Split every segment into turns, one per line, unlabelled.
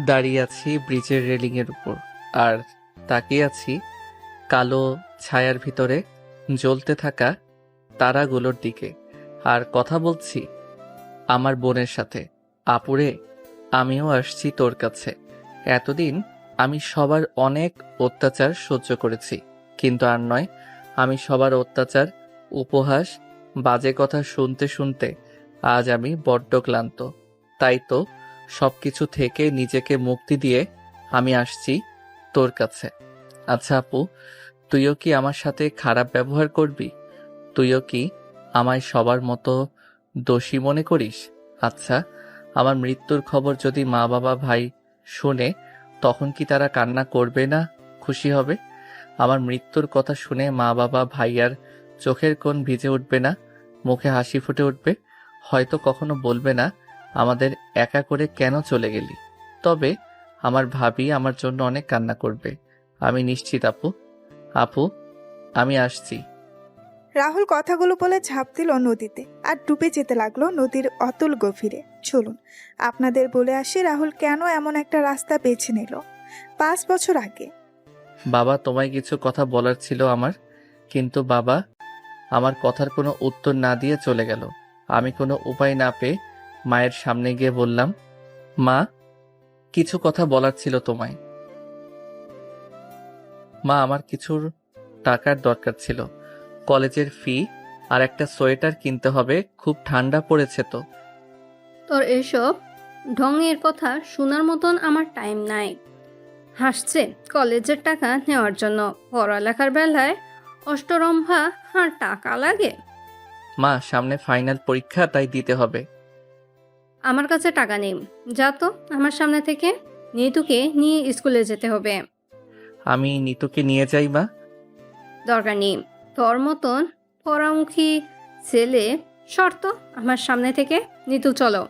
দাঁড়িয়ে আছি ব্রিজের রেলিংয়ের উপর আর তাকিয়ে আছি কালো ছায়ার ভিতরে জ্বলতে থাকা তারাগুলোর দিকে আর কথা বলছি আমার বোনের সাথে। আপুরে, আমিও আসছি তোর কাছে। এতদিন আমি সবার অনেক অত্যাচার সহ্য করেছি, কিন্তু আর নয়। আমি সবার অত্যাচার, উপহাস, বাজে কথা শুনতে শুনতে আজ আমি বড্ড ক্লান্ত। তাই তো সবকিছু থেকে নিজেকে মুক্তি দিয়ে আমি আসছি তোর কাছে। আচ্ছা আপু, তুইও কি আমার সাথে খারাপ ব্যবহার করবি? তুইও কি আমায় সবার মতো দোষী মনে করিস? আচ্ছা, আমার মৃত্যুর খবর যদি মা বাবা ভাই শুনে, তখন কি তারা কান্না করবে না খুশি হবে? আমার মৃত্যুর কথা শুনে মা বাবা ভাইয়ার চোখের কোণ ভিজে উঠবে না, মুখে হাসি ফুটে উঠবে? হয়তো কখনো বলবে না আমাদের একা করে কেন চলে গেলি। তবে আমার ভাবি আমার জন্য অনেক কান্না করবে, আমি নিশ্চিত আপু। আপু, আমি আসছি।
রাহুল কথাগুলো বলে ঝাঁপ দিল নদীতে আর ডুবে যেতে লাগলো নদীর অতল গভীরে। চলুন আপনাদের বলে আসি রাহুল কেন এমন একটা রাস্তা বেছে নিল 5 বছর আগে।
বাবা, তোমায় কিছু কথা বলার ছিল আমার, কিন্তু বাবা আমার কথার কোনো উত্তর না দিয়ে চলে গেল। আমি কোনো উপায় না পেয়ে মায়ের সামনে গিয়ে বললাম, মা, কিছু কথা বলার ছিল তোমায়। মা, আমার কিছুর টাকার দরকার ছিল। কলেজের ফি আর একটা সোয়েটার কিনতে হবে, খুব ঠান্ডা পড়েছে তো।
তোর এসব ঢঙের কথা শোনার মতন আমার টাইম নাই। হাসছে কলেজের টাকা নেওয়ার জন্য, পড়ালেখার বেলায় অষ্টরম্ভা আর টাকা লাগে।
মা, সামনে ফাইনাল পরীক্ষা, তাই দিতে হবে।
আমার কাছে টাকা নেই, যা তো আমার সামনে থেকে। নিতুকে নিয়ে স্কুলে যেতে হবে।
আমি নিতুকে নিয়ে যাই মা।
দরকার নেই তোর মতন পরামুখী ছেলে। শর্ত আমার সামনে থেকে। নিতু চলো।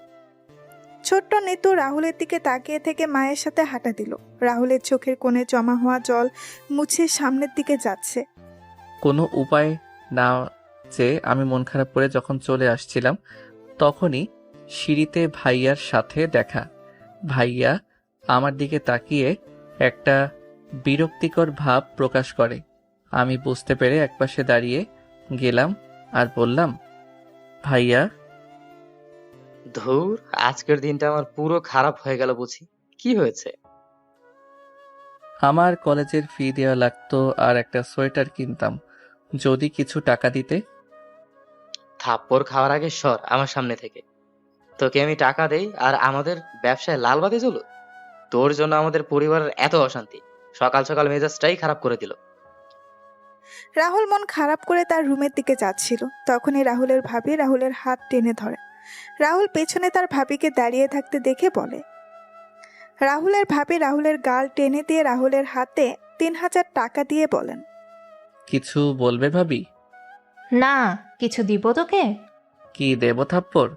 ছোট্ট নিতু রাহুলের দিকে তাকিয়ে থেকে মায়ের সাথে হাঁটা দিল। রাহুলের চোখের কোণে জমা হওয়া জল মুছে সামনের দিকে যাচ্ছে।
কোনো উপায় না চেয়ে আমি মন খারাপ করে যখন চলে আসছিলাম, তখনই সিঁড়িতে ভাইয়ার সাথে দেখা। ভাইয়া আমার দিকে তাকিয়ে একটা বিরক্তিকর ভাব প্রকাশ করে। আমি বুঝতে পেরে একপাশে দাঁড়িয়ে গেলাম আর বললাম, ভাইয়া।
ধুর, আজকের দিনটা আমার পুরো খারাপ হয়ে গেল বুঝি। কি হয়েছে?
আমার কলেজের ফি দেওয়া লাগতো আর একটা সোয়েটার কিনতাম, যদি কিছু টাকা দিতে।
থাপ্পড় খাওয়ার আগে সর আমার সামনে থেকে। তোকে আমি টাকা দেই আর আমাদের ব্যবসায় লাল বাতি জ্বলো? তোর জন্য আমাদের পরিবারের এত অশান্তি, সকাল সকাল মেজাজটাই খারাপ করে দিল।
রাহুল মন খারাপ করে তার রুমের দিকে যাচ্ছিল। তখনই রাহুলের ভাবি রাহুলের হাত টেনে ধরে। রাহুল পেছনে তার ভাবিকে দাঁড়িয়ে থাকতে দেখে বলে। রাহুলের ভাবি রাহুলের গাল টেনে দিয়ে রাহুলের হাতে 3,000 টাকা দিয়ে বলেন,
কিছু বলবে ভাবি?
না, কিছু দিব তোকে?
কি দেব, থাপ্পড়?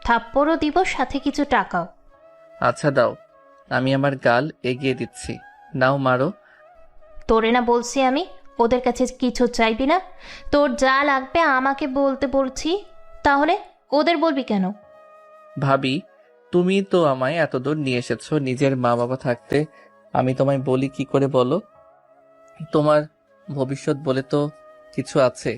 থাপ্পড়ও দিব, সাথে কিছু টাকাও।
আচ্ছা দাও, আমি আমার গাল এগিয়ে দিচ্ছি, নাও মারো।
তোরে না বলছি আমি ওদের কাছে কিছু চাইবি না? তোর যা লাগবে আমাকে বলতে বলছি, তাহলে ওদের বলবি কেন?
ভাবি, তুমি তো আমায় এতদূর নিয়ে এসেছো, নিজের মা বাবা থাকতে আমি তোমায় বলি কি করে বলো? তোমার ভবিষ্যৎ বলে তো কিছু আছে।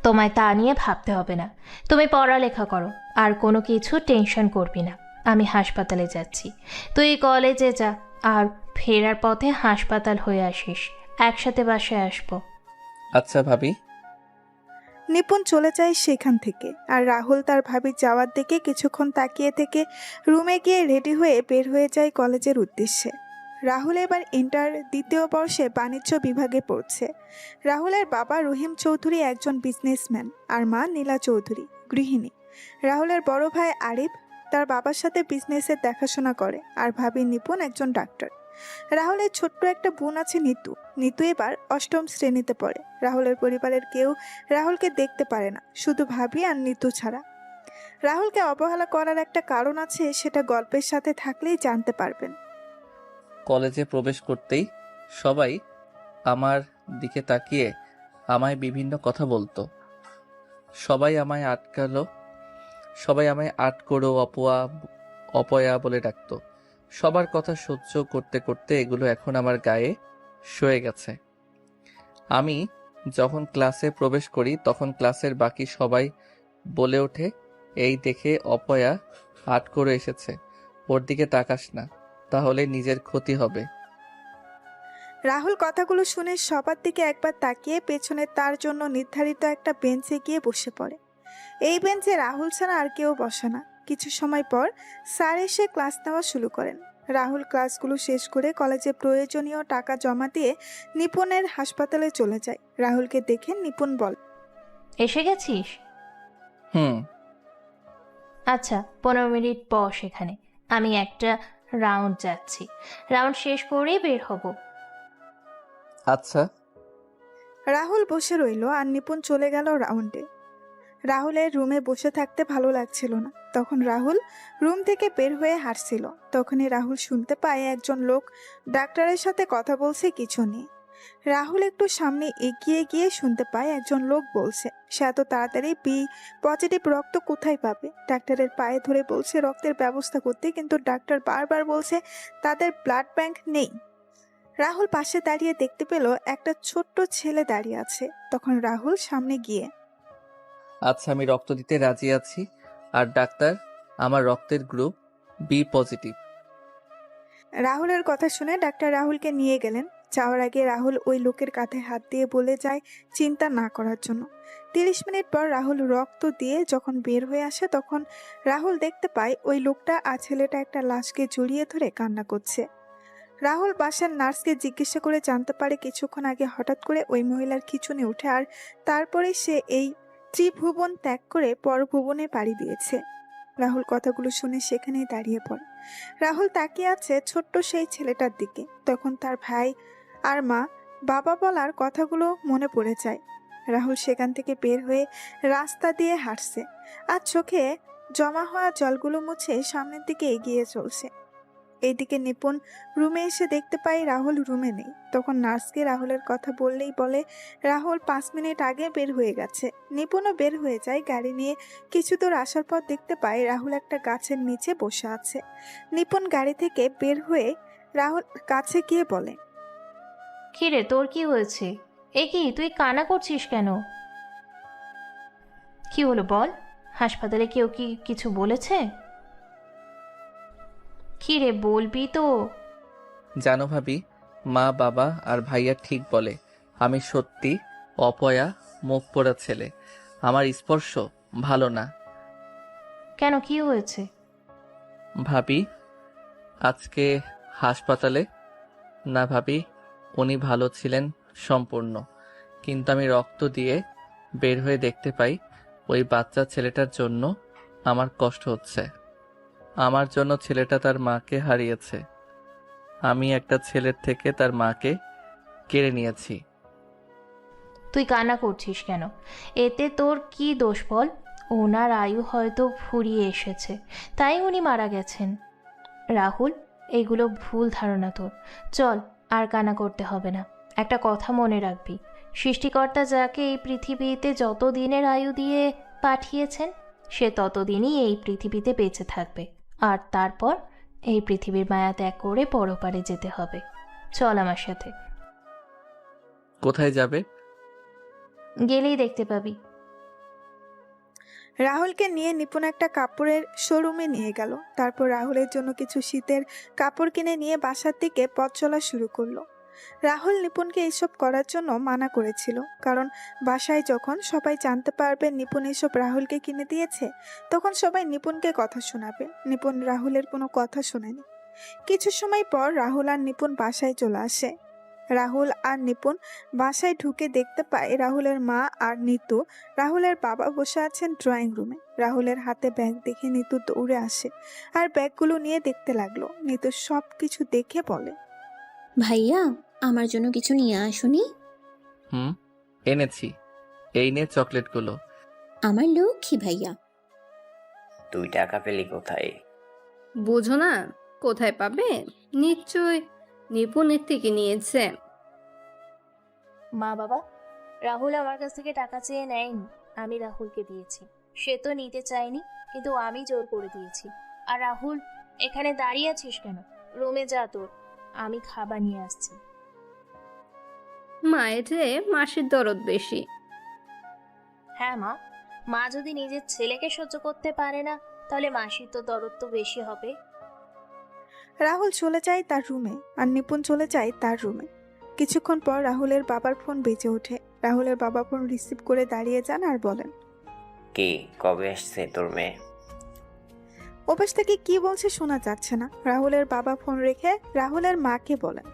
তোমায় তা নিয়ে ভাবতে হবে না। তুমি পড়ালেখা করো, আর কোনো কিছু টেনশন করবি না। আমি হাসপাতালে যাচ্ছি, তুই কলেজে যা, আর ফেরার পথে হাসপাতাল হয়ে আসিস, একসাথে বাসায় আসবো।
আচ্ছা ভাবি।
নিপুণ চলে যায় সেখান থেকে। আর রাহুল তার ভাবির যাওয়ার দিকে কিছুক্ষণ তাকিয়ে থেকে রুমে গিয়ে রেডি হয়ে বের হয়ে যায় কলেজের উদ্দেশ্যে। রাহুল এবার ইন্টার 2য় বর্ষে বাণিজ্য বিভাগে পড়ছে। রাহুলের বাবা রহিম চৌধুরী একজন বিজনেসম্যান আর মা নীলা চৌধুরী গৃহিণী। রাহুলের বড় ভাই আরিফ তার বাবার সাথে বিজনেসের দেখাশোনা করে, আর ভাবি নিপুণ একজন ডাক্তার। রাহুলের ছোট্ট একটা বোন আছে নিতু। নিতু এবার 8ম শ্রেণীতে পড়ে। রাহুলের পরিবারের কেউ রাহুলকে দেখতে পারে না, শুধু ভাবি আর নিতু ছাড়া। রাহুলকে অবহেলা করার একটা কারণ আছে, সেটা গল্পের সাথে থাকলেই জানতে পারবেন।
কলেজে প্রবেশ করতেই সবাই আমার দিকে তাকিয়ে আমায় বিভিন্ন কথা বলতো। সবাই আমায় আটকালো, সবাই আমায় আটকোড়ো, অপয়া অপয়া বলে ডাকতো। সবার কথা সহ্য করতে করতে এগুলো এখন আমার গায়ে সয়ে গেছে। আমি যখন ক্লাসে প্রবেশ করি তখন ক্লাসের বাকি সবাই বলে ওঠে, এই দেখে অপয়া আট করে এসেছে, ওর দিকে তাকাস না, তাহলে নিজের ক্ষতি হবে।
রাহুল কথাগুলো শুনে সবার দিকে একবার তাকিয়ে পেছনে তার জন্য নির্ধারিত একটা বেঞ্চে গিয়ে বসে পড়ে। এই বেঞ্চে রাহুল ছাড়া আর কেউ বসে না। কিছু সময় পর স্যার এসে ক্লাস নেওয়া শুরু করেন। রাহুল ক্লাসগুলো শেষ করে কলেজে প্রয়োজনীয় টাকা জমা দিয়ে নিপুণের হাসপাতালে চলে যায়। রাহুলকে দেখে নিপুণ বলে,
এসে গেছিস?
হুম।
আচ্ছা, 15 মিনিট বস এখানে, আমি একটা রাউন্ড যাচ্ছি। রাউন্ড শেষ করেই বের হব।
আচ্ছা।
রাহুল বসে রইল আর নিপুণ চলে গেল রাউন্ডে। রাহুলের রুমে বসে থাকতে ভালো লাগছিল না। তখন রাহুল রুম থেকে বের হয়ে হাঁটছিল। তখনই রাহুল শুনতে পায় একজন লোক ডাক্তারের সাথে কথা বলছে কিছু নিয়ে। রাহুল একটু সামনে এগিয়ে গিয়ে শুনতে পায় একজন লোক বলছে সে এত তাড়াতাড়ি বি পজিটিভ রক্ত কোথায় পাবে। ডাক্তারের পায়ে ধরে বলছে রক্তের ব্যবস্থা করতে, কিন্তু ডাক্তার বারবার বলছে তাদের ব্লাড ব্যাংক নেই। রাহুল পাশে দাঁড়িয়ে দেখতে পেল একটা ছোট্ট ছেলে দাঁড়িয়ে আছে। তখন রাহুল সামনে গিয়ে,
আচ্ছা, আমি রক্ত দিতে রাজি আছি। আর ডাক্তার, আমার রক্তের গ্রুপ বি পজিটিভ।
রাহুলের কথা শুনে ডাক্তার রাহুলকে নিয়ে গেলেন। যাওয়ার আগে রাহুল ওই লোকের কাঁধে হাত দিয়ে বলে যায় চিন্তা না করার জন্য। 30 মিনিট পর রাহুল রক্ত দিয়ে যখন বের হয়ে আসে তখন রাহুল দেখতে পায় ওই লোকটা আর ছেলেটা একটা লাশকে জড়িয়ে ধরে কান্না করছে। রাহুল বাসার নার্সকে জিজ্ঞাসা করে জানতে পারে কিছুক্ষণ আগে হঠাৎ করে ওই মহিলার খিঁচুনি ওঠে আর তারপরে সে এই ত্রিভুবন ত্যাগ করে পরভুবনে পাড়ি দিয়েছে। রাহুল কথাগুলো শুনে সেখানেই দাঁড়িয়ে পড়ে। রাহুল তাকিয়ে আছে ছোট্ট সেই ছেলেটার দিকে। তখন তার ভাই আর মা বাবা বলার কথাগুলো মনে পড়ে যায়। রাহুল সেখান থেকে বের হয়ে রাস্তা দিয়ে হাঁটছে আর চোখে জমা হওয়া জলগুলো মুছে সামনের দিকে এগিয়ে চলছে। এইদিকে নিপুণ রুমে এসে দেখতে পাই রাহুল রুমে নেই। তখন নার্সকে রাহুলের কথা বললেই বলে রাহুল 5 মিনিট আগে বের হয়ে গেছে। নিপুণও বের হয়ে যায় গাড়ি নিয়ে। কিছু দূর আসার পর দেখতে পাই রাহুল একটা গাছের নিচে বসে আছে। নিপুণ গাড়ি থেকে বের হয়ে রাহুল কাছে গিয়ে বলে,
কিরে, তোর কি হয়েছে? এ কি, তুই কান্না করছিস কেন? কি হলো বল? হাসপাতালে কেউ কি কিছু বলেছে? কিরে, বলবি তো?
জানো ভাবি, মা বাবা আর ভাইয়া ঠিক বলে, আমি সত্যি অপয়া মুখ পোড়া ছেলে। আমার স্পর্শ ভালো না।
কেন, কি হয়েছে?
ভাবি, আজকে হাসপাতালে না ভাবি, উনি ভালো ছিলেন সম্পূর্ণ, কিন্তু আমি রক্ত দিয়ে বের হয়ে দেখতে পাই ওই বাচ্চা ছেলেটার জন্য আমার কষ্ট হচ্ছে। আমার জন্য ছেলেটা তার মাকে হারিয়েছে। আমি একটা ছেলের থেকে তার মাকে কেড়ে নিয়েছি।
তুই কান্না করছিস কেন? এতে তোর কি দোষ বল? ওনার আয়ু হয়তো ফুরিয়ে এসেছে, তাই উনি মারা গেছেন। রাহুল, এগুলো ভুল ধারণা তোর। চল, আর কান্না করতে হবে না। একটা কথা মনে রাখবি, সৃষ্টিকর্তা যাকে এই পৃথিবীতে যত দিনের আয়ু দিয়ে পাঠিয়েছেন সে ততদিনই এই পৃথিবীতে বেঁচে থাকবে। আর তারপর এই পৃথিবীর মায়া ত্যাগ করে পরপারে যেতে হবে। চল আমার সাথে।
কোথায় যাবে?
গেলেই দেখতে পাবি।
রাহুলকে নিয়ে নিপুণ একটা কাপড়ের শোরুমে নিয়ে গেল। তারপর রাহুলের জন্য কিছু শীতের কাপড় কিনে নিয়ে বাসার দিকে পথ চলা শুরু করলো। রাহুল নিপুণকে এসব করার জন্য মানা করেছিল, কারণ বাসায় যখন সবাই জানতে পারবে নিপুণ এসব রাহুলকে কিনে দিয়েছে তখন সবাই নিপুণকে কথা শোনাবে। নিপুণ রাহুলের কোনো কথা শোনেনি। কিছু সময় পর রাহুল আর নিপুণ বাসায় চলে আসে। রাহুল আর নিপুণ বাসায় ঢুকে দেখতে পায় রাহুলের মা আর নিতু রাহুলের বাবা বসে আছেন ড্রয়িং রুমে। রাহুলের হাতে ব্যাগ দেখে নিতু দৌড়ে আসে আর ব্যাগগুলো নিয়ে দেখতে লাগলো। নিতু সব কিছু দেখে বলে,
ভাইয়া, আমার জন্য কিছু নিয়ে আসুনি?
হুম, এনেছি। এই নে চকলেটগুলো।
আমার লক্ষ্মী ভাইয়া।
তুই টাকা পেলি কোথায়?
বোঝো না, কোথায় পাবে? নিশ্চয় নিপুণের থেকে নিয়েছে।
মা বাবা, রাহুল আমার কাছ থেকে টাকা চেয়ে নেয়নি, আমি রাহুলকে দিয়েছি। সে তো নিতে চায়নি, কিন্তু আমি জোর করে দিয়েছি। আর রাহুল এখানে দাঁড়িয়ে আছিস কেন? রুমে যা তোর, আমি খাবার নিয়ে আসছি।
মায়ের চেয়ে মাসির দরদ বেশি।
হ্যাঁ মা, মা যদি নিজের ছেলেকে সহ্য করতে পারে না, তাহলে মাসির তো দরদ তো বেশি হবে।
রাহুল চলে যায় তার রুমে আর নিপুণ চলে যায় তার রুমে। কিছুক্ষণ পর রাহুলের বাবার ফোন বেজে ওঠে। রাহুলের বাবা ফোন রিসিভ করে দাঁড়িয়ে যান আর বলেন,
কি কবে আসছে তোর মেয়ে?
ওপাশ থেকে কি বলছে শোনা যাচ্ছে না। রাহুলের বাবা ফোন রেখে রাহুলের মাকে বলেন,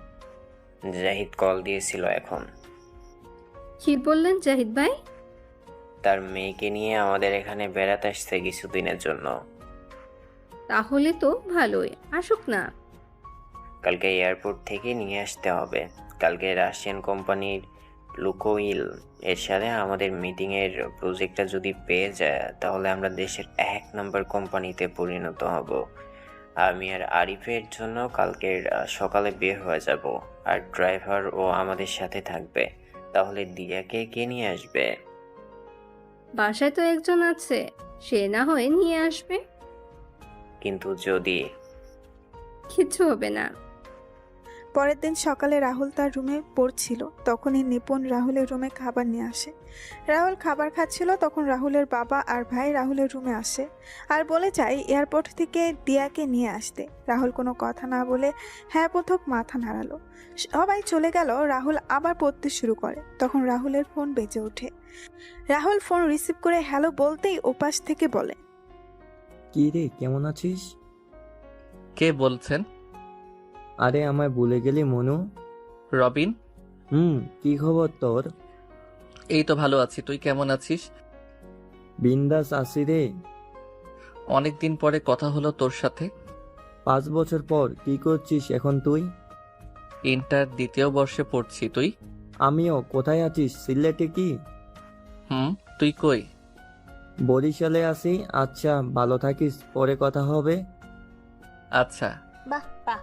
জাহিদ কল দিয়েছিল এখন।
কি বললেন জাহিদ ভাই?
তার মেয়েকে নিয়ে আমাদের এখানে বেড়াতে আসছে কিছুদিনের জন্য।
তাহলে তো ভালোই, আসুক না।
কালকে এয়ারপোর্ট থেকে নিয়ে আসতে হবে। কালকে রাশিয়ান কোম্পানির লুকোইল এর সাথে আমাদের মিটিংয়ের প্রজেক্টটা যদি পেয়ে যায়, তাহলে আমরা দেশের 1 নম্বর কোম্পানিতে পরিণত হব। আমি আর আরিফের জন্য কালকের সকালে বের হয়ে যাব, আর ড্রাইভার ও আমাদের সাথে থাকবে। তাহলে দিয়াকে কে নিয়ে আসবে?
বাসায় তো একজন আছে, সে না হয় নিয়ে আসবে।
কিন্তু যদি
কিচ্ছু হবে না।
পরের দিন সকালে রাহুল তার রুমে পড়ছিল, তখনই নিপুণ রাহুলের রুমে খাবার নিয়ে আসে। রাহুল খাবার খাচ্ছিল, তখন রাহুলের বাবা আর ভাই রাহুলের রুমে আসে আর বলে যায় এয়ারপোর্ট থেকে দিয়াকে নিয়ে আসতে। রাহুল কোনো কথা না বলে হ্যাঁ বোধক মাথা নাড়ালো। সবাই চলে গেল। রাহুল আবার পড়তে শুরু করে। তখন রাহুলের ফোন বেজে ওঠে। রাহুল ফোন রিসিভ করে হ্যালো বলতেই ওপাশ থেকে বলে,
কি রে, কেমন আছিস?
কে বলছেন?
আরে আমায় ভুলে গেলি মনু?
রবিন।
কি খবর তোর?
এই তো ভালো আছি, তুই কেমন আছিস?
বিন্দাস আছি রে।
অনেক দিন পরে কথা হলো তোর সাথে।
5 বছর পর কি করছিস এখন তুই?
ইন্টার দ্বিতীয় বর্ষে পড়ছি, তুই?
আমিও। কোথায় আছিস? সিলেটে কি?
তুই কই?
বরিশালে আছি। আচ্ছা, ভালো থাকিস, পরে কথা হবে।
আচ্ছা।
বাহ বাহ,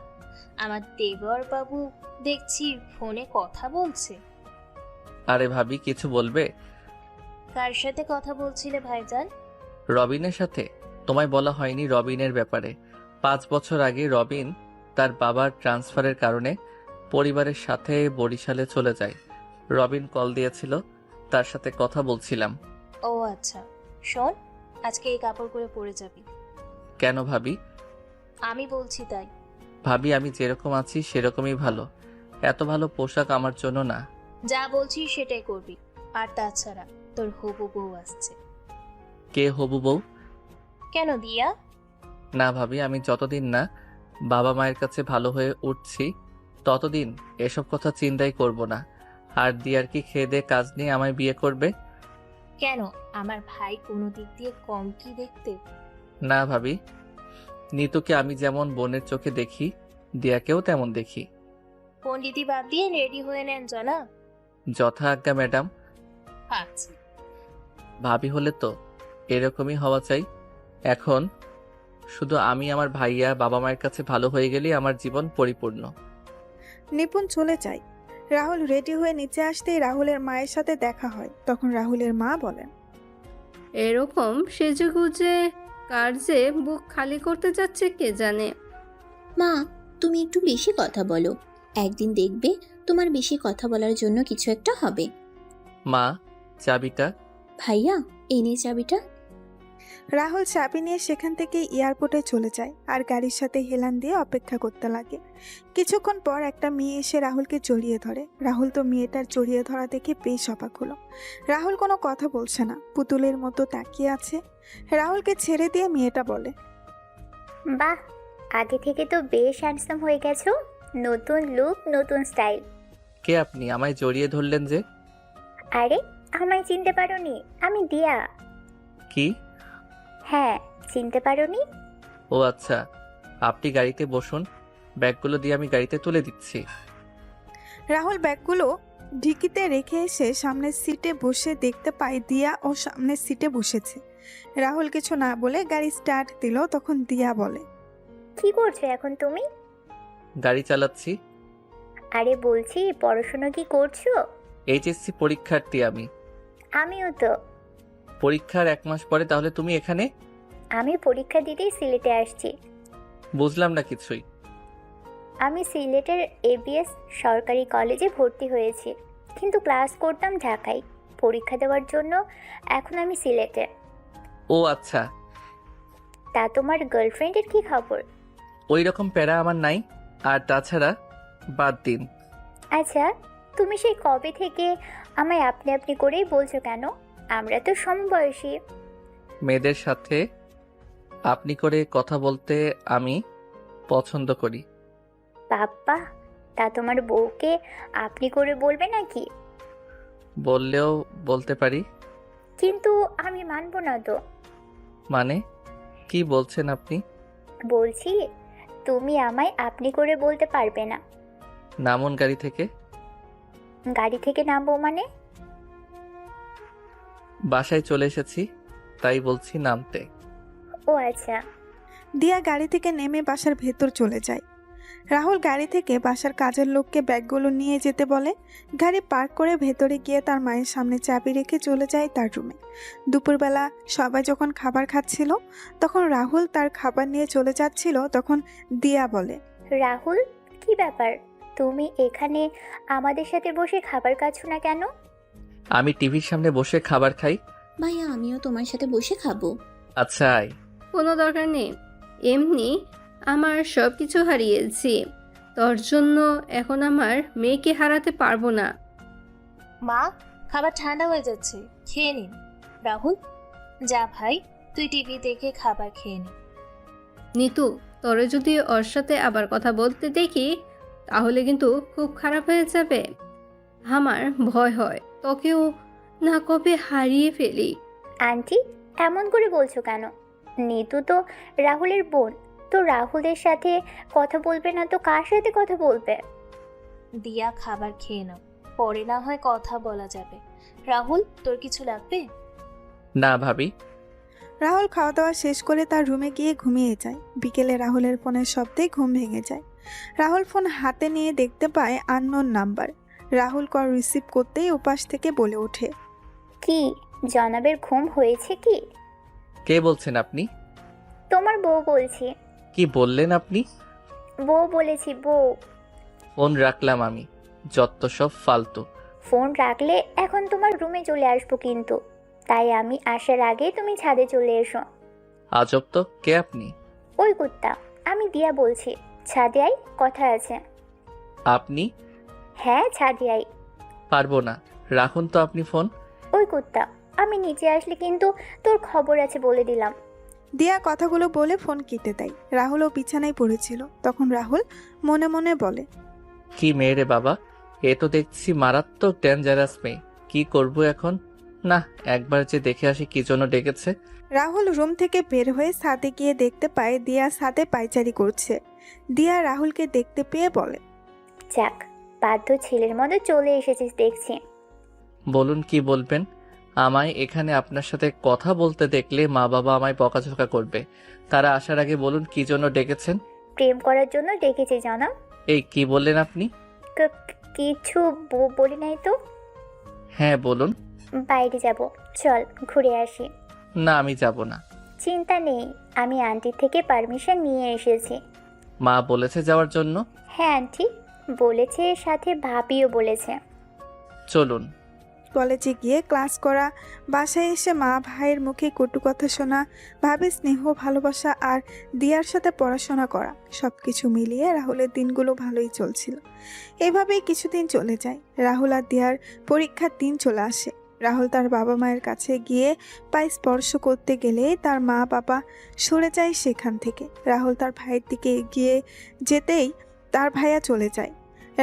আমার দেবর বাবু দেখছি ফোনে কথা বলছে।
আরে ভাবি, কিছু বলবে?
কার সাথে কথা বলছিলে ভাইজান?
রবিনের সাথে। তোমায় বলা হয়নি রবিনের ব্যাপারে। 5 বছর আগে রবিন তার বাবার ট্রান্সফারের কারণে পরিবারের সাথে বরিশালে চলে যায়। রবিন কল দিয়েছিল, তার সাথে কথা বলছিলাম।
ও আচ্ছা, শোন, আজকে এই কাপড়গুলো পরে যাবি।
কেন ভাবি?
আমি বলছি তাই।
ভাবি, আমি যেরকম আছি সেরকমই ভালো। এত ভালো পোশাক আমার জন্য না।
যা বলছিস সেটাই করবি। আর তাছাড়া তোর হবু বউ আসছে।
কে হবু বউ?
কেন দিয়া?
না ভাবি, আমি যতদিন না বাবা মায়ের কাছে ভালো হয়ে উঠছি ততদিন এসব কথা চিন্তাই করব না। আর দিয়ার কি খেয়ে দে কাজ নিয়ে আমায় বিয়ে করবে?
কেন, আমার ভাই কোনো দিক দিয়ে কম কি দেখতে?
না ভাবি, নিতুকে আমি যেমন বোনের চোখে দেখি, দিয়াকেও তেমন দেখি।
পণ্ডিতি বাদ দিয়ে রেডি হয়ে নেন জানা।
যথা আজ্ঞা ম্যাডাম।
আচ্ছা।
ভাবি হলে তো এরকমই হওয়া চাই। এখন শুধু আমি আমার ভাইয়া বাবা মায়ের কাছে ভালো হয়ে গেলেই আমার জীবন পরিপূর্ণ।
নিপুণ চলে যায়। রাহুল রেডি হয়ে নিচে আসতেই রাহুলের মায়ের সাথে দেখা হয়। তখন রাহুলের মা বলেন,
এরকম সেজেগুজে কার যে বুক খালি করতে যাচ্ছে কে জানে।
মা, তুমি একটু বেশি কথা বলো। একদিন দেখবে তোমার বেশি কথা বলার জন্য কিছু একটা হবে।
মা, চাবিটা।
ভাইয়া, এই নে চাবিটা।
রাহুল চাবি নিয়ে সেখান থেকে এয়ারপোর্টে চলে যায় আর গাড়ির সাথে হেলান দিয়ে অপেক্ষা করতে লাগে। কিছুক্ষণ পর একটা মেয়ে এসে রাহুলকে জড়িয়ে ধরে। রাহুল তো মেয়েটার জড়িয়ে ধরা দেখে বেশ অবাক হলো। রাহুল কোনো কথা বলছে না, পুতুলের মতো তাকিয়ে আছে। রাহুলকে ছেড়ে দিয়ে মেয়েটা বলে,
বাহ, আগে থেকে তো বেশ হ্যান্ডসাম হয়ে গেছো। নতুন লুক, নতুন স্টাইল।
কে আপনি? আমায় জড়িয়ে ধরলেন যে?
আরে, আমায় চিনতে পারোনি? আমি দিয়া।
কি?
হ্যাঁ, চিনতে পারোনি?
ও আচ্ছা, আপনি গাড়িতে বসুন, ব্যাগগুলো দিয়ে আমি গাড়িতে তুলে দিচ্ছি।
রাহুল ব্যাগগুলো ডিকিতে রেখে এসে সামনের সিটে বসে দেখতে পায় দিয়া ও সামনের সিটে বসেছে। রাহুল কিছু না বলে গাড়ি স্টার্ট দিল। তখন দিয়া বলে,
কি করছো এখন তুমি?
গাড়ি চালাচ্ছি।
আরে বলছি, পড়াশোনা কি করছো?
এইচএসসি পরীক্ষার্থী আমি।
আমিও তো।
পরীক্ষার 1 মাস পরে, তাহলে তুমি এখানে?
আমি পরীক্ষা দিতেই সিলেটে আসছি।
বুঝলাম না কিছুই।
আমি সিলেটের এবিএস সরকারি কলেজে ভর্তি হয়েছি, কিন্তু ক্লাস করতাম ঢাকায়। পরীক্ষা দেওয়ার জন্য এখন আমি সিলেটে।
ও আচ্ছা,
তা তোমার গার্লফ্রেন্ডের কি খবর?
ওই রকম প্যারা আমার নাই। আর তাছাড়া বাদ দিন।
আচ্ছা, তুমি সেই কবে থেকে আমায় আপনি আপনি করেই বলছো কেন? আমরা তো সমবয়সী।
মেয়েদের সাথে আপনি করে কথা বলতে আমি পছন্দ করি।
বাপ্পা, তা তোমার বউকে আপনি করে বলবে নাকি?
বললেও বলতে পারি।
কিন্তু আমি মানবো না তো।
মানে কি বলছেন আপনি?
বলছি, তুমি আমায় আপনি করে বলতে পারবে না।
নামুন গাড়ি থেকে।
গাড়ি থেকে নামবো মানে?
বাসায় চলে এসেছি, তাই বলছি নামতে।
ও আচ্ছা।
দিয়া গাড়ি থেকে নেমে বাসার ভেতর চলে যায়। রাহুল গাড়ি থেকে বাসার কাজের লোককে ব্যাগগুলো নিয়ে যেতে বলে। গাড়ি পার্ক করে ভেতরে গিয়ে তার মায়ের সামনে চাবি রেখে চলে যায় তার রুমে। দুপুরবেলা সবাই যখন খাবার খাচ্ছিল, তখন রাহুল তার খাবার নিয়ে চলে যাচ্ছিল, তখন দিয়া বলে,
রাহুল, কি ব্যাপার? তুমি এখানে আমাদের সাথে বসে খাবার খাচ্ছ না কেন?
আমি টিভির সামনে বসে খাবার খাই।
ভাইয়া, আমিও তোমার সাথে বসে খাবো।
আচ্ছা আয়।
কোনো দরকার নেই, এমনি আমার সব কিছু হারিয়েছি। তোর জন্য এখন আমার মেয়েকে হারাতে পারবো না।
মা, খাবার ঠান্ডা হয়ে যাচ্ছে, খেয়ে নিন। রাহুল, যা ভাই, তুই টিভি দেখে খাবার খেয়ে নে।
নিতু, তোরে যদি ওর সাথে আবার কথা বলতে দেখি তাহলে কিন্তু খুব খারাপ হয়ে যাবে। আমার ভয় হয় তোকেও না কবে হারিয়ে ফেলি।
আন্টি, এমন করে বলছো কেন? নিতু তো রাহুলের বোন। তো রাহুলের সাথে কথা বলবে না তো কার সাথে কথা বলবে?
দিয়া, খাবার খেয়ে নাও, পরে না হয় কথা বলা যাবে। রাহুল, তোর কিছু লাগবে?
না ভাবি।
রাহুল খাওয়া দাওয়া শেষ করে তার রুমে গিয়ে ঘুমিয়ে যায়। বিকেলে রাহুলের ফোনের শব্দে ঘুম ভেঙে যায়। রাহুল ফোন হাতে নিয়ে দেখতে পায় unknown number. Rahul call receive করতেই ওপাশ থেকে বলে ওঠে,
কি জনাবের ঘুম হয়েছে কি?
কে বলছেন আপনি?
তোমার বউ বলছি।
কি বললেন আপনি?
বউ বলেছি, বউ।
ফোন রাখলাম আমি। যত সব ফালতু।
ফোন রাখলে এখন তোমার রুমে চলে আসবো কিন্তু। তাই আমি আসার আগে তুমি ছাদে চলে এসো।
আজব তো, কে আপনি?
ওই কুত্তা, আমি দিয়া বলছি। ছাদে আই, কথা আছে।
আপনি?
হ্যাঁ, ছাদে আই।
পারবো না, রাখুন তো আপনি ফোন।
ওই কুত্তা, আমি নিচে আসলে কিন্তু তোর খবর আছে বলে দিলাম।
দিয়া কথাগুলো বলে ফোন কেটে দেয়। রাহুলও বিছানায় পড়েছিল। তখন রাহুল মনে মনে বলে,
কি মেয়ে রে বাবা, এ তো দেখছি মারাত্মক ডেঞ্জারাস মেয়ে। কি করব এখন? না, একবার যে দেখে আসি কি জন্য ডেকেছে।
রাহুল রুম থেকে বের হয়ে ছাদে গিয়ে দেখতে পায় দিয়া ছাদে পায়চারি করছে। দিয়া রাহুলকে দেখতে পেয়ে বলে,
যাক, বাধ্য ছেলের মতো চলে এসেছিস দেখছি।
বলুন কি বলবেন? আমায় এখানে আপনার সাথে কথা বলতে দেখলে মা বাবা আমায় বকাঝকা করবে। তারা আসার আগে বলুন কি জন্য ডেকেছেন।
প্রেম করার জন্য ডেকেছি জনাব।
এই কি বললেন আপনি?
কিছু বলি নাই তো।
হ্যাঁ বলুন।
বাইরে যাব, চল ঘুরে আসি।
না, আমি যাব না।
চিন্তা নেই, আমি আন্টির থেকে পারমিশন নিয়ে এসেছি।
মা বলেছে যাওয়ার জন্য?
হ্যাঁ আন্টি বলেছে, সাথে ভাবিও বলেছে।
চলুন।
কলেজে গিয়ে ক্লাস করা, বাসায় এসে মা ভাইয়ের মুখে কটু কথা শোনা, ভাবে স্নেহ ভালোবাসা আর দিয়ার সাথে পড়াশোনা করা, সব কিছু মিলিয়ে রাহুলের দিনগুলো ভালোই চলছিল। এভাবেই কিছুদিন চলে যায়। রাহুল আর দিয়ার পরীক্ষার দিন চলে আসে। রাহুল তার বাবা মায়ের কাছে গিয়ে পায়ে স্পর্শ করতে গেলে তার মা বাবা সরে যায় সেখান থেকে। রাহুল তার ভাইয়ের দিকে এগিয়ে যেতেই তার ভাইয়া চলে যায়।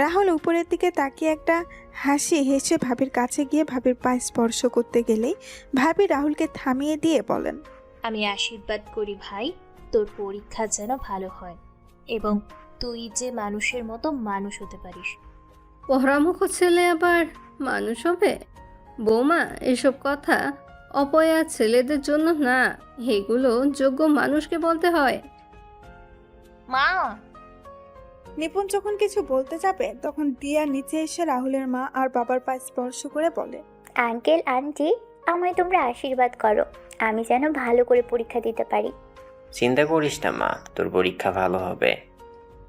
রাহুল উপরের দিকে তাকিয়ে একটা হাসি হেসে ভাবির কাছে গিয়ে ভাবির পায়ে স্পর্শ করতে গেলেই ভাবি রাহুলকে থামিয়ে দিয়ে বলেন,
আমি আশীর্বাদ করি ভাই, তোর পরীক্ষা যেন ভালো হয় এবং তুই যে মানুষের মতো মানুষ হতে পারিস।
পরামুখ ছেলে আবার মানুষ হবে? বৌমা, এসব কথা অপয়া ছেলেদের জন্য না, এগুলো যোগ্য মানুষকে বলতে হয়।
মা!
নিপুণ যখন কিছু বলতে যাবে তখন দিয়া নিচে এসে রাহুলের মা আর বাবার পায়ে স্পর্শ করে বলে,
আঙ্কেল আন্টি, আমায় তোমরা আশীর্বাদ করো, আমি যেন ভালো করে পরীক্ষা দিতে পারি।
চিন্তা করিস না মা, তোর পরীক্ষা ভালো হবে।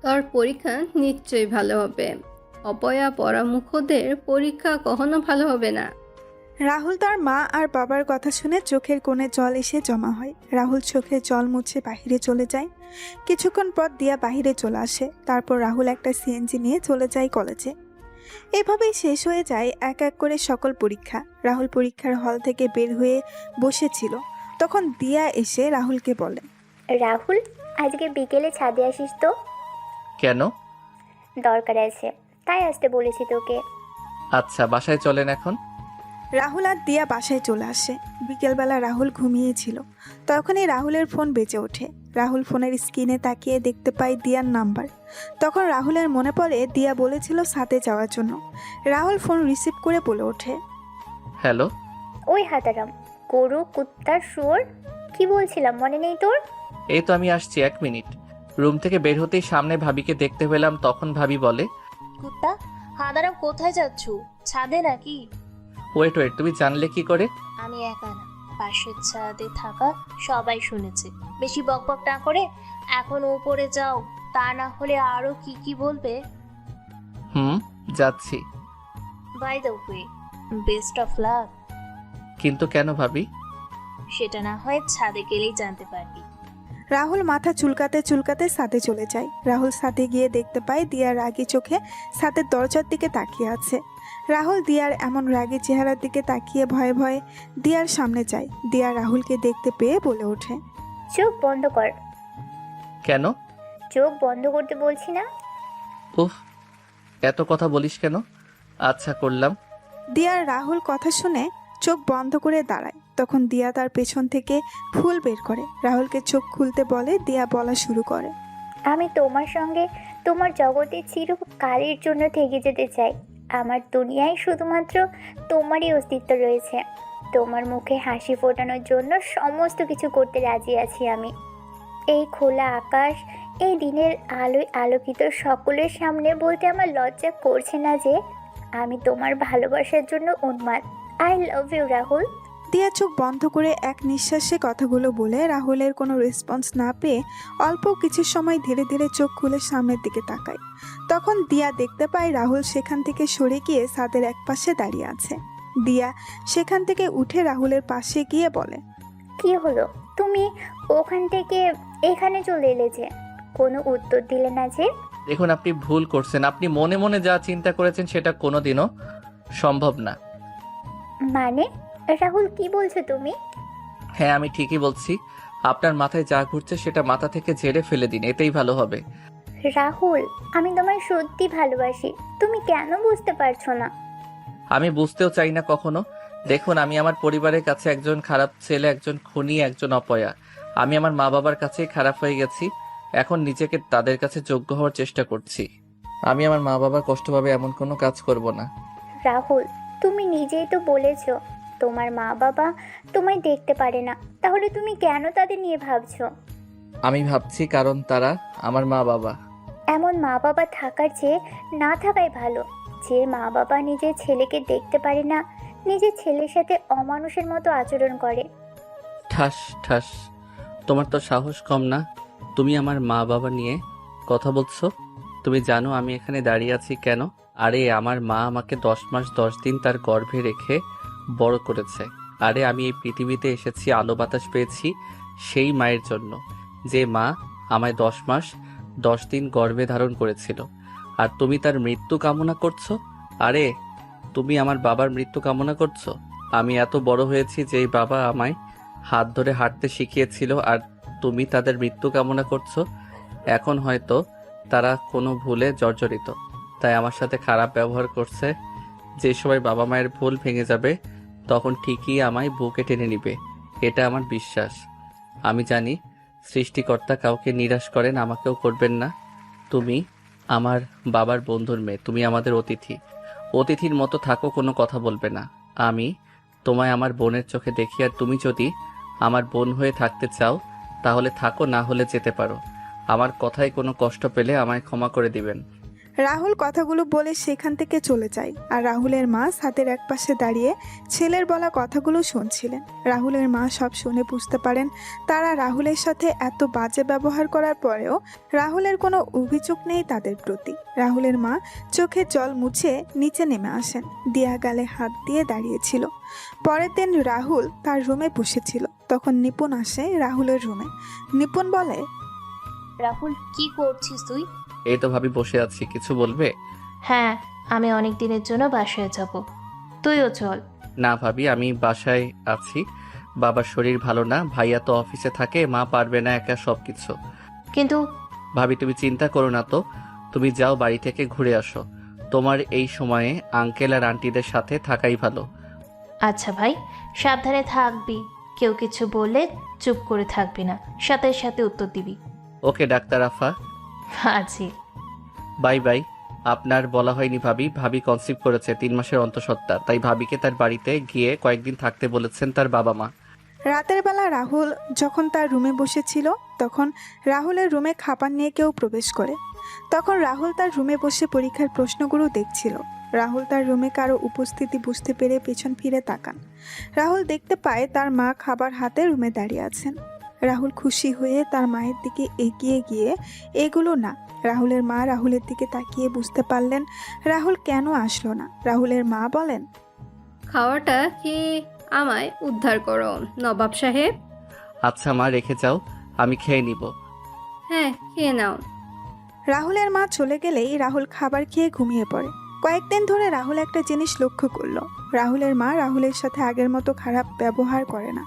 তোর পরীক্ষা নিশ্চয়ই ভালো হবে। অপয়া পরামুখদের পরীক্ষা কখনো ভালো হবে না।
রাহুল তার মা আর বাবার কথা শুনে চোখের কোণে জল এসে জমা হয়। রাহুল চোখে জল মুছে বাহিরে চলে যায়। কিছুক্ষণ পর দিয়া বাহিরে চলে আসে। তারপর রাহুল একটা সিএনজি নিয়ে চলে যায় কলেজে। এভাবেই শেষ হয়ে যায় এক এক করে সকল পরীক্ষা। রাহুল পরীক্ষার হল থেকে বের হয়ে বসেছিল, তখন দিয়া এসে রাহুলকে বলে,
রাহুল, আজকে বিকেলে ছাদে আসিস তো,
কেন?
দরকার আছে, তাই আসতে বলেছি তোকে।
আচ্ছা, বাসায় চলেন এখন।
রাহুল আর দিয়া বাসায় চলে আসে। বিকেলবেলা রাহুল ঘুমিয়েছিল, তখনই রাহুলের ফোন বেজে ওঠে। রাহুল ফোনের স্ক্রিনে তাকিয়ে দেখতে পায় দিয়ার নাম্বার। তখন রাহুলের মনে পড়ে দিয়া বলেছিল সাথে যাওয়ার জন্য। রাহুল ফোন রিসিভ করে বলে ওঠে,
হ্যালো।
ওই হাতারাম, গরু, কুত্তা, শুয়োর, কি বলছিলাম মনে নেই তোর?
এই তো আমি আসছি, 1 মিনিট। রুম থেকে বের হতেই সামনে ভাবিকে দেখতে পেলাম। তখন ভাবি বলে,
কুত্তা, হাদারাম কোথায় যাচ্ছ? ছাদে নাকি?
ওয়েট ওয়েট, তুমি জানলে কি করে?
আমি একা না, পাশের ছাদে থাকা সবাই শুনেছে। বেশি বকবক না করে এখন উপরে যাও, তা না হলে আরো কি কি বলবে।
যাচ্ছি।
By the way, best of luck.
কিন্তু কেন ভাবি?
সেটা না হয় ছাদে গেলেই জানতে পারবি।
রাহুল মাথা চুলকাতে চুলকাতে সাথে চলে যায়। রাহুল সাথে গিয়ে দেখতে পায় দিয়া রাগী চোখে সাথের দরজার দিকে তাকিয়ে আছে। রাহুল দিয়ার এমন রাগী চেহারার দিকে তাকিয়ে ভয়ে ভয়ে দিয়ার সামনে যায়। দিয়া রাহুলকে দেখতে পেয়ে বলে ওঠে,
চোখ বন্ধ কর।
কেন?
চোখ বন্ধ করতে বলছি না?
উফ, এত কথা বলিস কেন? আচ্ছা, করলাম।
দিয়ার রাহুল কথা শুনে চোখ বন্ধ করে দাঁড়ায়। তখন দিয়া তার পেছন থেকে ফুল বের করে রাহুলকে চোখ খুলতে বলে। দিয়া বলা শুরু করে,
আমি তোমার সঙ্গে তোমার জগতে চিরকালের জন্য থেকে যেতে চাই। আমার দুনিয়ায় শুধুমাত্র তোমারই অস্তিত্ব রয়েছে। তোমার মুখে হাসি ফোটানোর জন্য সমস্ত কিছু করতে রাজি আছি আমি। এই খোলা আকাশ, এই দিনের আলোয় আলোকিত সকলের সামনে বলতে আমার লজ্জা করছে না যে আমি তোমার ভালোবাসার জন্য উন্মাদ। I love you Rahul.
দিয়া চোখ বন্ধ করে এক নিঃশ্বাসে কথাগুলো বলে। রাহুলের কোনো রেসপন্স না পেয়ে অল্প কিছু সময় ধীরে ধীরে চোখ খুলে সামনের দিকে তাকায়। তখন দিয়া দেখতে পায় রাহুল সেখান থেকে সরে গিয়ে ছাদের এক পাশে দাঁড়িয়ে আছে। দিয়া সেখান থেকে উঠে রাহুলের পাশে গিয়ে বলে,
কি হলো, তুমি ওখান থেকে এখানে চলে এলে যে? কোনো উত্তর দিলে না যে?
দেখুন, আপনি ভুল করছেন। আপনি মনে মনে যা চিন্তা করেছেন সেটা কোনোদিনও সম্ভব না।
মানে রাহুল, কি বলছো তুমি?
হ্যাঁ, আমি ঠিকই বলছি। আপনার মাথায় যা ঘুরছে সেটা মাথা থেকে ঝেড়ে ফেলে দিন, এতেই ভালো হবে।
রাহুল, আমি তোমায় সত্যি ভালোবাসি, তুমি কেন বুঝতে পারছো না?
আমি বুঝতেও চাই না কখনো। দেখুন, আমি আমার পরিবারের কাছে একজন খারাপ ছেলে, একজন খুনি, একজন অপয়া। আমি আমার মা বাবার কাছেই খারাপ হয়ে গেছি। এখন নিজেকে তাদের কাছে যোগ্য হওয়ার চেষ্টা করছি। আমি আমার মা বাবার কষ্ট পাবে এমন কোনো কাজ করব না।
রাহুল, তুমি নিজেই তো বলেছো তোমার মা বাবা তোমায় দেখতে পারে না, তাহলে তুমি কেন তাদের নিয়ে ভাবছো?
আমি ভাবছি কারণ তারা আমার মা বাবা।
এমন মা বাবা থাকার চেয়ে না থাকাই ভালো। যে মা বাবা নিজের ছেলেকে দেখতে পারে না, নিজের ছেলের সাথে অমানুষের মতো আচরণ করে।
ঠাস ঠাস, তোমার তো সাহস কম না। তুমি আমার মা বাবা নিয়ে কথা বলছো? তুমি জানো আমি এখানে দাঁড়িয়ে আছি কেন? আরে আমার মা আমাকে 10 মাস 10 দিন তার গর্ভে রেখে বড় করেছে। আরে আমি এই পৃথিবীতে এসেছি, আলো বাতাস পেয়েছি সেই মায়ের জন্য, যে মা আমায় 10 মাস 10 দিন গর্ভে ধারণ করেছিল। আর তুমি তার মৃত্যু কামনা করছো? আরে তুমি আমার বাবার মৃত্যু কামনা করছো? আমি এত বড় হয়েছি যে এই বাবা আমায় হাত ধরে হাঁটতে শিখিয়েছিল, আর তুমি তাদের মৃত্যু কামনা করছো। এখন হয়তো তারা কোনো ভুলে জর্জরিত, তাই আমার সাথে খারাপ ব্যবহার করছে। যে সময় বাবা মায়ের ভুল ভেঙে যাবে তখন ঠিকই আমায় বুকে টেনে নিবে, এটা আমার বিশ্বাস। আমি জানি সৃষ্টিকর্তা কাউকে নিরাশ করেন, আমাকেও করবেন না। তুমি আমার বাবার বন্ধুর মেয়ে, তুমি আমাদের অতিথি। অতিথির মতো থাকো, কোনো কথা বলবে না। আমি তোমায় আমার বোনের চোখে দেখি, আর তুমি যদি আমার বোন হয়ে থাকতে চাও তাহলে থাকো, না হলে যেতে পারো। আমার কথায় কোনো কষ্ট পেলে আমায় ক্ষমা করে দিবেন।
রাহুল কথাগুলো বলে সেখান থেকে চলে যায় আর রাহুলের মা ছাদের একপাশে দাঁড়িয়ে ছেলের বলা কথাগুলো শুনছিলেন। রাহুলের মা সব শুনে বুঝতে পারেন তারা রাহুলের সাথে এত বাজে ব্যবহার করার পরেও রাহুলের কোনো অভিযোগ নেই তাদের প্রতি। রাহুলের মা চোখে জল মুছে নিচে নেমে আসেন। দিয়া গালে হাত দিয়ে দাঁড়িয়েছিল। পরের দিন রাহুল তার রুমে বসেছিল, তখন নিপুণ আসে রাহুলের রুমে। নিপুণ বলে,
রাহুল কি করছিস তুই?
এই তো ভাবি বসে আছি, কিছু বলবে?
হ্যাঁ, আমি অনেক দিনের জন্য বাসায় যাব, তুইও চল।
না ভাবি, আমি বাসায় আছি, বাবার শরীর ভালো না, ভাইয়া তো অফিসে থাকে, মা পারবে না একা সব কিছু।
কিন্তু
ভাবি তুমি চিন্তা করো না তো, তুমি যাও বাড়ি থেকে ঘুরে আসো, তোমার এই সময়ে আঙ্কেল আর আন্টিদের সাথে থাকাই ভালো।
আচ্ছা ভাই, সাবধানে থাকবি, কেউ কিছু বললে চুপ করে থাকবি না, সাথে সাথে উত্তর দিবি।
ওকে ডাক্তার আফা,
আছি।
Bye bye. আপনার বলা হয়নি ভাবি, ভাবি কনসিভ করেছে 3 মাসের অন্তঃসত্ত্বা, তাই ভাবিকে তার বাড়িতে গিয়ে কয়েকদিন থাকতে বলেছেন তার বাবা মা।
রাতের বেলা রাহুল যখন তার রুমে বসেছিল তখন রাহুলের রুমে খাবার নিয়ে কেউ প্রবেশ করে। তখন রাহুল তার রুমে বসে পরীক্ষার প্রশ্নগুলো দেখছিল। রাহুল তার রুমে কারো উপস্থিতি বুঝতে পেরে পেছন ফিরে তাকান। রাহুল দেখতে পায় তার মা খাবার হাতে রুমে দাঁড়িয়ে আছেন। রাহুল খুশি হয়ে তার মায়ের দিকে এগিয়ে গিয়ে, এগুলো না। রাহুলের মা রাহুলের দিকে তাকিয়ে বুঝতে পারলেন রাহুল কেন আসলো না। রাহুলের মা বলেন,
খাওয়াটা খেয়ে আমায় উদ্ধার করো নবাব সাহেব।
আচ্ছা মা, রেখে যাও, আমি খেয়ে নিব।
হ্যাঁ, খেয়ে নাও।
রাহুলের মা চলে গেলেই রাহুল খাবার খেয়ে ঘুমিয়ে পড়ে। কয়েকদিন ধরে রাহুল একটা জিনিস লক্ষ্য করলো, রাহুলের মা রাহুলের সাথে আগের মতো খারাপ ব্যবহার করে না,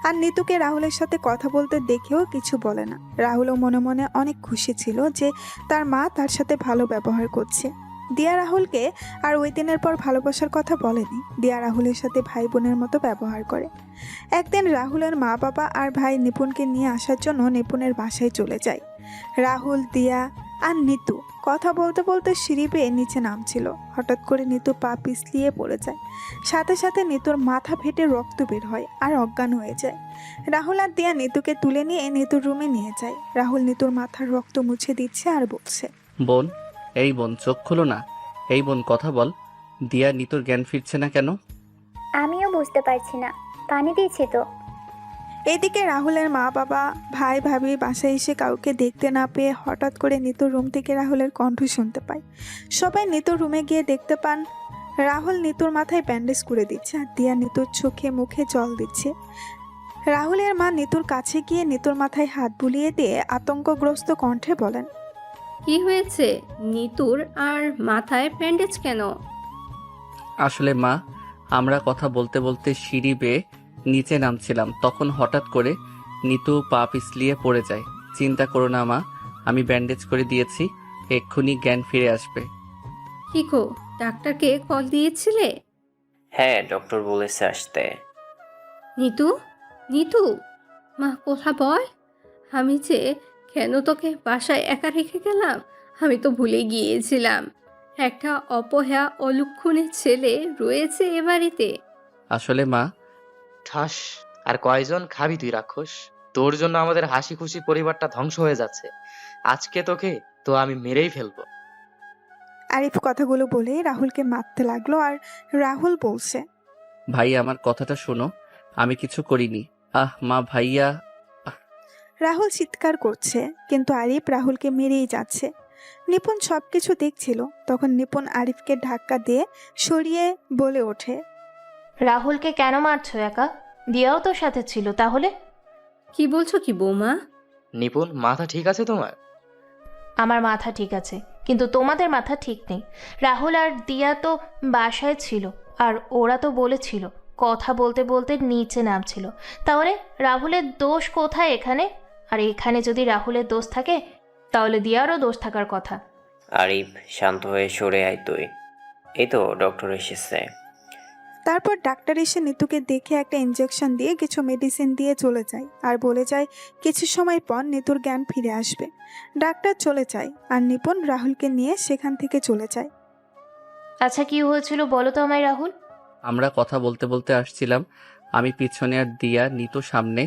আর নিতুকে রাহুলের সাথে কথা বলতে দেখেও কিছু বলে না। রাহুলও মনে মনে অনেক খুশি ছিল যে তার মা তার সাথে ভালো ব্যবহার করছে। দিয়া রাহুলকে আর ওই দিনের পর ভালোবাসার কথা বলেনি। দিয়া রাহুলের সাথে ভাই বোনের মতো ব্যবহার করে। একদিন রাহুলের মা বাবা আর ভাই নিপুণকে নিয়ে আসার জন্য নিপুণের বাসায় চলে যায়। রাহুল, দিয়া আর নিতু কথা বলতে বলতে সিঁড়ি বেয়ে নিচে নামছিল। হঠাৎ করে নিতু পা পিছলিয়ে পড়ে যায়। সাথে সাথে নিতুর মাথা ফেটে রক্ত বের হয় আর অজ্ঞান হয়ে যায়। রাহুল আর দিয়া নিতুকে তুলে নিয়ে নিতুর রুমে নিয়ে যায়। রাহুল নিতুর মাথার রক্ত মুছে দিচ্ছে আর বলছে,
বোন, এই বোন চোখ খুলো না, এই বোন কথা বল। দিয়া নিতুর জ্ঞান ফিরছে না কেন?
আমিও বুঝতে পারছি না, পানি দিয়েছি তো।
এদিকে রাহুলের মা বাবা, ভাই ভাবি বাসায় এসে কাউকে দেখতে না পেয়ে হঠাৎ করে নিতুর রুম থেকে রাহুলের কণ্ঠ শুনতে পায়। সবাই নিতুর রুমে গিয়ে দেখতে পান রাহুল নিতুর মাথায় ব্যান্ডেজ করে দিচ্ছে আর দিয়া নিতুর চোখে মুখে জল দিচ্ছে। রাহুলের মা নিতুর কাছে গিয়ে নিতুর মাথায় হাত বুলিয়ে দিয়ে আতঙ্কগ্রস্ত কণ্ঠে বলেন,
কি হয়েছে নিতুর, আর মাথায় ব্যান্ডেজ কেন?
আসলে মা, আমরা কথা বলতে বলতে সিঁড়ি বেয়ে নিচে নামছিলাম, তখন হঠাৎ করে নিতু পা পিছলিয়ে পড়ে যায়। চিন্তা করো না মা, আমি ব্যান্ডেজ করে দিয়েছি, এক্ষুনি জ্ঞান ফিরে আসবে।
কি গো, ডাক্তারকে কল দিয়েছিলে?
হ্যাঁ, ডক্টর বলেছে আসতে।
নিতু, নিতু, মা কোথা বল? আমি যে কেন তোকে বাসায় একা রেখে গেলাম, আমি তো ভুলে গিয়েছিলাম একটা অপয়া অলক্ষণের ছেলে রয়েছে এ বাড়িতে।
আসলে মা,
ঠাস, আর কয়জন খাবি তুই রাক্ষস? তোর জন্য আমাদের হাসি খুশি পরিবারটা ধ্বংস হয়ে যাচ্ছে। আজকে তোকে তো আমি মেরেই ফেলবো।
আরিফ কথাগুলো বলে রাহুলকে মারতে লাগলো আর রাহুল বলছে,
ভাই আমার কথাটা শোনো, আমি কিছু করিনি। আহ মা, ভাইয়া।
রাহুল চিৎকার করছে কিন্তু আরিফ রাহুলকে মেরেই যাচ্ছে। নিপুণ সব কিছু দেখছিল। তখন নিপুণ আরিফকে ধাক্কা দিয়ে সরিয়ে বলে ওঠে,
রাহুলকে কেন মারছো একা? দিয়াও তো সাথে ছিল তাহলে?
কি বলছো কি বৌমা?
নিপুণ, মাথা ঠিক আছে তোমার?
আমার মাথা ঠিক আছে, কিন্তু তোমাদের মাথা ঠিক নেই। রাহুল আর দিয়া তো বাসায় ছিল, আর ওরা তো বলেছিল কথা বলতে বলতে নিচে নামছিল। তাহলে রাহুলের দোষ কোথায় এখানে? আর এখানে যদি রাহুলের দোষ থাকে তাহলে দিয়ারও দোষ থাকার কথা।
আরিফ, শান্ত হয়ে সরে আয় তুই। এই তো ডক্টর এসেছে।
তারপর ডাক্তার এসে নিতুকে দেখে একটা ইঞ্জেকশন দিয়ে কিছু মেডিসিন দিয়ে চলে যায় আর বলে যায় কিছু সময় পর নিতুর জ্ঞান ফিরে আসবে। ডাক্তার চলে যায় আর নিপুণ রাহুলকে নিয়ে সেখান থেকে চলে যায়।
আচ্ছা, কি হয়েছিল বলো তো আমায় রাহুল?
আমরা কথা বলতে বলতে আসছিলাম, আমি পিছনে আর দিয়া নিতু সামনে।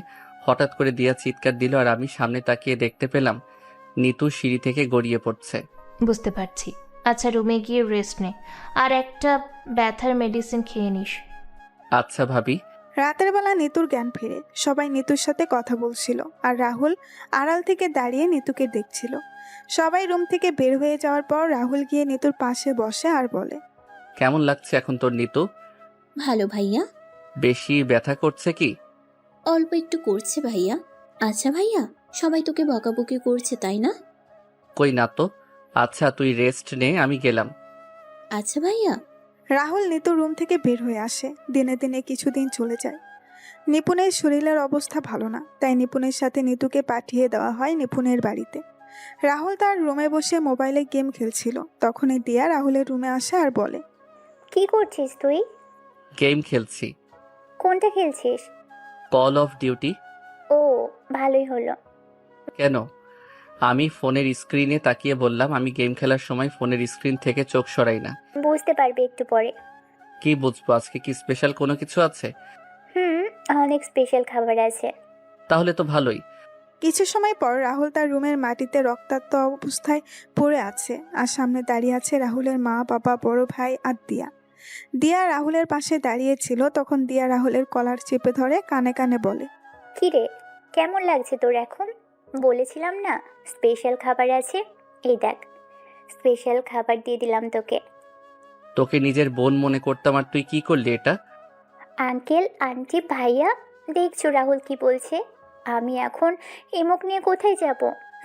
হঠাৎ করে দিয়া চিৎকার দিল আর আমি সামনে তাকিয়ে দেখতে পেলাম নিতু সিঁড়ি থেকে গড়িয়ে পড়ছে।
বুঝতে পারছি, আচ্ছা, রুমে গিয়ে রেস্ট নে, আর একটা ব্যথার মেডিসিন খেয়ে নিস।
আচ্ছা ভাবি।
রাতের বেলা নিতুর জ্ঞান ফেরে। সবাই নিতুর সাথে কথা বলছিল আর রাহুল আড়াল থেকে দাঁড়িয়ে নিতুকে দেখছিল। সবাই রুম থেকে বের হয়ে যাওয়ার পর রাহুল গিয়ে নিতুর পাশে বসে আর বলে,
কেমন লাগছে এখন তোর নিতু?
ভালো ভাইয়া।
বেশি ব্যথা করছে কি?
অল্প একটু করছে ভাইয়া। আচ্ছা ভাইয়া, সবাই তোকে বকাবকি করছে তাই না?
কই না তো। আচ্ছা তুই রেস্ট নে, আমি গেলাম।
আচ্ছা ভাইয়া।
রাহুল নিতুর রুম থেকে বের হয়ে আসে। দিনে দিনে কিছুদিন চলে যায়। নিপুণের শরীরের অবস্থা ভালো না, তাই নিপুণের সাথে নিতুকে পাঠিয়ে দেওয়া হয় নিপুণের বাড়িতে। রাহুল তার রুমে বসে মোবাইলে গেম খেলছিল। তখনই দিয়া রাহুলের রুমে আসে আর বলে,
কি করছিস তুই?
গেম খেলছি।
কোনটা খেলছিস?
Call of duty.
ও, ভালোই হলো।
কেন? আমি ফোনের স্ক্রিনে তাকিয়ে বললাম, আমি গেম খেলার সময় ফোনের স্ক্রিন থেকে চোখ সরাই না।
বুঝতে পারবি একটু পরে।
কি বুঝবো? আজকে কি স্পেশাল কোনো কিছু আছে?
অনেক স্পেশাল খাবার আছে।
তাহলে তো ভালোই।
কিছু সময় পর রাহুল তার রুমের মাটিতে রক্তাক্ত অবস্থায় পড়ে আছে আর সামনে দাঁড়িয়ে আছে রাহুলের মা, বাবা, বড় ভাই আর দিয়া। দিয়া রাহুলের পাশে দাঁড়িয়ে ছিল। তখন দিয়া রাহুলের কলার চেপে ধরে কানে কানে বলে,
কি রে, কেমন লাগছে তোর এখন? বলেছিলাম না স্পেশাল খাবার আছে। এই দেখ, স্পেশাল খাবার দিয়ে দিলাম তোকে।
তোকে নিজের বোন মনে করতাম আর তুই কি করলি এটা?
আঙ্কেল, আন্টি, ভাইয়া, দেখছো রাহুল কি বলছে? আমি এখন এমুক নিয়ে কোথায় যাব?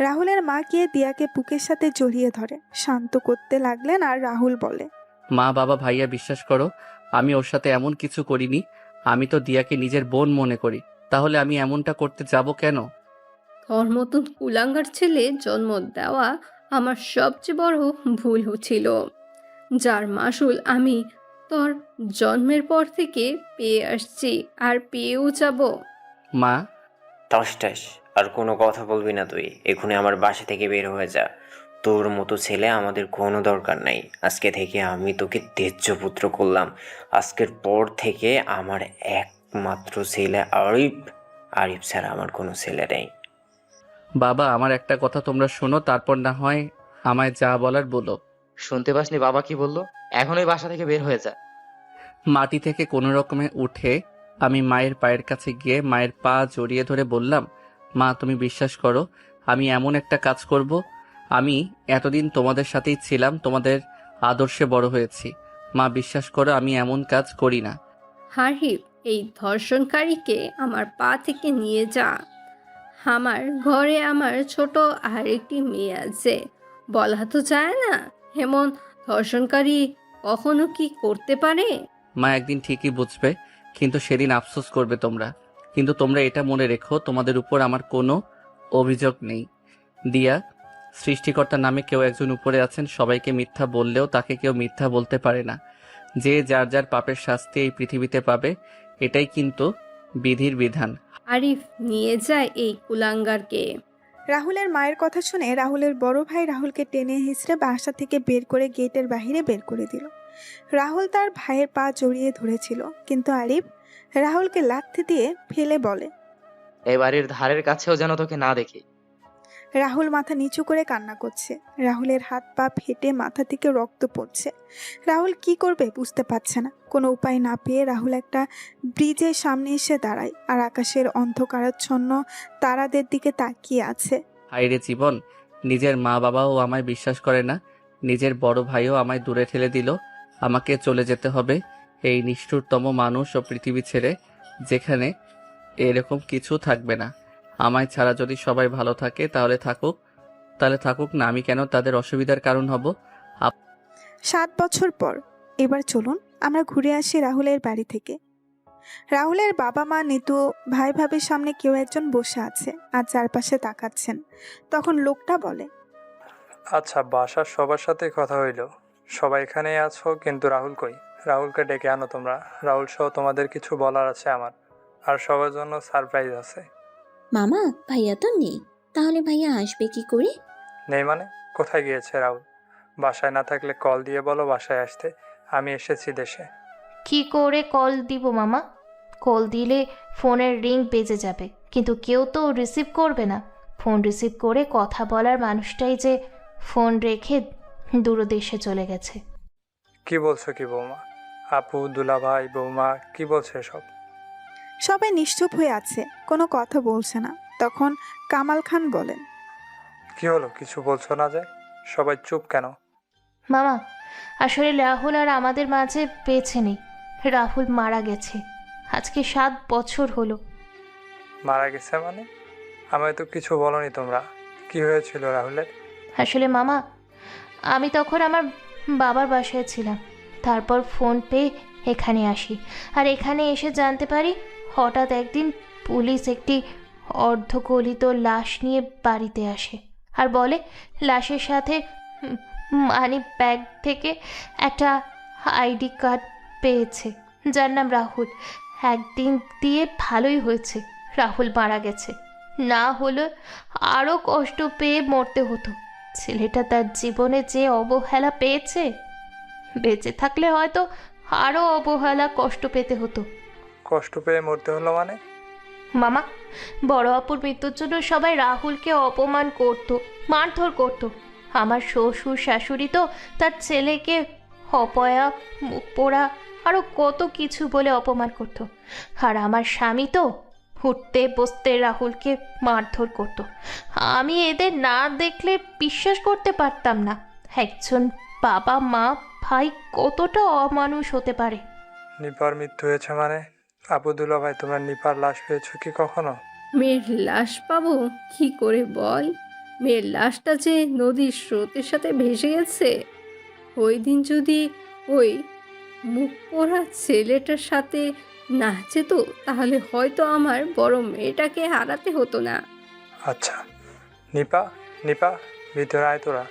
রাহুলের মা গিয়ে দিয়াকে বুকের সাথে জড়িয়ে ধরে শান্ত করতে লাগলেন আর রাহুল বলে,
মা, বাবা, ভাইয়া, বিশ্বাস করো আমি ওর সাথে এমন কিছু করিনি। আমি তো দিয়াকে নিজের বোন মনে করি। তাহলে আমি এমনটা করতে যাব কেন?
তোর মতন কুলাঙ্গার ছেলে জন্ম দেওয়া আমার সবচেয়ে বড় ভুল ছিল, যার মাসুল আমি তোর জন্মের পর থেকে পেয়ে আসছি আর পেয়েও যাব।
মা,
টসটাস, আর কোনো কথা বলবি না তুই। এখনই আমার বাসা থেকে বের হয়ে যা। তোর মতো ছেলে আমাদের কোনো দরকার নাই। আজকে থেকে আমি তোকে তেজ্য পুত্র করলাম। আজকের পর থেকে আমার একমাত্র ছেলে আরিফ। আরিফ ছাড়া আমার কোনো ছেলে নেই।
বাবা, আমার একটা কথা তোমরা শোনো, তারপর না হয় আমায় যা বলার বলো।
শুনতে পাসনি বাবা কি বললো? এখনই বাসা থেকে বের হয়ে যা।
মাটি থেকে কোনো রকমে উঠে আমি মায়ের পায়ের কাছে গিয়ে মায়ের পা জড়িয়ে ধরে বললাম, মা তুমি বিশ্বাস করো আমি এমন একটা কাজ করব। আমি এতদিন তোমাদের সাথেই ছিলাম, তোমাদের আদর্শে বড় হয়েছি। মা বিশ্বাস করো আমি এমন কাজ করি না।
হারিফ, এই ধর্ষণকারীকে আমার পা থেকে নিয়ে যা। আমার ঘরে আমার ছোট আরেকটি মেয়ে আছে। বলা তো যায় না এমন ধর্ষণকারী কখনো কি করতে পারে।
মা একদিন ঠিকই বুঝবে, কিন্তু সেদিন আফসোস করবে তোমরা। কিন্তু তোমরা এটা মনে রেখো, তোমাদের উপর আমার কোনো অভিযোগ নেই। দিয়া, সৃষ্টিকর্তার নামে কেউ একজন উপরে আছেন। সবাইকে মিথ্যা বললেও তাকে কেউ মিথ্যা বলতে পারে না। যে যার যার পাপের শাস্তি এই পৃথিবীতে পাবে, এটাই কিন্তু বিধির বিধান।
আরিফ, নিয়ে যায় এই কুলাঙ্গারকে।
রাহুলের মায়ের কথা শুনে রাহুলের বড় ভাই রাহুলকে টেনে হিঁচড়ে বাসা থেকে বের করে গেটের বাইরে বের করে দিল। রাহুল তার ভাইয়ের পা জড়িয়ে ধরেছিল, কিন্তু আরিফ রাহুলকে লাথি দিয়ে ফেলে বলে,
এই বাড়ির ধারের কাছেও যেন তোকে না দেখি।
রাহুল মাথা নিচু করে কান্না করছে। রাহুলের হাত পা ফেটে মাথা থেকে রক্ত পড়ছে। রাহুল কি করবে বুঝতে পারছে না। কোনো উপায় না পেয়ে রাহুল একটা ব্রিজের সামনে এসে দাঁড়ায় আর আকাশের অন্ধকারাচ্ছন্ন তারাদের দিকে তাকিয়ে আছে।
হায়রে জীবন, নিজের মা বাবাও আমায় বিশ্বাস করে না, নিজের বড় ভাইও আমায় দূরে ঠেলে দিল। আমাকে চলে যেতে হবে এই নিষ্ঠুরতম মানুষ ও পৃথিবী ছেড়ে, যেখানে এরকম কিছু থাকবে না। আমায় ছাড়া যদি সবাই ভালো থাকে তাহলে থাকুক না, আমি কেন তাদের অসুবিধার কারণ হব?
7 বছর পর এবার চলুন আমরা ঘুরে আসি রাহুলের বাড়ি থেকে। রাহুলের বাবা মা, নিতু, ভাই ভাবির সামনে কেউ একজন বসে আছে আর চারপাশে তাকাচ্ছেন। তখন লোকটা বলে,
আচ্ছা, বাসার সবার সাথে কথা হইল, সবাই এখানেই আছো, কিন্তু রাহুল কই? রাহুলকে ডেকে আনো তোমরা। রাহুল সহ তোমাদের কিছু বলার আছে আমার, আর সবার জন্য সারপ্রাইজ আছে।
মামা, ভাইয়া তো নেই, তাহলে ভাইয়া আসবে কি করে?
নেই মানে? কোথায় গিয়েছে রাহুল? বাসায় না থাকলে কল দিয়ে বলো বাসায় আসতে, আমি এসেছি দেশে।
কি করে কল দিব মামা? কল দিলে ফোনের রিং বেজে যাবে, কিন্তু কেউ তো রিসিভ করবে না। ফোন রিসিভ করে কথা বলার মানুষটাই যে ফোন রেখে দূরদেশে চলে গেছে।
কি বলছো কি বৌমা? আপু, দুলাভাই, বৌমা কি বলছে এসব?
সবাই নিশ্চুপ হয়ে আছে, কোনো কথা বলছে না। তখন কামাল খান বলেন,
কি হলো, কিছু বলছো না যে? সবাই চুপ কেন?
মামা, আসলে রাহুল আর আমাদের মাঝে বেঁচে নেই। রাহুল মারা গেছে। আজকে 7 বছর হলো।
মারা গেছে মানে? আমায় তো কিছু বলনি তোমরা। কি হয়েছিল রাহুলের?
আসলে মামা, আমি তখন আমার বাবার বাসায় ছিলাম। তারপর ফোন পেয়ে এখানে আসি। আর এখানে এসে জানতে পারি হঠাৎ একদিন পুলিশ একটি অর্ধগলিত লাশ নিয়ে বাড়িতে আসে আর বলে লাশের সাথে মানি ব্যাগ থেকে একটা আইডি কার্ড পেয়েছে, যার নাম রাহুল। একদিন দিয়ে ভালোই হয়েছে, রাহুল মারা গেছে। না হলে আরও কষ্ট পেয়ে মরতে হতো। ছেলেটা তার জীবনে যে অবহেলা পেয়েছে, বেঁচে থাকলে হয়তো আরও অবহেলা কষ্ট পেতে হতো।
কষ্ট পেয়ে মরতে হলো মানে?
মামা, বড় অপুর মৃত্যুর জন্য সবাই রাহুলকে অপমান করত, মারধর করত। আমার শ্বশুর শাশুড়ি তো তার ছেলেকে অপয়া, মুখ পোড়া আরও কত কিছু বলে অপমান করত। আর আমার স্বামী তো উঠতে বসতে রাহুলকে মারধর করত। আমি এদের না দেখলে বিশ্বাস করতে পারতাম না একজন বাবা মা ভাই কতটা অমানুষ হতে পারে।
নিপার মৃত্যু হয়েছে মানে? আপু, দুলাভাই, তোমরা নিপার লাশ পেয়েছো কি কখনো?
মেয়ের লাশ পাবো কি করে বল? মেয়ের লাশটা যে নদীর স্রোতের সাথে ভেসে গেছে। ওই দিন যদি ওই মুখ পোড়া ছেলেটার সাথে না যেত, তাহলে হয়তো আমার বড় মেয়েটাকে হারাতে হতো না।
আচ্ছা, নিপা, নিপা, ভিতরে আয় তোরা।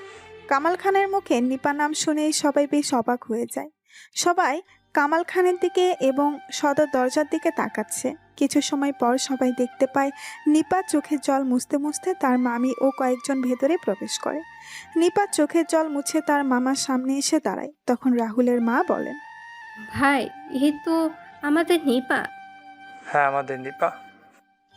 কামাল খানের মুখে নিপা নাম শুনেই সবাই বেশ অবাক হয়ে যায়। সবাই কামাল খানের দিকে এবং সদর দরজার দিকে তাকাচ্ছে। কিছু সময় পর সবাই দেখতে পায় নিপা চোখের জল মুছতে মুছতে তার মামি ও কয়েকজন ভেতরে প্রবেশ করে। নিপা চোখের জল মুছে তার মামার সামনে এসে দাঁড়ায়। তখন রাহুলের মা বলেন,
ভাই, এই তো আমাদের নিপা।
হ্যাঁ, আমাদের নিপা।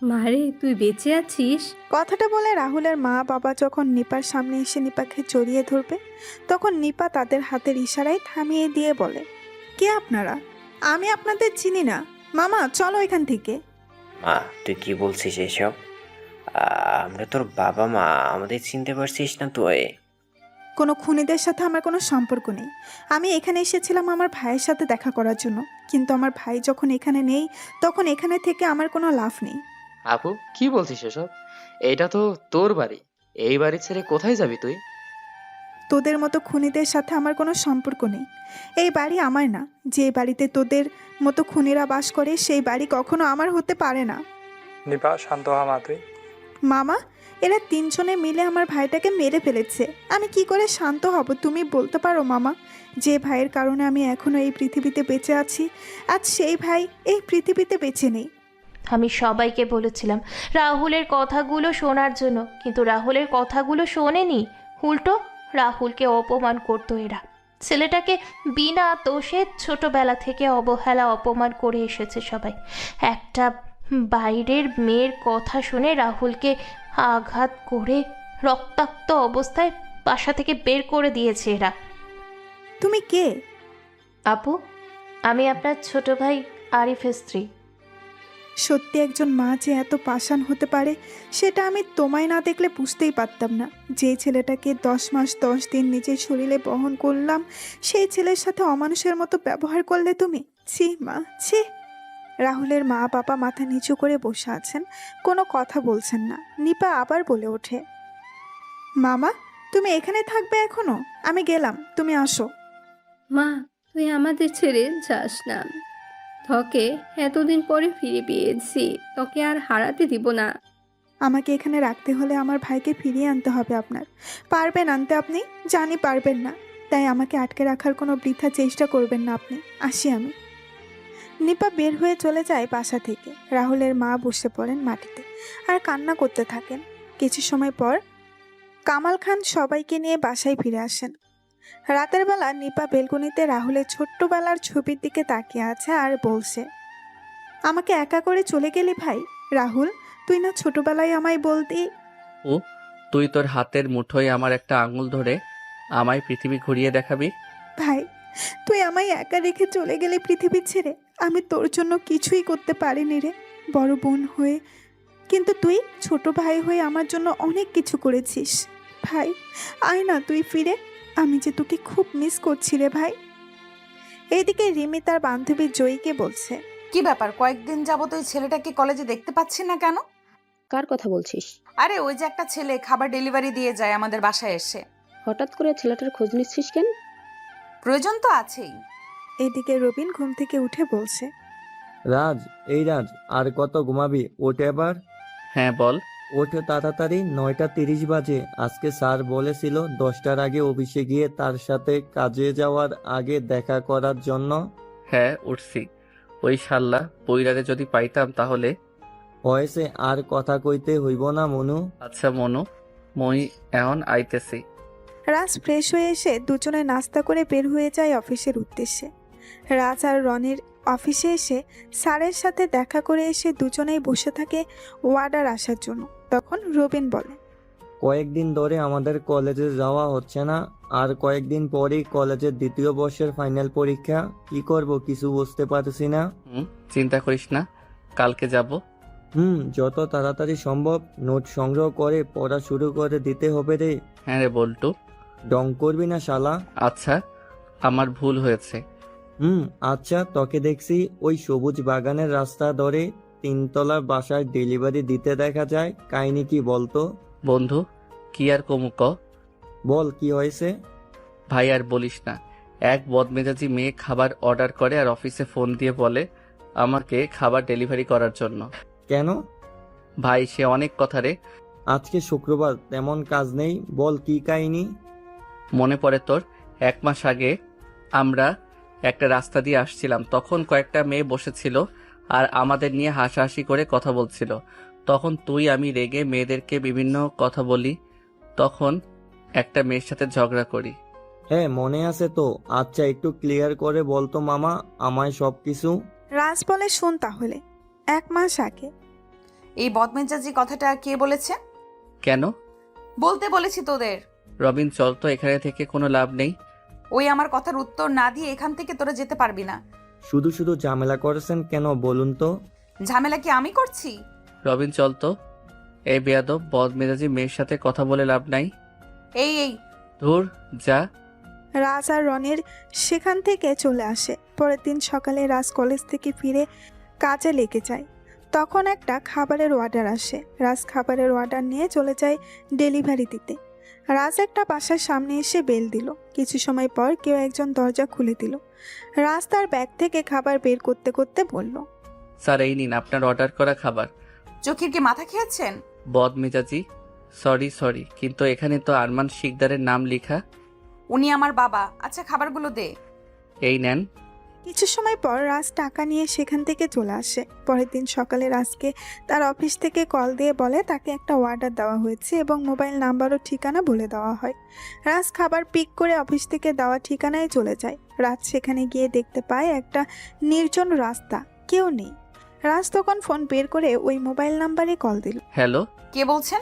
মারে, তুই বেঁচে আছিস?
কথাটা বলে রাহুলের মা বাবা যখন নিপার সামনে এসে নিপাকে জড়িয়ে ধরবে, তখন নিপা তাদের হাতের ইশারায় থামিয়ে দিয়ে বলে, কে আপনারা? আমি আপনাদের চিনি না। মামা, চলো এখান থেকে।
মা, তুই কি বলছিস এসব? আমরা তোর বাবা মা, আমাদের চিনতে পারছিস না তুই?
কোনো খুনিদের সাথে আমার কোনো সম্পর্ক নেই। আমি এখানে এসেছিলাম আমার ভাইয়ের সাথে দেখা করার জন্য, কিন্তু আমার ভাই যখন এখানে নেই, তখন এখানে থেকে আমার কোনো লাভ নেই।
আপু, কি বলছিস এসব? এইটা তো তোর বাড়ি। এই বাড়ি ছেড়ে কোথায় যাবি তুই?
তোদের মতো খুনিদের সাথে আমার কোনো সম্পর্ক নেই। এই বাড়ি আমার না। যে বাড়িতে তোদের মতো খুনিরা বাস করে, সেই বাড়ি কখনো আমার হতে পারে না।
নিপা, শান্ত হ মা তুই।
মামা, এরা 3 জনে মিলে আমার ভাইটাকে মেরে ফেলেছে। আমি কি করে শান্ত হব তুমি বলতে পারো মামা? যে ভাইয়ের কারণে আমি এখনো এই পৃথিবীতে বেঁচে আছি, আজ সেই ভাই এই পৃথিবীতে বেঁচে নেই।
আমি সবাইকে বলেছিলাম রাহুলের কথাগুলো শোনার জন্য, কিন্তু রাহুলের কথাগুলো শোনেনি। উল্টো রাহুলকে অপমান করতো এরা। ছেলেটাকে বিনা দোষে ছোটবেলা থেকে অবহেলা অপমান করে এসেছে সবাই। একটা বাইরের মেয়ের কথা শুনে রাহুলকে আঘাত করে রক্তাক্ত অবস্থায় বাসা থেকে বের করে দিয়েছে এরা।
তুমি কে?
আপু, আমি আপনার ছোট ভাই আরিফের স্ত্রী।
সত্যি একজন মা যে এত পাষাণ হতে পারে, সেটা আমি তোমায় না দেখলে বুঝতেই পারতাম না। যে ছেলেটাকে 10 মাস 10 দিন নিজের শরীরে বহন করলাম, সেই ছেলের সাথে অমানুষের মতো ব্যবহার করলে তুমি। ছি মা, ছি। রাহুলের মা বাবা মাথা নিচু করে বসে আছেন, কোনো কথা বলছেন না। নিপা আবার বলে ওঠে, মামা, তুমি এখানে থাকবে এখনো? আমি গেলাম, তুমি আসো।
মা, তুই আমাদের ছেড়ে যাস না। তোকে এতদিন পরে ফিরে পেয়েছি, তোকে আর হারাতে দিব না।
আমাকে এখানে রাখতে হলে আমার ভাইকে ফিরিয়ে আনতে হবে আপনার। পারবেন আনতে আপনি? জানি পারবেন না, তাই আমাকে আটকে রাখার কোনো বৃথা চেষ্টা করবেন না আপনি। আসি আমি। নিপা বের হয়ে চলে যায় বাসা থেকে। রাহুলের মা বসে পড়েন মাটিতে আর কান্না করতে থাকেন। কিছু সময় পর কামাল খান সবাইকে নিয়ে বাসায় ফিরে আসেন। রাতের বেলা নিপা বেলকনিতে রাহুলের ছোট্টবেলার ছবির দিকে তাকিয়ে আছে আর বলছে, আমাকে একা করে চলে গেলি ভাই। রাহুল, তুই না ছোটবেলায় আমায় বলতি।
ও, তুই তোর হাতের মুঠোয় আমার একটা আঙুল ধরে আমায় পৃথিবী ঘুরিয়ে দেখাবি?
ভাই, তুই আমায় একা রেখে চলে গেলে পৃথিবী ছেড়ে, আমি তোর জন্য কিছুই করতে পারিনি রে, বড় বোন হয়ে। কিন্তু তুই ছোট ভাই হয়ে আমার জন্য অনেক কিছু করেছিস। ভাই, আয় না তুই ফিরে, আমি যে তোকে খুব মিস করছি রে ভাই। এইদিকে রিমি তার বান্ধবী জয়ীকে বলছে,
কি ব্যাপার, কয়েকদিন যাবত ওই ছেলেটাকে কলেজে দেখতে পাচ্ছি না কেন?
কার কথা বলছিস?
আরে ওই যে একটা ছেলে খাবার ডেলিভারি দিয়ে যায় আমাদের বাসায় এসে।
হঠাৎ করে ছেলেটার খোঁজ নিচ্ছিস কেন?
প্রয়োজন তো আছেই।
এদিকে রবিন ঘুম থেকে উঠে বলছে,
রাজ, এই রাজ, আর কত ঘুমাবি? ওঠে এবার।
হ্যাঁ বল।
ওঠে তাড়াতাড়ি, 9:30 বাজে। আজকে স্যার বলেছিল 10টার আগে অফিসে গিয়ে তার সাথে কাজে যাওয়ার আগে দেখা করার জন্য।
হ্যাঁ উঠছি। ওই শাল্লা বইরারে যদি পাইতাম তাহলে।
হয়েছে, আর কথা কইতে হইব না মনু।
আচ্ছা মনু, মই এখন আইতেছি।
রাজ ফ্রেশ হয়ে এসে দুজনে নাস্তা করে বের হয়ে যায় অফিসের উদ্দেশ্যে। রাজ আর রনির অফিসে এসে স্যারের সাথে দেখা করে এসে দুজনেই বসে থাকে ওয়ার্ডার আসার জন্য। তখন রবিন বলে,
কয়েকদিন ধরে আমাদের কলেজে যাওয়া হচ্ছে না, আর কয়েকদিন পরেই কলেজের 2য় বর্ষের ফাইনাল পরীক্ষা। কি করব কিছু বুঝতে পারছি না।
চিন্তা করিস না, কালকে যাব।
যত তাড়াতাড়ি সম্ভব নোট সংগ্রহ করে পড়া শুরু করে দিতে হবে রে।
হ্যাঁ রে বল্টু।
ডং করবি না শালা।
আচ্ছা, আমার ভুল হয়েছে।
আচ্ছা, তোকে দেখছি ওই সবুজ বাগানের রাস্তা ধরে 3তলা বাসায় ডেলিভারি দিতে দেখা যায়। কাহিনী কি বলতো?
বন্ধু, কি আর কমুক?
বল, কি হয়েছে?
ভাই আর বলিস না, এক বদমেজাজি মেয়ে খাবার অর্ডার করে আর অফিসে ফোন দিয়ে বলে আমাকে খাবার ডেলিভারি করার জন্য।
কেন?
ভাই সে অনেক কথা রে।
আজকে শুক্রবার, তেমন কাজ নেই, বল কি কাহিনী।
মনে পড়ে তোর? 1 মাস আগে আমরা একটা রাস্তা দিয়ে আসছিলাম, তখন কয়েকটা মেয়ে বসেছিল আর আমাদের নিয়ে হাসাহাসি করে কথা বলছিল। তখন তুই আমি রেগে মেয়েদেরকে বিভিন্ন কথা বলি, তখন একটা মেয়ের সাথে ঝগড়া করি।
হ্যাঁ মনে আছে তো। আচ্ছা, একটু ক্লিয়ার করে বলতো মামা আমায় সবকিছু।
রাজ বলে, শোন তাহলে। 1 মাস আগে।
এই বদমেজাজি কথাটা কে বলেছে?
কেন?
বলতে বলেছি তোদের।
রবিন চল তো, এখানে থেকে কোনো লাভ নেই।
ওই আমার কথার উত্তর না দিয়ে এখান থেকে তোরা যেতে পারবি না।
শুধু শুধু ঝামেলা করেছেন কেন বলুন তো?
ঝামেলা কি আমি করছি?
রবিন চল তো, এই বেয়াদব বদমেজাজি মেয়ের সাথে কথা বলে লাভ নাই।
এই
ধুর যা।
রাজ আর রনির সেখান থেকে চলে আসে। পরের দিন সকালে রাজ কলেজ থেকে ফিরে কাজে লেগে যায়। তখন একটা খাবারের অর্ডার আসে। রাজ খাবারের অর্ডার নিয়ে চলে যায় ডেলিভারি দিতে। রাজ একটা বাসার সামনে এসে বেল দিল। কিছু সময় পর কেউ একজন দরজা খুলে দিল। রাজ তার ব্যাগ থেকে খাবার বের করতে করতে বলল,
স্যার এই নিন আপনার অর্ডার করা খাবার।
চোখের কি মাথা খেয়েছেন?
বদমেজাজি, সরি, কিন্তু এখানে তো আরমান শিকদারের নাম লেখা।
উনি আমার বাবা। আচ্ছা খাবারগুলো দে।
এই নেন।
কিছু সময় পর রাজ টাকা নিয়ে সেখান থেকে চলে আসে। পরের দিন সকালে রাজকে তার অফিস থেকে কল দিয়ে বলে তাকে একটা অর্ডার দেওয়া হয়েছে এবং মোবাইল নাম্বার ও ঠিকানা বলে দেওয়া হয়। রাজ খাবার পিক করে অফিস থেকে দেওয়া ঠিকানায় চলে যায়। রাজ সেখানে গিয়ে দেখতে পায় একটা নির্জন রাস্তা, কেউ নেই। রাজ তখন ফোন বের করে ওই মোবাইল নাম্বারে কল দিল।
হ্যালো,
কে বলছেন?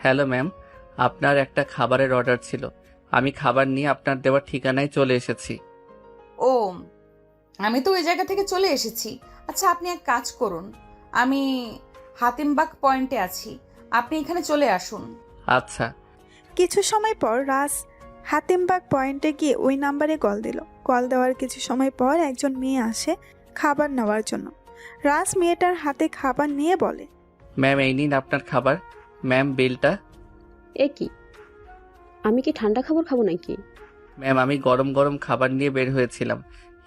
হ্যালো ম্যাম, আপনার একটা খাবারের অর্ডার ছিল। আমি খাবার নিয়ে আপনার দেওয়া ঠিকানায় চলে এসেছি।
ও, আমি তো ওই জায়গা থেকে চলে এসেছি। আচ্ছা আপনি এক কাজ করুন, আমি হাতিমবাগ পয়েন্টে আছি, আপনি এখানে চলে আসুন।
আচ্ছা।
কিছু সময় পর রাজ হাতিমবাগ পয়েন্টে গিয়ে ওই নাম্বারে কল দিল। কল দেওয়ার কিছু সময় পর একজন মেয়ে আসে খাবার নেওয়ার জন্য। রাজ মেয়েটার হাতে খাবার নিয়ে বলে,
ম্যাম এই নিন আপনার খাবার। ম্যাম বিলটা।
এ কি, আমি কি ঠান্ডা খাবার খাবো নাকি?
ম্যাম আমি গরম গরম খাবার নিয়ে বের হয়েছিলাম,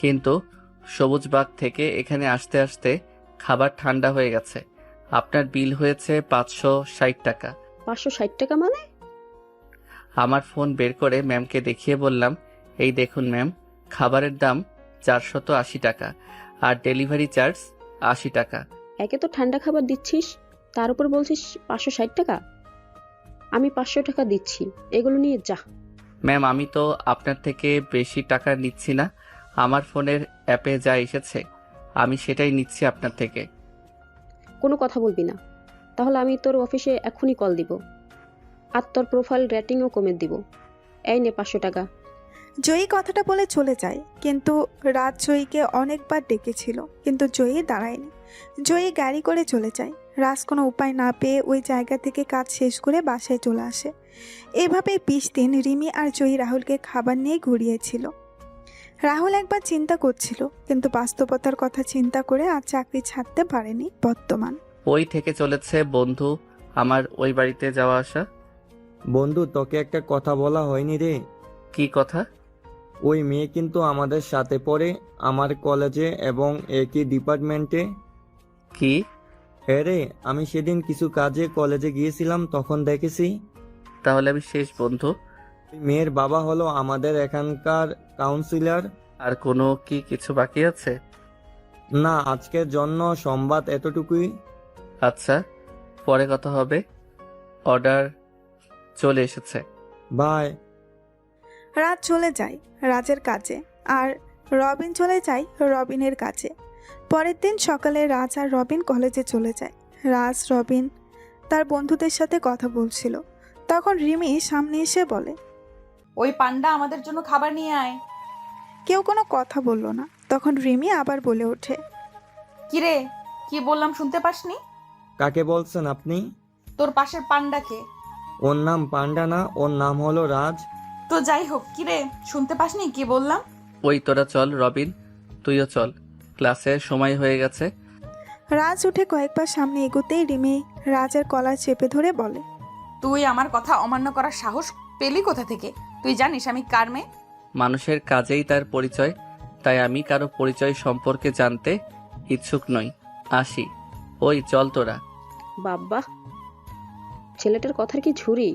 কিন্তু সবুজবাগ থেকে এখানে আসতে আসতে খাবার ঠান্ডা হয়ে গেছে। আপনার বিল হয়েছে 560 টাকা।
560 টাকা মানে?
আমার ফোন বের করে ম্যামকে দেখিয়ে বললাম, এই দেখুন ম্যাম, খাবারের দাম 480 টাকা আর ডেলিভারি চার্জ 80 টাকা।
একে তো ঠান্ডা খাবার দিচ্ছিস, তার উপর বলছিস 560 টাকা। আমি 500 টাকা দিচ্ছি, এগুলো নিয়ে যা।
ম্যাম আমি তো আপনার থেকে বেশি টাকা নিচ্ছি না, আমার ফোনের অ্যাপে যা এসেছে আমি সেটাই নিচ্ছি আপনার থেকে।
কোনো কথা বলবি না, তাহলে আমি তোর অফিসে এখনই কল দিব আর তোর প্রোফাইল রেটিংও কমে দিব। এই নে 500 টাকা।
জয়ী কথাটা বলে চলে যায়, কিন্তু রাত জয়ীকে অনেকবার ডেকেছিল, কিন্তু জয়ী দাঁড়ায়নি। জয়ী গাড়ি করে চলে যায়। রাজ কোনো উপায় না পেয়ে ওই জায়গা থেকে কাজ শেষ করে বাসায় চলে আসে। এভাবে 20 দিন রিমি আর জয়ী রাহুলকে খাবার নিয়ে ঘুরিয়েছিল। রাহুল একবার চিন্তা করছিল, কিন্তু বাস্তবতার কথা চিন্তা করে আর চাকরি ছাড়তে পারেনি বর্তমান।
ওই থেকে চলেছে বন্ধু আমার ওই বাড়িতে যাওয়া আসা।
বন্ধু, তোকে একটা কথা বলা হয়নি রে।
কি কথা?
ওই মেয়ে কিন্তু আমাদের সাথে পড়ে, আমার কলেজে এবং একই ডিপার্টমেন্টে।
কি?
হ্যাঁ রে, আমি সেদিন কিছু কাজে কলেজে গিয়েছিলাম, তখন দেখেছি।
তাহলে আমি শেষ বন্ধু।
ওই মেয়ের বাবা হলো আমাদের এখানকার কাউন্সিলর।
আর কোনো কি কিছু বাকি আছে?
না, আজকের জন্য সংবাদ এতটুকুই।
আচ্ছা, পরে কথা হবে। অর্ডার চলে এসেছে।
বাই।
রাজ চলে যায় রাজের কাজে, আর রবিন চলে যায় রবিনের কাজে। পরের দিন সকালে রাজ আর রবিন কলেজে চলে যায়। রাজ রবিন তার বন্ধুদের সাথে কথা বলছিল, তখন রিমি সামনে এসে বলে,
ওই পান্ডা আমাদের জন্য খাবার নিয়ে আয়।
কেউ কোনো কথা বলল না। তখন রিমি আবার বলে ওঠে,
কিরে, কি বললাম শুনতে পাসনি?
কাকে বলছেন আপনি?
তোর পাশের পান্ডাকে।
ওর নাম পান্ডা না, ওর নাম হলো রাজ।
তো যাই হোক, কিরে শুনতে পাসনি কি বললাম?
ওই তোরা চল রবিন, তুইও চল, ক্লাসের সময় হয়ে গেছে।
রাজ উঠে কয়েকবার সামনে এগোতেই রিমি রাজের কলার চেপে ধরে বলে,
তুই আমার কথা অমান্য করার সাহস পেলি কোথা থেকে? তুই জানিস আমি কার মেয়ে?
মানুষের কাজেই তার পরিচয়, তাই আমি কারো পরিচয় সম্পর্কে জানতে ইচ্ছুক নই। আসি। ওই চল তোরা।
বাব্বা, ছেলেটার কথার কি ঝুরি!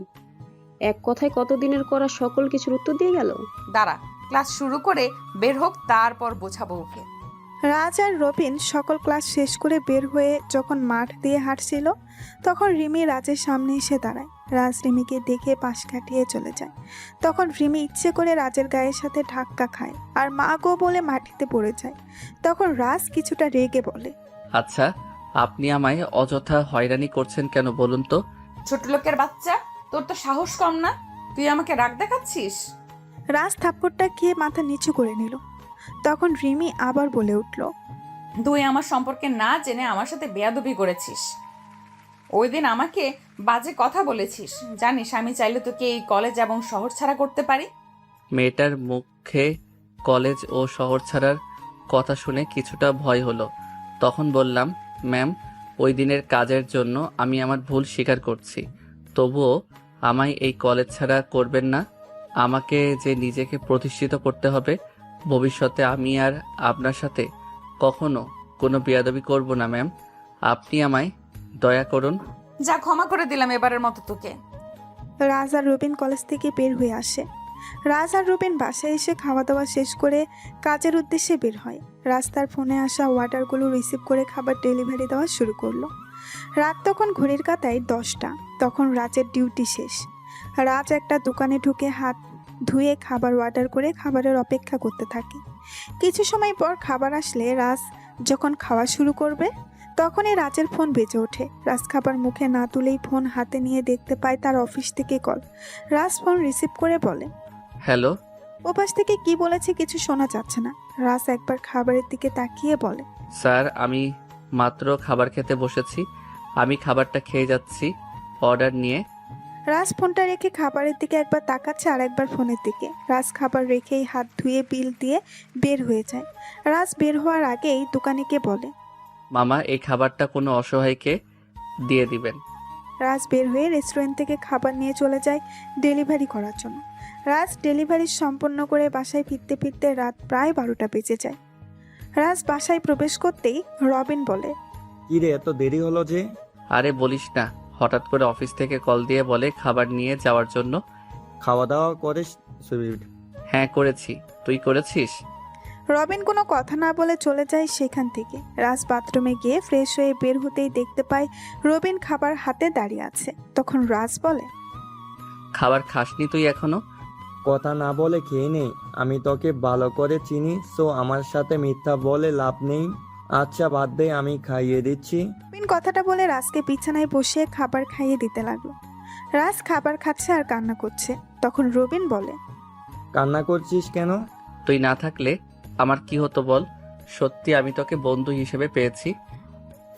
এক কথায় কতদিনের করা সকল কিছুর উত্তর দিয়ে গেল।
দাঁড়া, ক্লাস শুরু করে বের হোক, তারপর বোঝাবো ওকে।
রাজ আর রবিন সকল ক্লাস শেষ করে বের হয়ে যখন মাঠ দিয়ে হাঁটছিল, তখন রিমি রাজের সামনে এসে দাঁড়ায়। রাজ রিমিকে দেখে পাশ কাটিয়ে চলে যায়। তখন রিমি ইচ্ছে করে রাজের গায়ের সাথে ধাক্কা খায় আর মা গো বলে মাটিতে পড়ে যায়। তখন রাজ কিছুটা রেগে বলে,
আচ্ছা, আপনি আমায় অযথা হয়রানি করছেন কেন বলুন তো?
ছোট লোকের বাচ্চা, তোর তো সাহস কম না? তুই আমাকে রাগ দেখাচ্ছিস?
রাজ থাপ্পড়টা খেয়ে মাথা নিচু করে নিল। তখন রিমি আবার বলে উঠল,
তুই আমার সম্পর্কে না জেনে আমার সাথে বেয়াদবি করেছিস। ওই দিন আমাকে বাজে কথা বলেছিস। জানিস আমি চাইলে তোকে এই কলেজ এবং শহর ছাড়া করতে পারি।
মেয়েটার মুখে কলেজ ও শহর ছাড়ার কথা শুনে কিছুটা ভয় হলো। তখন বললাম, ম্যাম, ওই দিনের কাজের জন্য আমি আমার ভুল স্বীকার করছি। তবুও আমায় এই কলেজ ছাড়া করবেন না। আমাকে যে নিজেকে প্রতিষ্ঠিত করতে হবে। ভবিষ্যতে আমি আর আপনার সাথে কখনো কোনো বেয়াদবি করব না ম্যাম। আপনি আমায় দয়া করুন।
যা, ক্ষমা করে দিলাম এবারের মতো তোকে।
রাজ আর রবিন কলেজ থেকে বের হয়ে আসে। রাজ আর রবিন বাসায় এসে খাওয়া দাওয়া শেষ করে কাজের উদ্দেশ্যে বের হয়। রাজ তার ফোনে আসা অর্ডারগুলো রিসিভ করে খাবার ডেলিভারি দেওয়া শুরু করলো। রাত তখন ঘড়ির কাঁটায় 10টা। তখন রাজের ডিউটি শেষ। রাজ একটা দোকানে ঢুকে হাত ধুয়ে খাবার অর্ডার করে খাবারের অপেক্ষা করতে থাকে। কিছু সময় পর খাবার আসলে রাজ যখন খাওয়া শুরু করবে, তখনই রাজের ফোন বেজে ওঠে। রাজ খাবার মুখে না তুলেই ফোন হাতে নিয়ে দেখতে পায় তার অফিস থেকে কল। রাজ ফোন রিসিভ করে বলে,
হ্যালো।
ওপাশ থেকে কি বলেছে কিছু শোনা যাচ্ছে না। রাজ একবার খাবারের দিকে তাকিয়ে বলে,
স্যার, আমি মাত্র খাবার খেতে বসেছি। আমি খাবারটা খেয়ে যাচ্ছি অর্ডার নিয়ে।
রাজ ফোনটা রেখে খাবারের দিকে একবার তাকাচ্ছে আর একবার ফোনের দিকে। রাজ খাবার রেখেই হাত ধুয়ে বিল দিয়ে বের হয়ে যায়। রাজ বের হওয়ার আগেই দোকানিকে বলে,
মামা, এই খাবারটা কোনো অসহায়কে দিয়ে দিবেন।
রাজ বের হয়ে রেস্টুরেন্ট থেকে খাবার নিয়ে চলে যায় ডেলিভারি করার জন্য। রাজ ডেলিভারি সম্পন্ন করে বাসায় ফিরতে ফিরতে রাত প্রায় 12টা বেজে যায়। রাজ বাসায় প্রবেশ করতেই রবিন বলে,
কি রে, এত দেরি হলো যে?
আরে বলিস না, হঠাৎ করে অফিস থেকে কল দিয়ে বলে খাবার নিয়ে যাওয়ার জন্য।
খাওয়া দাওয়া করিস?
হ্যাঁ করেছি, তুই করেছিস?
রবিন কোনো কথা না বলে চলে যায় সেখান থেকে। রাজ বাথরুমে গিয়ে ফ্রেশ হয়ে বের হতেই দেখতে পায় রবিন খাবার হাতে দাঁড়িয়ে আছে। তখন রাজ বলে,
খাবার খাসনি তুই এখনো?
কথা না বলে খেয়ে নে, আমি তোকে ভালো করে চিনি, সো আমার সাথে মিথ্যা বলে লাভ নেই। আচ্ছা বাদ দে, আমি খাইয়ে দিচ্ছি।
রবিন কথাটা বলে রাজকে বিছানায় বসিয়ে খাবার খাইয়ে দিতে লাগলো। রাজ খাবার খাচ্ছে আর কান্না করছে। তখন রবিন বলে,
কান্না করছিস কেন?
তুই না থাকলে আমার কি হতো বল? সত্যি আমি তোকে বন্ধু হিসেবে পেয়েছি।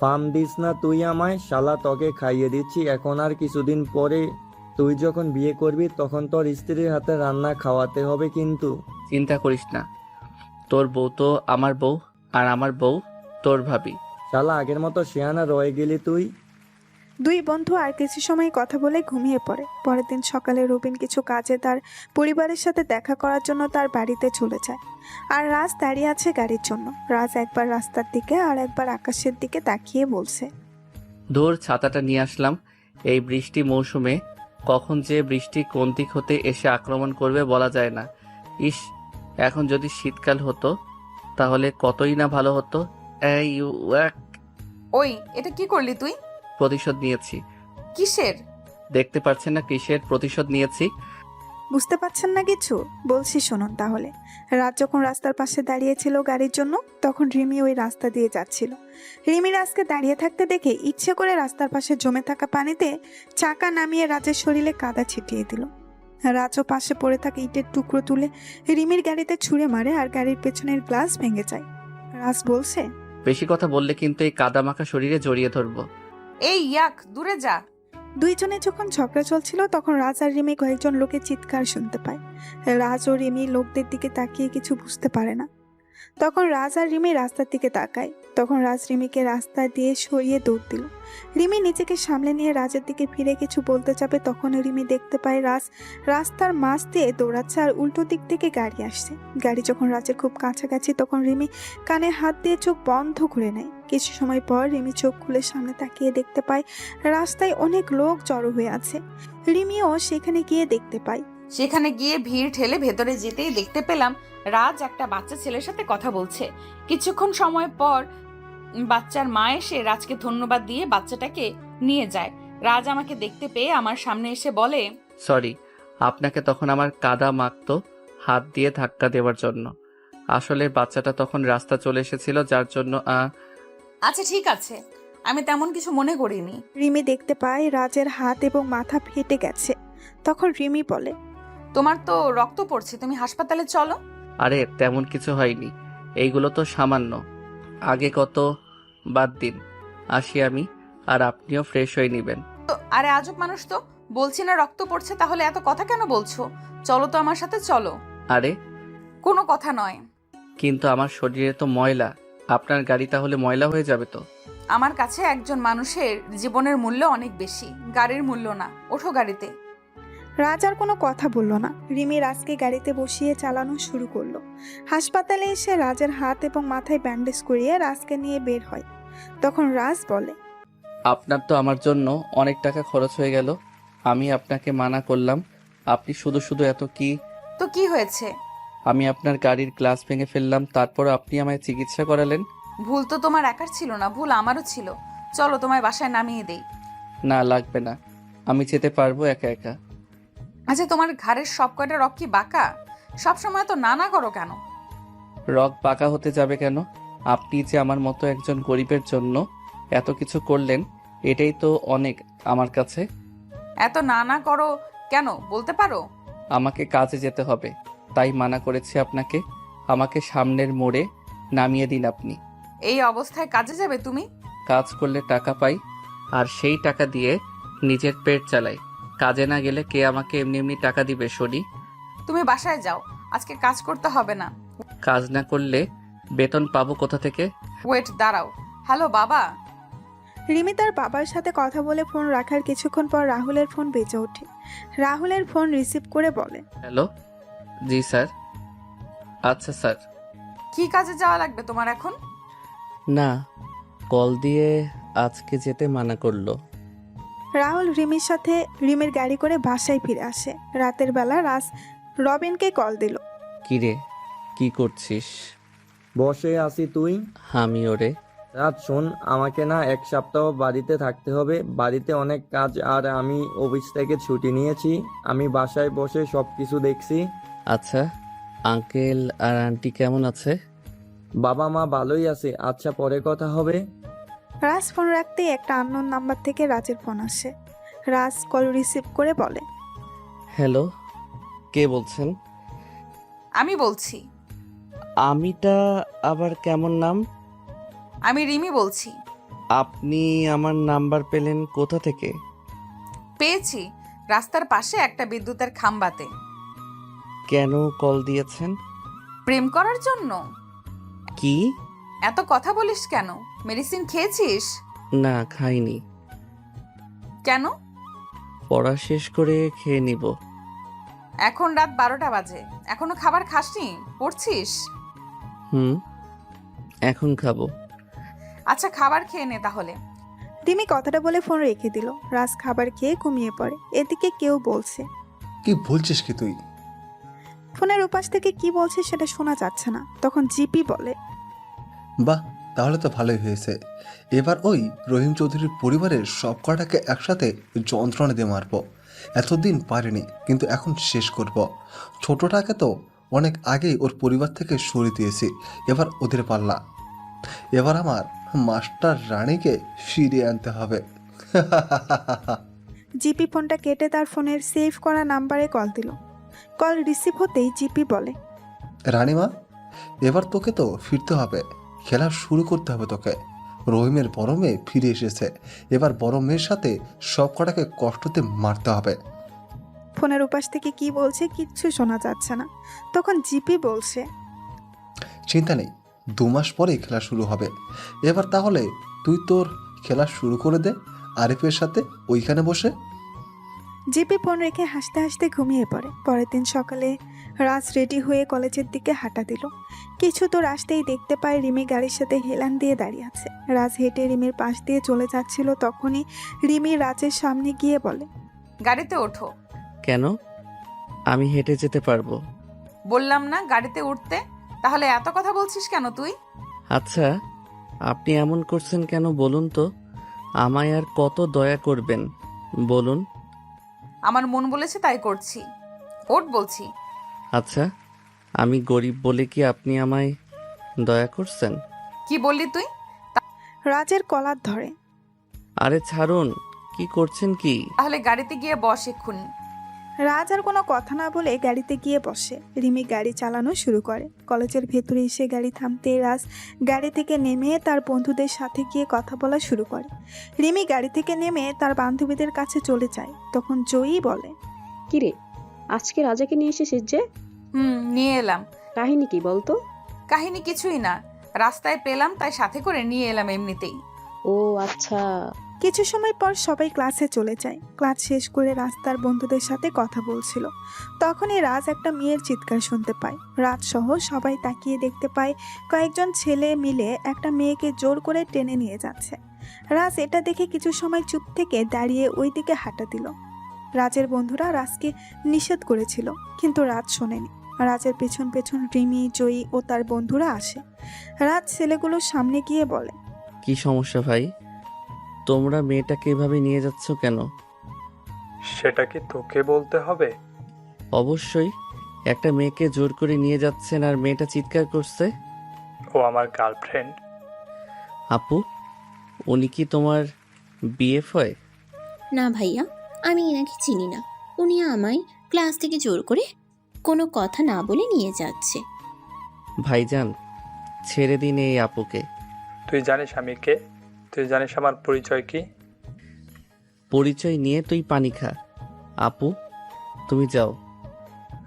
ফার্ম দিস না তুই আমায়, শালা তোকে খাইয়ে দিচ্ছি। এখন আর কিছুদিন পরে তুই যখন বিয়ে করবি তখন তোর স্ত্রীর হাতে রান্না খাওয়াতে হবে কিন্তু।
চিন্তা করিস না, তোর বউ তো আমার বউ, আর আমার বউ তোর ভাবি।
শালা আগের মতো শেয়ানা রয়ে গেলি তুই।
দুই বন্ধু আর কিছু সময় কথা বলে ঘুমিয়ে পড়ে। পরের দিন সকালে রবিন কিছু কাজে তার পরিবারের সাথে দেখা করার জন্য তার বাড়িতে চলে যায়। আর রাজ দাঁড়িয়ে আছে গাড়ির জন্য। রাজ একবার রাস্তার দিকে আর একবার আকাশের দিকে তাকিয়ে বলছে,
ধুর, ছাতাটা নিয়ে আসলাম। এই বৃষ্টি মৌসুমে কখন যে বৃষ্টি কোন দিক হতে এসে আক্রমণ করবে বলা যায় না। ইস, এখন যদি শীতকাল হতো তাহলে কতই না ভালো হতো। এই ওয়াক,
ওই এটা কি করলি তুই?
প্রতিশোধ নিয়েছি।
কিসের?
দেখতে পাচ্ছেন না কিসের প্রতিশোধ নিয়েছি?
বুঝতে পারছেন না কিছু? বলছি শুনুন তাহলে। রাজ যখন রাস্তার পাশে দাঁড়িয়েছিল গাড়ির জন্য, তখন রিমি ওই রাস্তা দিয়ে যাচ্ছিল। রিমি রাজকে দাঁড়িয়ে থাকতে দেখে ইচ্ছে করে রাস্তার পাশে জমে থাকা পানিতে চাকা নামিয়ে রাজের শরীরে কাদা ছিটিয়ে দিল। রাজও পাশে পড়ে থাকা ইটের টুকরো তুলে রিমির গাড়িতে ছুঁড়ে মারে আর গাড়ির পেছনের গ্লাস ভেঙে যায়। রাজ বলছে,
বেশি কথা বললে কিন্তু এই কাদামাখা শরীরে জড়িয়ে ধরবো।
এই ইয়াক, দূরে যা।
দুইজনে যখন ঝগড়া চলছিল তখন রাজ আর রিমি কয়েকজন লোকের চিৎকার শুনতে পায়। রাজ ও রিমি লোকদের দিকে তাকিয়ে কিছু বুঝতে পারে না। তখন রাজ আর রিমি রাস্তার দিকে তাকায়। তখন রাজ রিমিকে রাস্তা দিয়ে সরিয়ে দৌড় দিল। রিমি নিজেকে সামলে নিয়ে রাজের দিকে ফিরে কিছু বলতে যাবে, তখন রিমি দেখতে পায় রাজ রাস্তার মাঝ দিয়ে দৌড়াচ্ছে আর উল্টো দিক থেকে গাড়ি আসছে। গাড়ি যখন রাজের খুব কাছাকাছি তখন রিমি কানে হাত দিয়ে চোখ বন্ধ করে নেয়। কিছু সময় পর রিমি চোখ খুলে সামনে তাকিয়ে দেখতে পায় রাস্তায় অনেক লোক জড়ো হয়ে আছে। রিমিও সেখানে গিয়ে দেখতে পায়।
সেখানে গিয়ে ভিড় ঠেলে ভেতরে যেতেই দেখতে পেলাম রাজ একটা বাচ্চা ছেলের সাথে কথা বলছে। কিছুক্ষণ সময় পর বাচ্চার মা এসে রাজকে ধন্যবাদ দিয়ে বাচ্চাটাকে নিয়ে যায়। রাজ আমাকে দেখতে পেয়ে আমার সামনে এসে বলে,
সরি, আপনাকে তখন আমার কাদা মাখতো হাত দিয়ে ধাক্কা দেওয়ার জন্য। আসলে বাচ্চাটা তখন রাস্তা চলে এসেছিল, যার জন্য
আচ্ছা ঠিক আছে, আমি তেমন কিছু মনে করিনি।
রিমি দেখতে পায় রাজের হাত এবং মাথা ফেটে গেছে। তখন রিমি বলে,
তোমার তো রক্ত পড়ছে, তুমি হাসপাতালে চলো।
আরে তেমন কিছু হয়নি, এইগুলো তো সামান্য। আগে কত, বাদ দিন, আসি আমি, আর আপনিও ফ্রেশ হয়ে নেবেন।
তো আরে আজব মানুষ তো, বলছি না রক্ত পড়ছে, তাহলে এত কথা কেন বলছো? চলো তো আমার সাথে, চলো।
আরে
কোনো কথা নয়।
কিন্তু আমার শরীরে তো ময়লা, আপনার গাড়ি তাহলে ময়লা হয়ে যাবে তো।
আমার কাছে একজন মানুষের জীবনের মূল্য অনেক বেশি, গাড়ির মূল্য না। ওঠো গাড়িতে।
রাজ আর কোনো কথা বলল না। রিমি রাজকে গাড়িতে বসিয়ে চালানো শুরু করলো। হাসপাতালে এসে রাজের হাত এবং মাথায় ব্যান্ডেজ করিয়ে রাজকে নিয়ে বের হয়। তখন রাজ বলে,
আপনার তো আমার জন্য অনেক টাকা খরচ হয়ে গেল। আমি আপনাকে মানা করলাম, আপনি শুধু শুধু এত কি।
তো কি হয়েছে?
আমি আপনার গাড়ির গ্লাস ভেঙে ফেললাম, তারপর আপনি আমায় চিকিৎসা করালেন।
ভুল তো তোমার একার ছিল না, ভুল আমারও ছিল। চলো তোমায় বাসায় নামিয়ে দেই।
না, লাগবে না, আমি যেতে পারবো একা একা।
আচ্ছা, তোমার ঘাড়ের সব কয়টা রক কি বাঁকা? সবসময় তো না করো কেন?
রক বাঁকা হতে যাবে কেন? আপনি যে আমার মতো একজন গরিবের জন্য এত কিছু করলেন, এটাই তো অনেক আমার কাছে।
এত না করো কেন বলতে পারো?
আমাকে কাজে যেতে হবে, তাই মানা করেছি আপনাকে। আমাকে সামনের মোড়ে নামিয়ে দিন আপনি।
এই অবস্থায় কাজে যাবে তুমি?
কাজ করলে টাকা পাই, আর সেই টাকা দিয়ে নিজের পেট চালাই। কাজে না গেলে কে আমাকে এমনি এমনি টাকা দিবে শুনি?
তুমি বাসায় যাও, আজকে কাজ করতে হবে না।
কাজ না করলে বেতন পাবো কোথা থেকে?
ওয়েট, দাঁড়াও। হ্যালো বাবা।
রিমি তার বাবার সাথে কথা বলে ফোন রাখার কিছুক্ষণ পর রাহুলের ফোন বেজে ওঠে। রাহুলের ফোন রিসিভ করে বলে,
হ্যালো, জি স্যার। আচ্ছা স্যার।
কি কাজে যাওয়া লাগবে তোমার এখন?
না, কল দিয়ে আজকে যেতে মানা করলো।
রাহুল রিমির সাথে রিমির গাড়ি করে বাসায় ফিরে আসে। রাতের বেলা রাজ রবিনকে কল দিল।
কিরে, কি করছিস?
বসে আছি, তুই?
আমি ওরে।
রাত শোন, আমাকে না 1 সপ্তাহ বাড়িতে থাকতে হবে। বাড়িতে অনেক কাজ, আর আমি অফিস থেকে ছুটি নিয়েছি। আমি বাসায় বসে সব কিছু দেখছি।
আচ্ছা, আঙ্কেল আর আন্টি কেমন আছে?
বাবা মা ভালোই আছে। আচ্ছা, পরে কথা হবে।
রাজ ফোন রাখতেই একটা আননোন নাম্বার থেকে রাজের ফোন আসে। রাজ কল রিসিভ করে বলে,
হ্যালো, কে বলছেন?
আমি বলছি।
আমিটা আবার কেমন নাম?
আমি রিমি বলছি।
আপনি আমার নাম্বার পেলেন কোথা থেকে?
পেয়েছি রাস্তার পাশে একটা বিদ্যুতের খাম্বাতে।
কেন কল দিয়েছেন?
প্রেম করার জন্য।
কি?
এত কথা বলিস কেন? মেডিসিন খেয়েছিস?
না, খাইনি।
কেন?
পড়া শেষ করে খেয়ে নিব।
এখন রাত 12টা বাজে, এখনো খাবার খাসনি? পড়ছিস?
হুম, এখন খাবো।
আচ্ছা খাবার খেয়ে নে তাহলে।
রিমি কথাটা বলে ফোন রেখে দিল। রাজ খাবার খেয়ে ঘুমিয়ে পড়ে। এদিকে কেউ বলছে।
কি বলছিস কি তুই?
ফোনের উপাস থেকে কি বলছে সেটা শোনা যাচ্ছে না। তখন জিপি বলে,
বাহ, তাহলে তো ভালোই হয়েছে। এবার ওই রহিম চৌধুরীর পরিবারের সব কটাকে একসাথে যন্ত্রণা দিয়ে মারবো। এতদিন পারিনি, কিন্তু এখন শেষ করব। ছোটটাকে তো অনেক আগেই ওর পরিবার থেকে সরিয়ে দিয়েছি, এবার ওদের পাল্লা। এবার আমার মাস্টার রানীকে ফিরিয়ে আনতে হবে।
জিপি ফোনটা কেটে তার ফোনের সেভ করা নাম্বারে কল দিল। কল রিসিভ হতেই জিপি বলে,
রানীমা, এবার তোকে তো ফিরতে হবে, খেলা শুরু করতে হবে তোকে। রহিমের বড় মেয়ে ফিরে এসেছে, এবার বড় মেয়ের সাথে সব কটাকে কষ্টতে মারতে হবে।
ফোনের উপাস থেকে কি বলছে কিচ্ছু শোনা যাচ্ছে না। তখন জিপি বলছে,
চিন্তা নেই, 2 মাস পরেই খেলা শুরু হবে। এবার তাহলে তুই তোর খেলা শুরু করে দে আরিফের সাথে ওইখানে বসে।
জিপি ফোন রেখে হাসতে হাসতে ঘুমিয়ে পড়ে। পরের দিন সকালে রাজ রেডি হয়ে কলেজের দিকে হাঁটা দিল। কিছু দূর আসতেই দেখতে পায় রিমি গাড়ির সাথে হেলান দিয়ে দাঁড়িয়ে আছে। রাজ হেঁটে রিমির পাশ দিয়ে চলে যাচ্ছিল। তখনই রিমি রাজের সামনে গিয়ে বলে,
গাড়িতে ওঠো।
কেন? আমি হেঁটে যেতে পারবো।
বললাম না গাড়িতে উঠতে, তাহলে এত কথা বলছিস কেন তুই?
আচ্ছা, আপনি এমন করছেন কেন বলুন তো? আমায় আর কত দয়া করবেন বলুন।
আমার মন বলেছে তাই করছি। ওঠ বলছি।
আচ্ছা, আমি গরিব বলে কি আপনি আমায় দয়া করছেন?
কি বললি তুই?
রাজের কলার ধরে।
আরে ছাড়ুন, কি করছেন কি?
তাহলে গাড়িতে গিয়ে বস এক্ষুনি।
রাজ আর কোনো কথা না বলে গাড়িতে গিয়ে বসে। রিমি গাড়ি চালানো শুরু করে। কলেজের ভেতরে এসে গাড়ি থামতে রাজ গাড়ি থেকে নেমে তার বন্ধুদের সাথে গিয়ে কথা বলা শুরু করে। রিমি গাড়ি থেকে নেমে তার বান্ধবীদের কাছে চলে যায়। তখন জয়ী বলে,
কিরে, আজকে রাজাকে নিয়ে এসেছিস যে?
নিয়ে এলাম।
কাহিনী কি বলতো?
কাহিনী কিছুই না, রাস্তায় পেলাম তাই সাথে করে নিয়ে এলাম এমনিতেই।
ও আচ্ছা।
কিছু সময় পর সবাই ক্লাসে চলে যায়। ক্লাস শেষ করে রাস্তার বন্ধুদের সাথে কথা বলছিল। তখনই রাজ একটা মেয়ের চিৎকার শুনতে পায়। রাজ সহ সবাই তাকিয়ে দেখতে পায় কয়েকজন ছেলে মিলে একটা মেয়েকে জোর করে টেনে নিয়ে যাচ্ছে। রাজ এটা দেখে কিছু সময় চুপ থেকে দাঁড়িয়ে ওই দিকে হাঁটা দিল। রাজের বন্ধুরা রাজকে নিষেধ করেছিল, কিন্তু রাজ শোনেনি। রাজের পেছন পেছন রিমি, জয়ী ও তার বন্ধুরা আসে। রাজ ছেলেগুলোর সামনে গিয়ে বলে,
কি সমস্যা ভাই? তোমরা মেয়েটাকে এভাবে নিয়ে যাচ্ছ কেন?
সেটা কি তোকে বলতে হবে?
অবশ্যই, একটা মেয়েকে জোর করে নিয়ে যাচ্ছেন আর মেয়েটা চিৎকার করছে।
ও আমার গার্লফ্রেন্ড।
আপু, উনি কি তোমার বিএফ হয়?
না ভাইয়া, আমি এনাকে চিনি না। উনি আমায় ক্লাস থেকে জোর করে কোনো কথা না বলে নিয়ে যাচ্ছে।
ভাইজান, ছেড়ে দিন এই আপুকে।
তুই জানিস আমি কে? তুই জানিস আমার পরিচয় কি?
পরিচয় নিয়ে তুই পানি খা। আপু, তুমি যাও।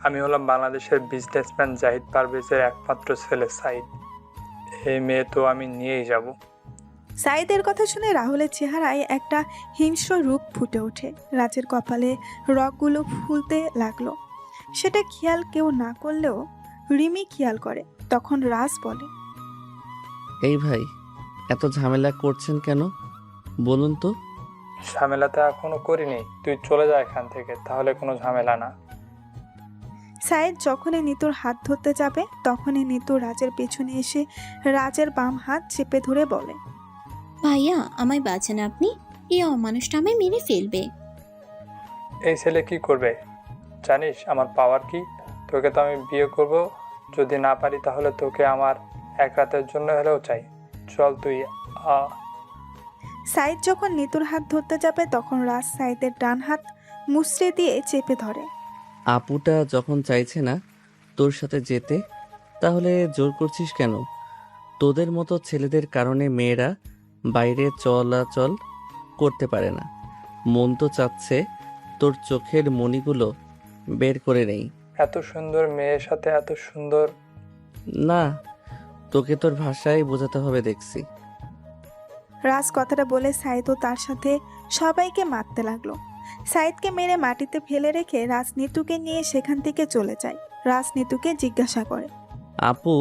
আমি হলাম বাংলাদেশের বিজনেসম্যান জাহিদ পারভেজের একমাত্র ছেলে সাইদ। এই মেয়ে তো আমি নিয়েই যাব।
সাইদের কথা শুনে রাহুলের চেহারায় একটা হিংস্র রূপ ফুটে ওঠে। রাজের কপালে রগগুলো ফুলতে লাগলো। সেটা খেয়াল কেউ না করলেও রিমি খেয়াল করে। তখন রাজ বলে,
এই ভাই, এত ঝামেলা করছেন কেন বলুন তো?
ঝামেলাতে এখনো করিনি, তুই চলে যা এখান থেকে, তাহলে কোনো ঝামেলা না।
সাইদ যখনই নিতুর হাত ধরতে যাবে তখনই নিতু রাজের পেছনে এসে রাজের বাম হাত চেপে ধরে বলে,
ভাইয়া আমায় বাঁচান আপনি, এই অমানুষটা আমায় মেরে ফেলবে।
এই ছেলে কি করবে জানিস আমার পাওয়ার কি? তোকে তো আমি বিয়ে করব, যদি না পারি তাহলে তোকে আমার এক রাতের জন্য হলেও চাই। চল তুই।
সাইদ যখন নিতুর হাত ধরতে যাবে তখন রাজ সাইদের ডান হাত মুচড়ে দিয়ে চেপে ধরে।
আপুটা যখন চাইছে না তোর সাথে যেতে, তাহলে জোর করছিস কেন? তোদের মতো ছেলেদের কারণে মেয়েরা বাইরে চলাচল করতে পারে না। মন তো চাচ্ছে তোর চোখের মণিগুলো বের করে নেই।
এত সুন্দর মেয়ের সাথে এত সুন্দর।
না, তোকে তোর ভাষায় বোঝাতে হবে দেখছি।
রাজ কথাটা বলে সাইদও তার সাথে সবাইকে মারতে লাগলো। সাইদকে মেরে মাটিতে ফেলে রেখে রাজ নিতুকে নিয়ে সেখান থেকে চলে যায়। রাজ নিতুকে জিজ্ঞাসা করে,
আপু,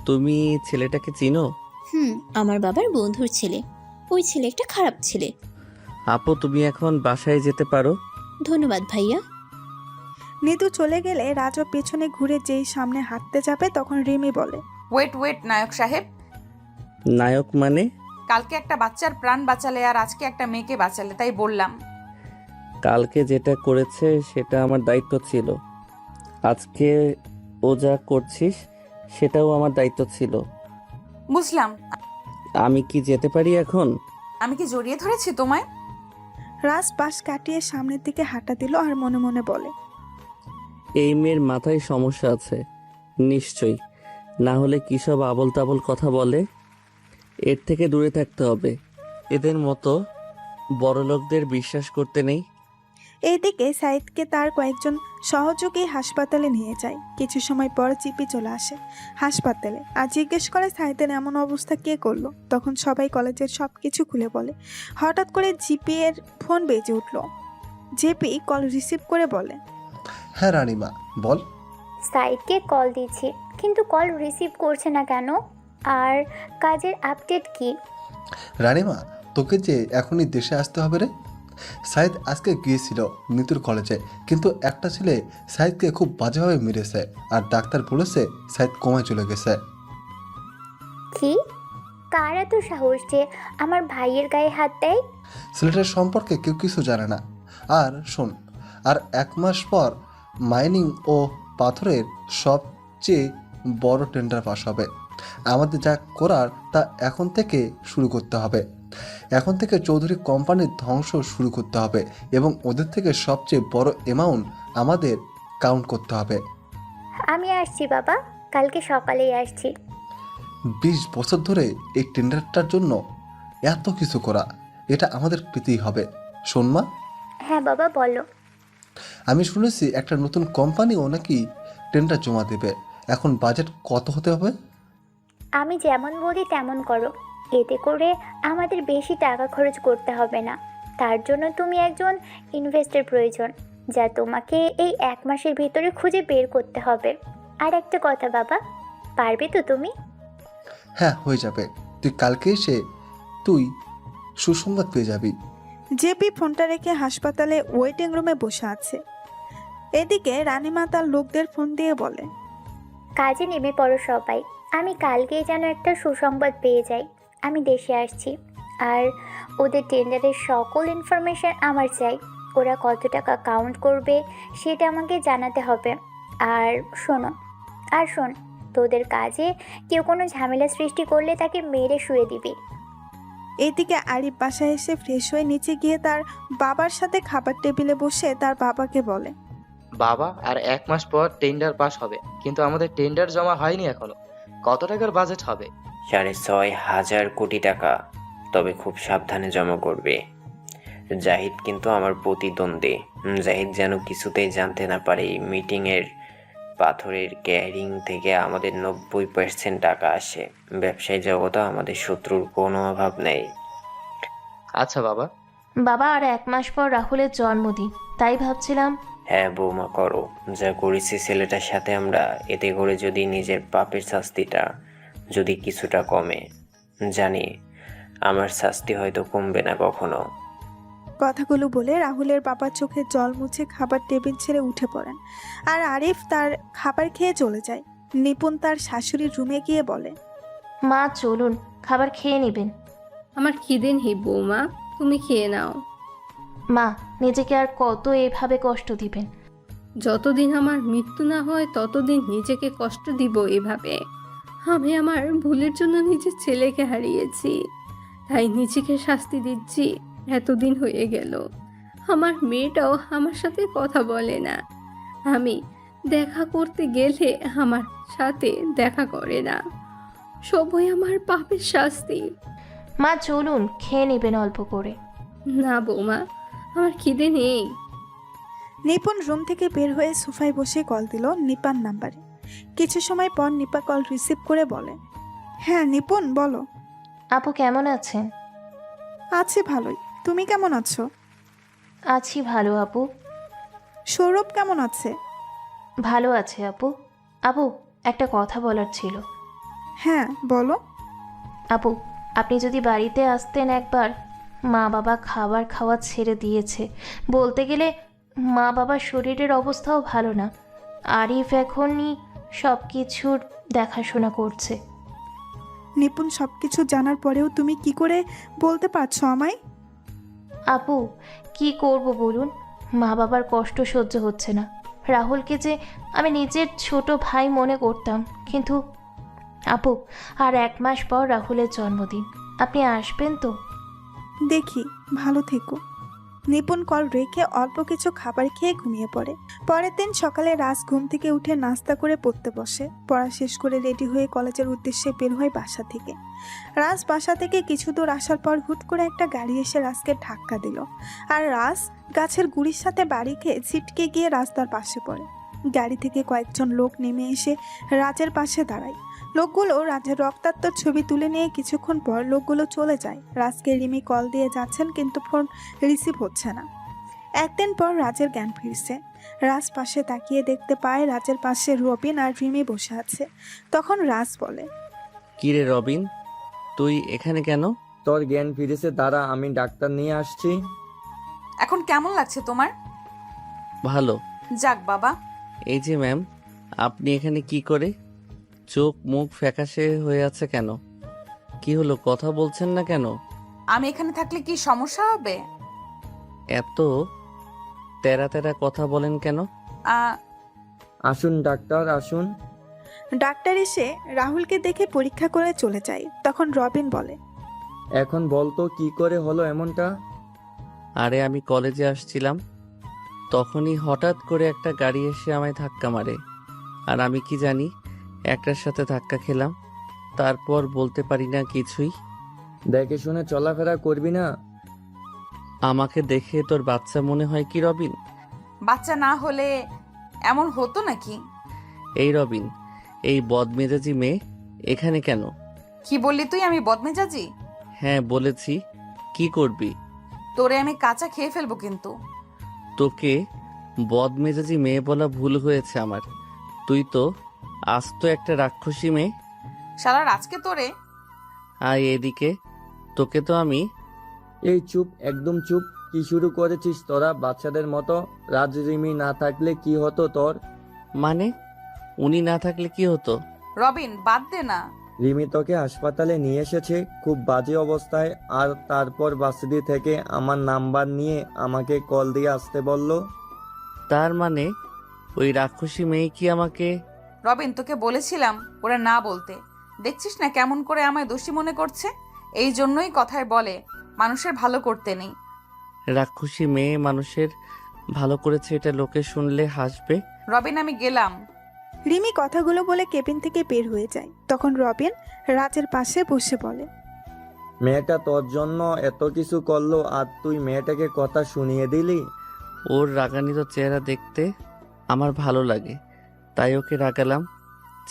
তুমি ছেলেটাকে চিনো?
আমার বাবার বন্ধুর ছেলে। ওই ছেলে একটা খারাপ ছেলে।
আপু, তুমি এখন বাসায় যেতে পারো।
ধন্যবাদ ভাইয়া।
নিতু চলে গেলে রাজও পেছনে ঘুরে যেই সামনে হাঁটতে যাবে তখন রিমি বলে,
ওয়েট নায়ক সাহেব,
নায়ক মানে?
কালকে একটা বাচ্চার প্রাণ বাঁচালে আর আজকে একটা মেয়েকে বাঁচালে, তাই বললাম।
কালকে যেটা করেছে সেটা আমার দায়িত্ব ছিল, আজকে ও যা করছিস সেটাও আমার দায়িত্ব ছিল।
বুঝলাম।
আমি কি যেতে পারি এখন?
আমি কি জড়িয়ে ধরেছি তোমায়?
রাজ পাশ কাটিয়ে সামনের দিকে হাঁটা দিল আর মনে মনে বলে,
এই মেয়ের মাথায় সমস্যা আছে নিশ্চয়ই, না হলে কী সব আবল তাবল কথা বলে। এর থেকে দূরে থাকতে হবে, এদের মতো বড়লোকদের বিশ্বাস করতে নেই।
এইদিকে সাইদকে তার কয়েকজন সহযোগী হাসপাতালে নিয়ে যায়। কিছু সময় পর জিপি চলে আসে হাসপাতালে আর জিজ্ঞেস করে সাইদের এমন অবস্থা কে করলো। তখন সবাই কলেজের সব কিছু খুলে বলে। হঠাৎ করে জিপি এর ফোন বেজে উঠল। জেপি কল রিসিভ করে বলে,
হ্যাঁ রানিমা, বল।
সাইডকে কল দিচ্ছি কিন্তু কল রিসিভ করছে না কেন? আর কাজের আপডেট কি?
রানিমা, তোকে যে এখনই দেশে আসতে হবে রে। সাইদ আজকে গিয়েছিল নিতুর কলেজে, কিন্তু একটা ছেলে সাইদকে খুব বাজেভাবে মেরেছে আর ডাক্তার বলেছে সাইদ কোমায় চলে গেছে।
কি? কার এত সাহস যে আমার ভাইয়ের গায়ে হাত দেয়?
ছেলেটার সম্পর্কে কেউ কিছু জানে না। আর শোন, আর 1 মাস পর মাইনিং ও পাথরের সবচেয়ে বড় টেন্ডার পাস হবে। আমাদের যা করার তা এখন থেকে শুরু করতে হবে। এখন থেকে চৌধুরী কোম্পানির ধ্বংস শুরু করতে হবে এবং ওদের থেকে সবচেয়ে বড় অ্যামাউন্ট আমাদের কাউন্ট করতে হবে।
আমি আসছি বাবা, কালকে সকালেই আসছি।
20 বছর ধরে এই টেন্ডারটার জন্য এত কিছু করা, এটা আমাদের পেতেই হবে। শোন মা।
হ্যাঁ বাবা, বলো।
আমি শুনেছি একটা নতুন কোম্পানিও নাকি টেন্ডার জমা দেবে। এখন বাজেট কত হতে হবে?
আমি যেমন বলি তেমন করো, এতে করে আমাদের বেশি টাকা খরচ করতে হবে না। তার জন্য তুমি একজন ইনভেস্টর প্রয়োজন, যা তোমাকে এই 1 মাসের ভিতরে খুঁজে বের করতে হবে। আর একটা কথা বাবা, পারবে তো তুমি?
হ্যাঁ, হয়ে যাবে। তুই কালকে এসে তুই সুসংবাদ পেয়ে যাবি।
জেপি ফোনটা রেখে হাসপাতালে ওয়েটিং রুমে বসে আছে। এদিকে রানীমা তার লোকদের ফোন দিয়ে বলে,
কাজে নেমে পড়ো সবাই। আমি কালকেই যেন একটা সুসংবাদ পেয়ে যাই। আমি দেশে আসছি আর ওদের টেন্ডারের সকল ইনফরমেশন আমার চাই। ওরা কত টাকা কাউন্ট করবে সেটা আমাকে জানাতে হবে। আর শোন, তোদের কাজে কেউ কোনো ঝামেলা সৃষ্টি করলে তাকে মেরে শুয়ে দিবি।
এইদিকে আরিফ বাসায় এসে ফ্রেশ হয়ে নিচে গিয়ে তার বাবার সাথে খাবার টেবিলে বসে তার বাবাকে বলে,
বাবা, আর 1 মাস পর টেন্ডার পাস হবে, কিন্তু আমাদের টেন্ডার জমা হয়নি এখনো। কত টাকার বাজেট হবে?
6,500 কোটি টাকা। তবে খুব সাবধানে জমা করবে। জাহিদ কিন্তু আমার প্রতিদ্বন্দ্বী। জাহিদ যেন কিছুতেই জানতে না পারে এই মিটিংয়ের পাথরের ক্যারিং থেকে আমাদের 90% টাকা আসে। ব্যবসায়ী জগতে আমাদের শত্রুর কোনো অভাব নেই।
আচ্ছা বাবা।
বাবা, আর 1 মাস পর রাহুলের জন্মদিন, তাই ভাবছিলাম।
হ্যাঁ বৌমা, করো যা করেছি ছেলেটার সাথে আমরা, এতে করে যদি নিজের পাপের শাস্তিটা যদি কিছুটা কমে। জানি আমার শাস্তি হয়তো কমবে না কখনো।
কথাগুলো বলে রাহুলের বাবার চোখে জল মুছে খাবার টেবিল ছেড়ে উঠে পড়েন আর আরিফ তার খাবার খেয়ে চলে যায়। নিপুণ তার শাশুড়ির রুমে গিয়ে বলে,
মা চলুন, খাবার খেয়ে নেবেন।
আমার খিদে নেই বৌমা, তুমি খেয়ে নাও।
মা, নিজেকে আর কত এভাবে কষ্ট দিবেন?
যতদিন আমার মৃত্যু না হয় ততদিন নিজেকে কষ্ট দিব এভাবে। আমি আমার ভুলের জন্য নিজের ছেলেকে হারিয়েছি, তাই নিজেকে শাস্তি দিচ্ছি। এতদিন হয়ে গেল, আমার মেয়েটাও আমার সাথে কথা বলে না। আমি দেখা করতে গেলে আমার সাথে দেখা করে না, সবই আমার পাপের শাস্তি।
মা চলুন, খেয়ে নেবেন অল্প করে।
না বৌমা, আমার খিদে নেই।
নিপুণ রুম থেকে বের হয়ে সোফায় বসে কল দিল নিপার নাম্বারে। কিছু সময় পর নিপা কল রিসিভ করে বলে, হ্যাঁ নিপুণ বলো।
আপু কেমন আছেন?
আছি ভালোই, তুমি কেমন আছো?
আছি ভালো আপু।
সৌরভ কেমন আছে?
ভালো আছে আপু। আপু একটা কথা বলার ছিল।
হ্যাঁ বলো।
আপু আপনি যদি বাড়িতে আসতেন একবার। মা বাবা খাবার খাওয়া ছেড়ে দিয়েছে, বলতে গেলে মা বাবার শরীরের অবস্থাও ভালো না। আরিফ এখনই সব কিছুর দেখাশোনা করছে।
নিপুণ সবকিছু জানার পরেও তুমি কি করে বলতে পারছো আমায়?
আপু কি করব বলুন, মা বাবার কষ্ট সহ্য হচ্ছে না। রাহুলকে যে আমি নিজের ছোট ভাই মনে করতাম, কিন্তু আপু আর 1 মাস পর রাহুলের জন্মদিন, আপনি আসবেন তো?
দেখি, ভালো থেকো। নিপুণ কল রেখে অল্প কিছু খাবার খেয়ে ঘুমিয়ে পড়ে। পরের দিন সকালে রাজ ঘুম থেকে উঠে নাস্তা করে পড়তে বসে। পড়া শেষ করে রেডি হয়ে কলেজের উদ্দেশ্যে বের হয় বাসা থেকে। রাজ বাসা থেকে কিছু দূর আসার পর হুট করে একটা গাড়ি এসে রাজকে ধাক্কা দিল, আর রাজ গাছের গুড়ির সাথে বাড়ি খেয়ে ছিটকে গিয়ে রাস্তার পাশে পড়ে। গাড়ি থেকে কয়েকজন লোক নেমে এসে রাজের পাশে দাঁড়ায়। লোকগুলো রাজের রক্তাক্ত ছবি তুলে নিয়ে কিছুক্ষণ পর লোকগুলো চলে যায়। রাজকে রিমি কল দিয়ে যাচ্ছেন, কিন্তু ফোন রিসিভ হচ্ছে না। একদিন পর রাজের জ্ঞান ফিরছে। রাজ পাশে তাকিয়ে দেখতে পায় রাজের পাশে রবিন আর রিমি বসে আছে। তখন রাজ বলে,
কিরে রবিন, তুই এখানে কেন?
তোর জ্ঞান ফিরেছে, দাঁড়া আমি ডাক্তার নিয়ে আসছি।
এখন কেমন লাগছে তোমার?
ভালো।
যাক বাবা।
এই যে ম্যাম, আপনি এখানে কি করে? চোখ মুখ ফ্যাকাশে হয়ে আছে কেন? কি হলো, কথা বলছেন না কেন?
আমি এখানে থাকলে কি সমস্যা হবে?
এত তেরা তেরা কথা বলেন কেন?
আসুন ডাক্তার আসুন।
ডাক্তার এসে রাহুলকে দেখে পরীক্ষা করে চলে যায়। তখন রবিন বলে,
এখন বলতো কি করে হলো এমনটা?
আরে আমি কলেজে আসছিলাম, তখনই হঠাৎ করে একটা গাড়ি এসে আমায় ধাক্কা মারে। আর আমি কি জানি একটার সাথে ধাক্কা খেলাম, তারপর বলতে পারি না কিছুই।
দেখে শুনে চলাফেরা করবি না।
আমাকে দেখে তোর বাচ্চা মনে হয় কি রবিন?
বাচ্চা না হলে এমন হতো নাকি?
এই রবিন, এই বদমেজাজি মেয়ে এখানে কেন?
কি বললি তুই, আমি বদমেজাজি?
হ্যাঁ বলেছি। কি করবি?
তোরে আমি কাঁচা খেয়ে ফেলবো কিন্তু।
তোকে বদমেজাজি মেয়ে বলা ভুল হয়েছে আমার। তুই তো আস্ত একটা রাক্ষসী মেয়ে।
শালার আজকে তোরে।
আয় এদিকে, তোকে তো আমি।
এই চুপ, একদম চুপ। কি শুরু করেছিস তোরা বাচ্চাদের মতো? রাজ রিমি না থাকলে কি হতো তোর?
মানে উনি না থাকলে কি হতো?
রবিন বাদ দে না।
রিমি তোকে হাসপাতালে নিয়ে এসেছে খুব বাজে অবস্থায়, আর তারপর বাসিদি থেকে আমার নাম্বার নিয়ে আমাকে কল দিয়ে আসতে বলল।
তার মানে ওই রাক্ষসী মেয়ে কি আমাকে?
রবিন তোকে বলেছিলাম ওরা না বলতে, দেখছিস না কেমন করে আমায় দোষী মনে করছে। এই জন্যই কথায় বলে মানুষের ভালো করতে নেই।
রাক্ষসী মেয়ে মানুষের ভালো করেছে, এটা লোকে শুনলে হাসবে।
রবিন আমি গেলাম।
রিমি কথাগুলো বলে কেবিন থেকে বের হয়ে যায়। তখন রবিন রাজের পাশে বসে বলে,
মেয়েটা তোর জন্য এত কিছু করলো, আর তুই মেয়েটাকে কথা শুনিয়ে দিলি।
ওর রাগান্বিত চেহারা দেখতে আমার ভালো লাগে, তাই ওকে রাগালাম।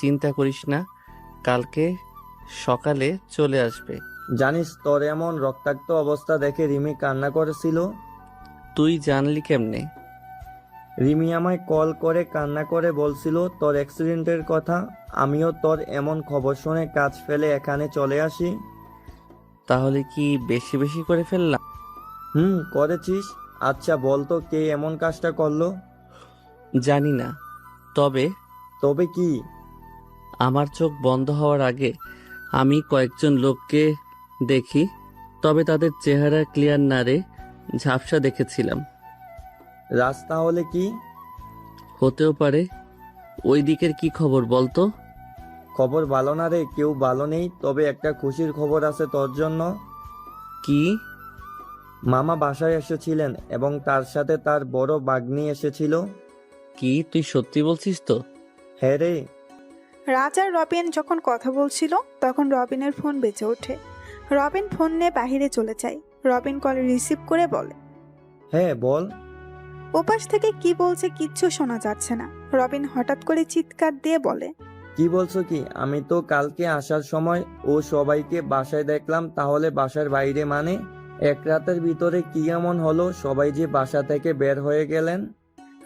চিন্তা করিস না, কালকে সকালে চলে আসবে।
জানিস তোর এমন রক্তাক্ত অবস্থা দেখে রিমি কান্না করেছিল।
তুই জানলি কেমনে?
রিমি আমায় কল করে কান্না করে বলছিল তোর অ্যাক্সিডেন্টের কথা। আমিও তোর এমন খবর শুনে কাজ ফেলে এখানে চলে আসি।
তাহলে কি বেশি বেশি করে ফেললাম?
করেছিস। আচ্ছা বলতো কে এমন কাজটা করলো?
জানি না, তবে
তবে কি?
আমার চোখ বন্ধ হওয়ার আগে আমি কয়েকজন লোককে দেখি, তবে তাদের চেহারা ক্লিয়ার না রে, ঝাপসা দেখেছিলাম।
রাস্তা হলে কি
হতেও পারে। ওই দিকের কি খবর বলতো?
খবর ভালো না রে, কেউ ভালো নেই। তবে একটা খুশির খবর আছে তোর জন্য।
কি?
মামা বাসায় এসেছিলেন এবং তার সাথে তার বড় ভাগ্নি এসেছিল।
কি তুই সত্যি বলছিস তো?
হ্যাঁ রে।
রাজ আর রবিন যখন কথা বলছিল তখন রবিনের ফোন বেজে ওঠে। রবিন ফোন নিয়ে বাহিরে চলে যায়। রবিন কল রিসিভ করে বলে,
হ্যাঁ বল।
ওপাশ থেকে কি বলছে কিচ্ছু শোনা যাচ্ছে না। রবিন হঠাৎ করে চিৎকার দিয়ে বলে,
কি বলছো কি? আমি তো কালকে আসার সময় ও সবাইকে বাসায় দেখলাম, তাহলে বাসার বাইরে মানে? এক রাতের ভিতরে কি এমন হলো সবাই যে বাসা থেকে বের হয়ে গেলেন?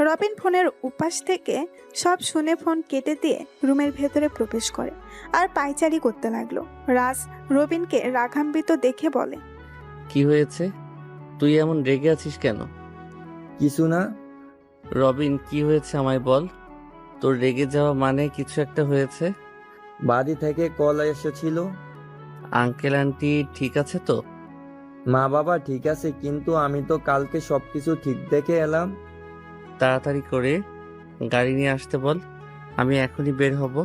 রবিন ফোনের উপাস থেকে সব শুনে ফোন কেটে দিয়ে রুমের ভেতরে প্রবেশ করে আর পায়চারি করতে লাগলো। রাজ রবিনকে রাগান্বিত দেখে বলে,
কি হয়েছে? তুই এমন রেগে আছিস কেন?
কিছু না।
রবিন, কি হয়েছে আমায় বল। তোর রেগে যাওয়া মানে কিছু একটা হয়েছে।
বাড়ি থেকে কল এসেছিল।
আঙ্কেল আন্টি ঠিক আছে তো?
মা বাবা ঠিক আছে, কিন্তু আমি তো কালকে সবকিছু ঠিক দেখে এলাম।
তাড়াতাড়ি করে গাড়ি নিয়ে আসতে বল, আমি এখনই বের হব।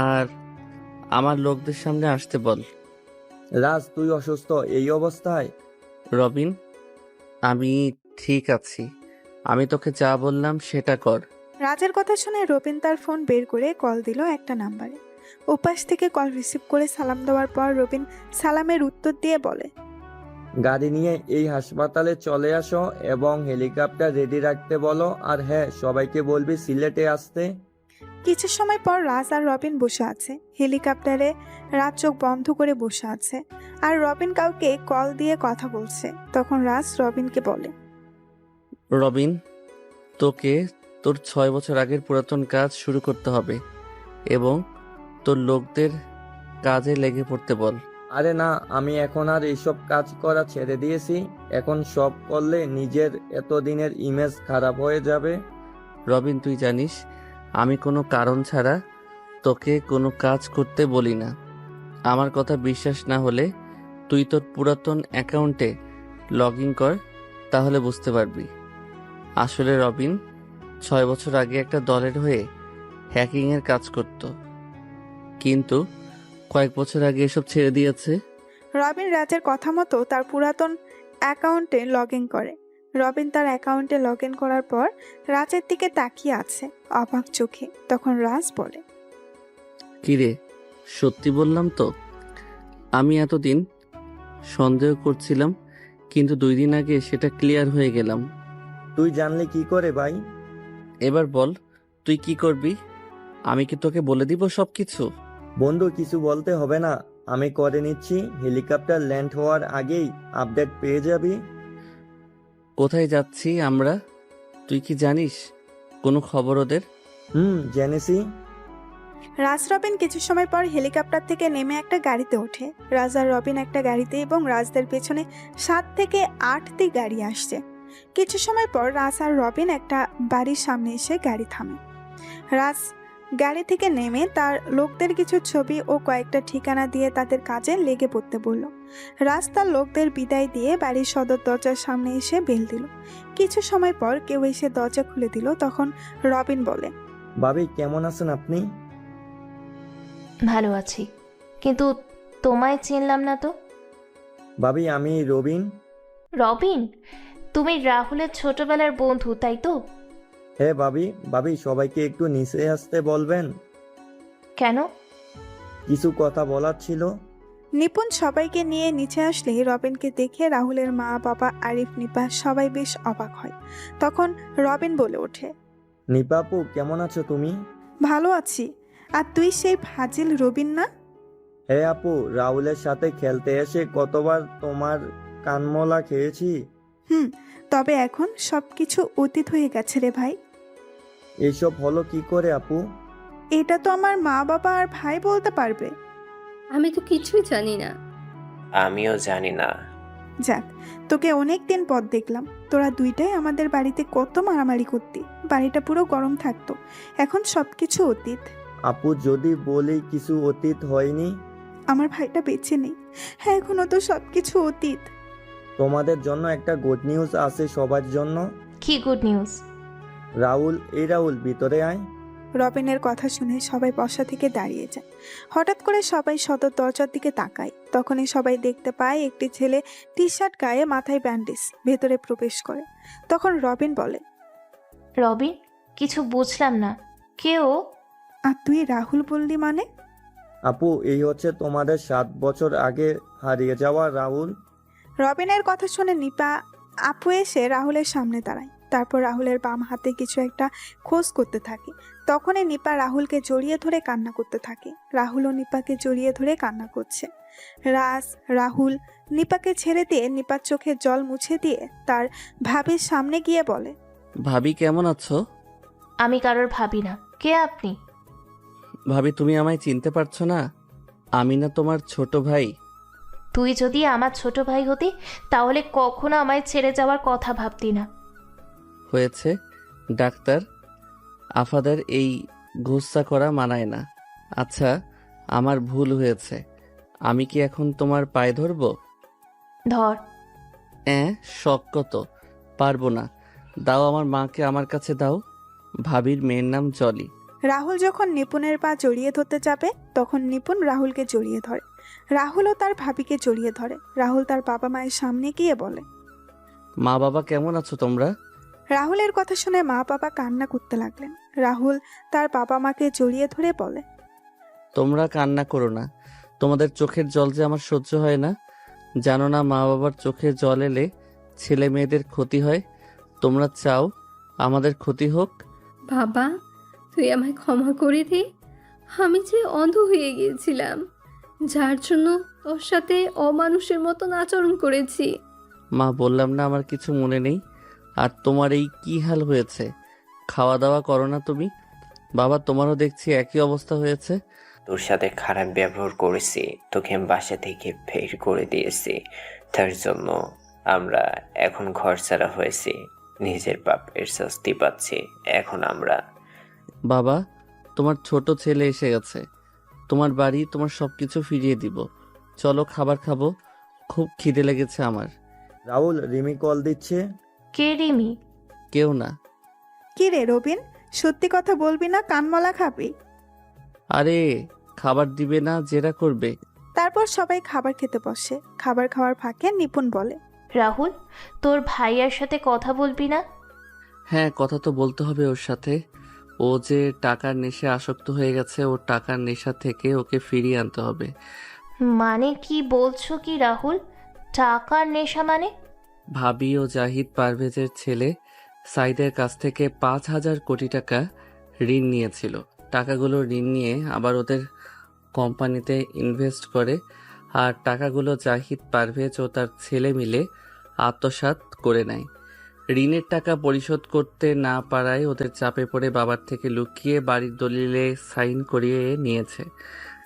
আর আমার লোকদের সামনে আসতে বল।
রাজ, তুই অসুস্থ এই অবস্থায়?
রবিন, আমি ঠিক আছি। আমি তোকে যা বললাম সেটা কর।
রাজের কথা শুনে রবিন তার ফোন বের করে কল দিল একটা নাম্বারে। ওপাশ থেকে কল রিসিভ করে সালাম দেওয়ার পর রবিন সালামের উত্তর দিয়ে বলে,
গাড়ি নিয়ে এই হাসপাতালে চলে আসো এবং হেলিকপ্টার রেডি রাখতে বলো। আর হ্যাঁ, সবাইকে বলবি সিলেটে আসতে।
কিছু সময় পর রাজ আর রবিন বসে আছে হেলিকপ্টারে। রাজ চোখ বন্ধ করে বসে আছে আর রবিন কাউকে কল দিয়ে কথা বলছে। তখন রাজ রবিনকে বলে,
রবিন, তোকে তোর 6 বছর আগের পুরাতন কাজ শুরু করতে হবে এবং তোর লোকদের কাজে লেগে পড়তে বল।
আরে না, আমি এখন আর এইসব কাজ করা ছেড়ে দিয়েছি। এখন সব করলে নিজের এতদিনের ইমেজ খারাপ হয়ে যাবে।
রবিন, তুই জানিস আমি কোনো কারণ ছাড়া তোকে কোনো কাজ করতে বলি না। আমার কথা বিশ্বাস না হলে তুই তোর পুরাতন অ্যাকাউন্টে লগ ইন কর, তাহলে বুঝতে পারবি। আসলে রবিন 6 বছর আগে একটা দলের হয়ে হ্যাকিংয়ের কাজ করত, কিন্তু কয়েক বছর আগে এসব ছেড়ে দিয়েছে।
রবিন রাজের কথা মতো তার পুরাতন অ্যাকাউন্টে লগ ইন করে। রবিন তার অ্যাকাউন্টে লগ ইন করার পর রাজের দিকে তাকিয়ে আছে অবাক চোখে। তখন রাজ বলে,
কিরে, সত্যি বললাম তো? আমি এতদিন সন্দেহ করছিলাম, কিন্তু 2 দিন আগে সেটা ক্লিয়ার হয়ে গেলাম।
তুই জানলি কি করে ভাই?
এবার বল, তুই কি করবি? আমি কি তোকে বলে দিব সব কিছু?
বন্ধু, কিছু বলতে হবে না, আমি করে নিচ্ছি। হেলিকপ্টার ল্যান্ড হওয়ার আগেই আপডেট পেয়ে যাবি।
কোথায় যাচ্ছি আমরা, তুই কি জানিস কোনো খবর ওদের?
জেনেছি।
রাজ রবিন কিছু সময় পর হেলিকপ্টার থেকে নেমে একটা গাড়িতে ওঠে। রাজ আর রবিন একটা গাড়িতে এবং রাজদের পেছনে 7 থেকে 8টি গাড়ি আসছে। কিছু সময় পর রাজ আর রবিন একটা বাড়ির সামনে এসে গাড়ি থামে। রাজ গাড়ি থেকে নেমে তার লোকদের কিছু ছবি ও কয়েকটা ঠিকানা দিয়ে তাদের কাজে লেগে পড়তে বলল। রাজ তার লোকদের বিদায় দিয়ে বাড়ির সদর দরজার সামনে এসে বেল দিল। কিছু সময় পর কেউ এসে দরজা খুলে দিল। তখন রবিন বলে,
ভাবি, কেমন আছেন আপনি?
ভালো আছি, কিন্তু তোমায় চিনলাম না তো।
ভাবি, আমি রবিন।
রবিন, তুমি রাহুলের ছোটবেলার বন্ধু, তাই তো?
হ্যাঁ ভাবি। ভাবি, সবাইকে একটু নিচে আসতে বলবেন।
কেন?
কিছু কথা বলার ছিল।
নিপুণ সবাইকে নিয়ে নিচে আসলে রবিনকে দেখে রাহুলের মা বাবা আরিফ নিপা সবাই বেশ অবাক হয়। তখন রবিন বলে ওঠে,
নিপাপু, কেমন আছো তুমি?
ভালো আছি। আর তুই সেই ফাজিল রবিন না?
হ্যাঁ আপু, রাহুলের সাথে খেলতে এসে কতবার তোমার কানমলা খেয়েছি।
তবে এখন সবকিছু অতীত হয়ে গেছে রে ভাই।
এইসব হলো কি করে আপু?
এটা তো আমার মা বাবা আর ভাই বলতে পারবে।
আমি তো কিছুই জানি না।
আমিও জানি না।
যাক, তোকে অনেক দিন পর দেখলাম। তোরা দুইটাই আমাদের বাড়িতে কত মারামারি করতি, বাড়িটা পুরো গরম থাকতো। এখন সবকিছু অতীত।
আপু, যদি বলি কিছু অতীত হয়নি।
আমার ভাইটা বেঁচে নেই। হ্যাঁ, এখনো তো সবকিছু অতীত।
তোমাদের জন্য একটা গুড নিউজ আছে সবার জন্য।
কি গুড নিউজ?
রাহুল, এই রাহুল, ভিতরে আয়।
রবিনের কথা শুনে সবাই বসা থেকে দাঁড়িয়ে যায়। হঠাৎ করে সবাই সদর দরজার দিকে তাকায়। তখনই সবাই দেখতে পায় একটি ছেলে টি শার্ট গায়ে, মাথায় ব্যান্ডেজ, ভেতরে প্রবেশ করে। তখন রবিন বলে,
রবিন, কিছু বুঝলাম না। কেউ?
আর তুই রাহুল বললি মানে?
আপু, এই হচ্ছে তোমাদের 7 বছর আগে হারিয়ে যাওয়া রাহুল।
রবিনের কথা শুনে নিপা আপু এসে রাহুলের সামনে দাঁড়ায়। তারপর রাহুলের বাম হাতে কিছু একটা খোঁজ করতে থাকে। তখনই নিপা রাহুলকে জড়িয়ে ধরে কান্না করতে থাকে। রাহুলও নিপাকে জড়িয়ে ধরে কান্না করছে। রাহুল নিপাকে ছেড়ে দিয়ে নিপার চোখের জল মুছে দিয়ে তার ভাবির সামনে গিয়ে বলে,
ভাবি কেমন আছো?
আমি কারোর ভাবি না। কে আপনি?
ভাবি তুমি আমায় চিনতে পারছো না? আমি না তোমার ছোট ভাই।
তুই যদি আমার ছোট ভাই হতি তাহলে কখনো আমায় ছেড়ে যাওয়ার কথা ভাবতি না।
হয়েছে ডাক্তার, আফাদের এই গুচ্ছা করা মানায় না। আচ্ছা, আমার ভুল হয়েছে। আমি কি এখন তোমার পায়ে ধরবো?
ধর।
শখ কত, পারবো না। দাও, আমার মাকে আমার কাছে দাও। ভাবির মেয়ের নাম জলি।
রাহুল যখন নিপুণের পা জড়িয়ে ধরতে যাবে তখন নিপুণ রাহুলকে জড়িয়ে ধরে। রাহুলও তার ভাবিকে জড়িয়ে ধরে। রাহুল তার বাবা মায়ের সামনে গিয়ে বলে,
মা বাবা কেমন আছো তোমরা?
রাহুলের কথা শুনে মা বাবা কান্না করতে লাগলেন। রাহুল তার বাবা মাকে জড়িয়ে ধরে বলে,
তোমরা কান্না করো না। তোমাদের চোখের জল যে আমার সহ্য হয় না। জানো না মা বাবার চোখে জল এলে ছেলে মেয়েদের ক্ষতি হয়? তোমরা চাও আমাদের ক্ষতি হোক?
বাবা, তুই আমায় ক্ষমা করে দে। আমি যে অন্ধ হয়ে গিয়েছিলাম, যার জন্য তোর সাথে অমানুষের মতন আচরণ করেছি।
মা, বললাম না আমার কিছু মনে নেই। আর তোমার এই কি হাল হয়েছে? খাওয়া দাওয়া করো না তুমি? বাবা, তোমারও দেখছি একই অবস্থা হয়েছে।
তোর সাথে খারাপ ব্যবহার করেছি, তোকে বাসা থেকে বের করে দিয়েছি, তার জন্য আমরা এখন ঘর ছাড়া হয়েছি, নিজের পাপের শাস্তি পাচ্ছি এখন আমরা।
বাবা, তোমার ছোট ছেলে এসে গেছে। তোমার বাড়ি, তোমার সবকিছু ফিরিয়ে দিব। চলো খাবার খাবো, খুব খিদে লেগেছে আমার।
রাহুল, রিমি কল দিচ্ছে।
কে রিমি?
কেউ না।
কি রে রবিন, সত্যি কথা বলবি না কানমলা খাবি?
আরে খাবার দিবে না, জেরা করবে।
তারপর সবাই খাবার খেতে বসে। খাবার খাওয়ার ফাঁকে নিপুণ বলে,
রাহুল, তোর ভাইয়ার সাথে কথা বলবি না?
হ্যাঁ, কথা তো বলতে হবে ওর সাথে। ও যে টাকার নেশে আসক্ত হয়ে গেছে, ওর টাকার নেশা থেকে ওকে ফিরিয়ে আনতে হবে।
মানে কি বলছো কি রাহুল? টাকার নেশা মানে?
ভাবি ও জাহিদ পারভেজের ছেলে সাইদের কাছ থেকে 5,000 কোটি টাকা ঋণ নিয়েছিল। টাকাগুলো ঋণ নিয়ে আবার ওদের কোম্পানিতে ইনভেস্ট করে, আর টাকাগুলো জাহিদ পারভেজ ও তার ছেলে মিলে আত্মসাৎ করে নেয়। ঋণের টাকা পরিশোধ করতে না পারায় ওদের চাপে পড়ে বাবার থেকে লুকিয়ে বাড়ির দলিলে সাইন করিয়ে নিয়েছে।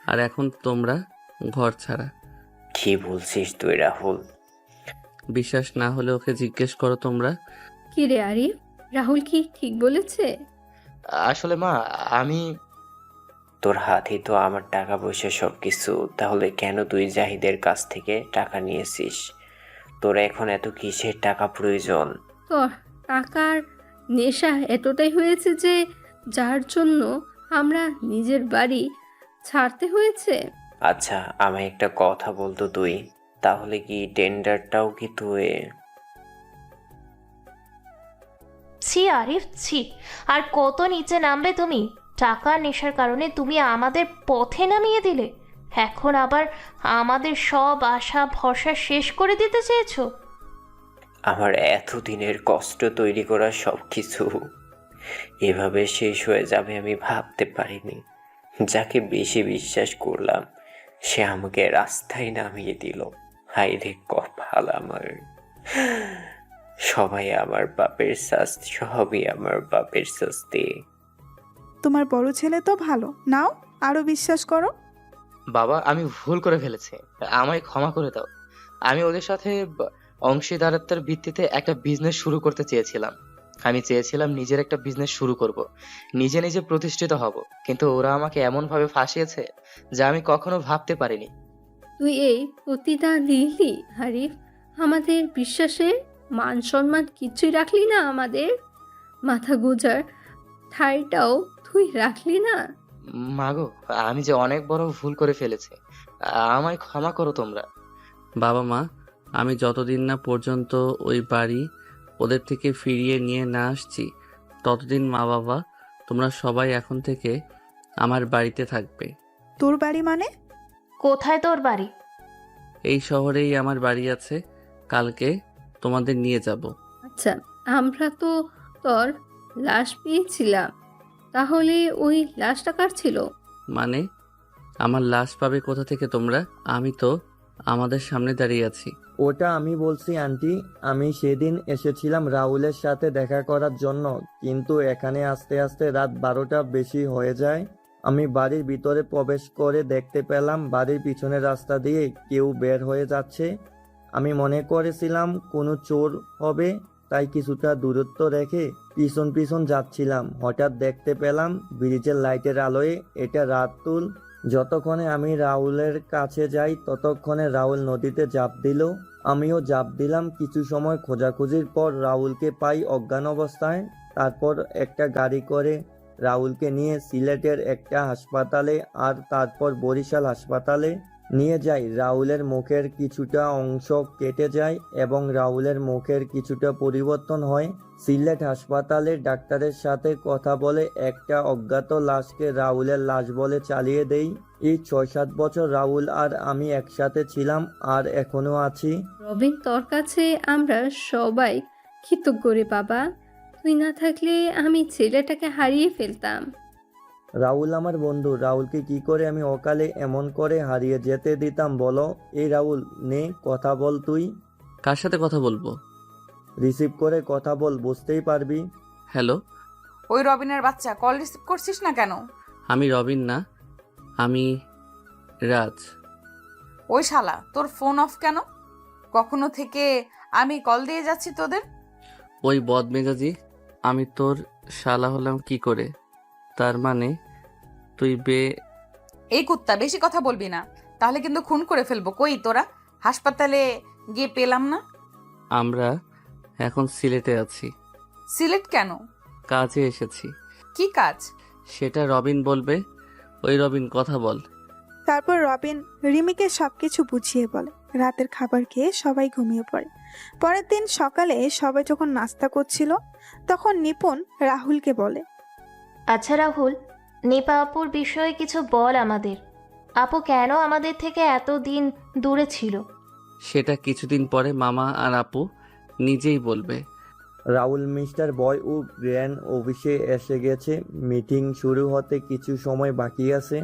আর এখন তোমরা ঘর ছাড়া।
কি বলছিস তুই রাহুল?
বিশ্বাস না হলে ওকে জিজ্ঞেস করো তোমরা।
কি রে আরিফ, রাহুল কি ঠিক বলেছে?
আসলে মা, আমি
তোর হাতেই তো আমার টাকা পয়সা সবকিছু, তাহলে কেন তুই জাহিদের কাছ থেকে টাকা নিয়েছিস? তোর এখন এত কিসের টাকা প্রয়োজন?
তোর টাকার নেশা এতটাই হয়েছে যে যার জন্য আমরা নিজের বাড়ি ছাড়তে হয়েছে।
আচ্ছা, আমায় একটা কথা বলতো তুই, তাহলে কি টেন্ডারটাও কি তুই?
ছি আরিফ, ছি। আর কত নিচে নামবে তুমি? টাকার নেশার কারণে তুমি আমাদের পথে নামিয়ে দিলে, এখন আবার আমাদের সব আশা ভরসা শেষ করে দিতে চেয়েছো?
আমার এতদিনের কষ্ট তৈরি করা সবকিছু এভাবে শেষ হয়ে যাবে আমি ভাবতে পারিনি। যাকে বেশি বিশ্বাস করলাম সে আমাকে রাস্তায় নামিয়ে দিল। হায় রে কপাল আমার! সবাই আমার পাপের শাস্তি, সবই আমার পাপের শাস্তি।
তোমার বড় ছেলে তো ভালো, নাও আরো বিশ্বাস করো।
বাবা, আমি ভুল করে ফেলেছি, আমায় ক্ষমা করে দাও। আমি ওদের সাথে অংশীদারত্বের ভিত্তিতে একটা বিজনেস শুরু করতে চেয়েছিলাম। আমি চেয়েছিলাম নিজের একটা বিজনেস শুরু করব, নিজে নিজে প্রতিষ্ঠিত হব, কিন্তু ওরা আমাকে এমন ভাবে ফাঁসিয়েছে যা আমি কখনো ভাবতে পারিনি।
তুই এই প্রতিদান দিলি আরিফ, আমাদের বিশ্বাসে মান সম্মান কিছুই রাখলি না, আমাদের মাথা গোজার ঠাঁইটাও তুই রাখলি না।
মাগো, আমি যে অনেক বড় ভুল করে ফেলেছি, আমায় ক্ষমা করো তোমরা।
বাবা মা, আমি যতদিন না পর্যন্ত ওই বাড়ি ওদের থেকে ফিরিয়ে নিয়ে না আসছি ততদিন মা বাবা তোমরা সবাই এখন থেকে আমার বাড়িতে থাকবে।
তোর বাড়ি মানে?
কোথায় তোর বাড়ি?
এই শহরেই আমার বাড়ি আছে, কালকে তোমাদের নিয়ে যাব।
আচ্ছা, আমরা তো তোর লাশ পেয়েছিলাম, তাহলে ওই লাশটা কার ছিল?
মানে আমার লাশ পাবে কোথা থেকে তোমরা? আমি তো আমাদের সামনে দাঁড়িয়ে আছি।
ওটা আমি বলছি আন্টি, আমি সেদিন এসেছিলাম রাহুলের সাথে দেখা করার জন্য, কিন্তু এখানে আস্তে আস্তে রাত 12টা বেশি হয়ে যায়। আমি বাড়ির ভিতরে প্রবেশ করে দেখতে পেলাম বাড়ির পিছনের রাস্তা দিয়ে কেউ বের হয়ে যাচ্ছে। আমি মনে করেছিলাম কোনো চোর হবে, তাই কিছুটা দূরত্ব রেখে পিছন পিছন যাচ্ছিলাম। হঠাৎ দেখতে পেলাম ব্রিজের লাইটের আলোয় এটা রাতুল। যতক্ষণে আমি রাহুলের কাছে যাই ততক্ষণে রাহুল নদীতে ঝাঁপ দিল, আমিও ঝাঁপ দিলাম। কিছু সময় খোঁজাখুঁজির পর রাহুলকে পাই অজ্ঞান অবস্থায়। তারপর একটা গাড়ি করে রাহুলকে নিয়ে সিলেটের একটা হাসপাতালে আর তারপর বরিশাল হাসপাতালে নিয়ে যাই। রাহুলের মুখের কিছুটা অংশ কেটে যায় এবং রাহুলের মুখের কিছুটা পরিবর্তন হয়। সিলেট হাসপাতালে ডাক্তারের সাথে কথা বলে একটা অজ্ঞাত লাশকে রাহুলের লাশ বলে চালিয়ে দেই। এই 6-7 বছর রাহুল আর আমি একসাথে ছিলাম আর এখনো আছি।
রবিন, তোর কাছে আমরা সবাই কৃতজ্ঞ রে বাবা। তুই না থাকলে আমি ছেলেটাকে হারিয়ে ফেলতাম।
রাহুল আমার বন্ধু, রাহুলকে কি করে আমি অকালে এমন করে হারিয়ে যেতে দিতাম বলো? এই রাহুল, নে কথা বল তুই।
কার সাথে কথা বলবো?
রিসিভ করে কথা বল, বুঝতেই পারবি।
হ্যালো।
ওই রবিনের বাচ্চা, কল রিসিভ করছিস না কেন?
আমি রবিন না, আমি রাজ।
ওই শালা, তোর ফোন অফ কেন? কখনো থেকে আমি কল দিয়ে যাচ্ছি তোদের।
ওই বদমেজাজি, আমি তোর শালা হলাম কি করে? তার মানে তুই
এই কুত্তা, বেশি কথা বলবি না, তাহলে কিন্তু খুন করে ফেলবো। কই তোরা? হাসপাতালে গিয়ে পেলাম না।
আমরা এখন সিলেটে আছি।
সিলেট কেন?
কাজে এসেছি।
কি কাজ?
সেটা রবিন বলবে। ওই রবিন, কথা বল।
তারপর রবিন রিমিকে সবকিছু বুঝিয়ে বলে। রাতের খাবার খেয়ে সবাই ঘুমিয়ে পড়ে। পরের দিন সকালে সবাই যখন নাস্তা করছিল তখন নিপুণ রাহুলকে বলে,
আচ্ছা রাহুল, নিপা আপুর বিষয়ে কিছু বল আমাদের। আপু কেন আমাদের থেকে এত দিন দূরে ছিল?
সেটা কিছুদিন পরে মামা আর আপু নিজেই বলবে।
রাহুল মিস্টার বয় ও গ্র্যান্ড অফিসে এসে গেছে। মিটিং শুরু হতে কিছু সময় বাকি আছে।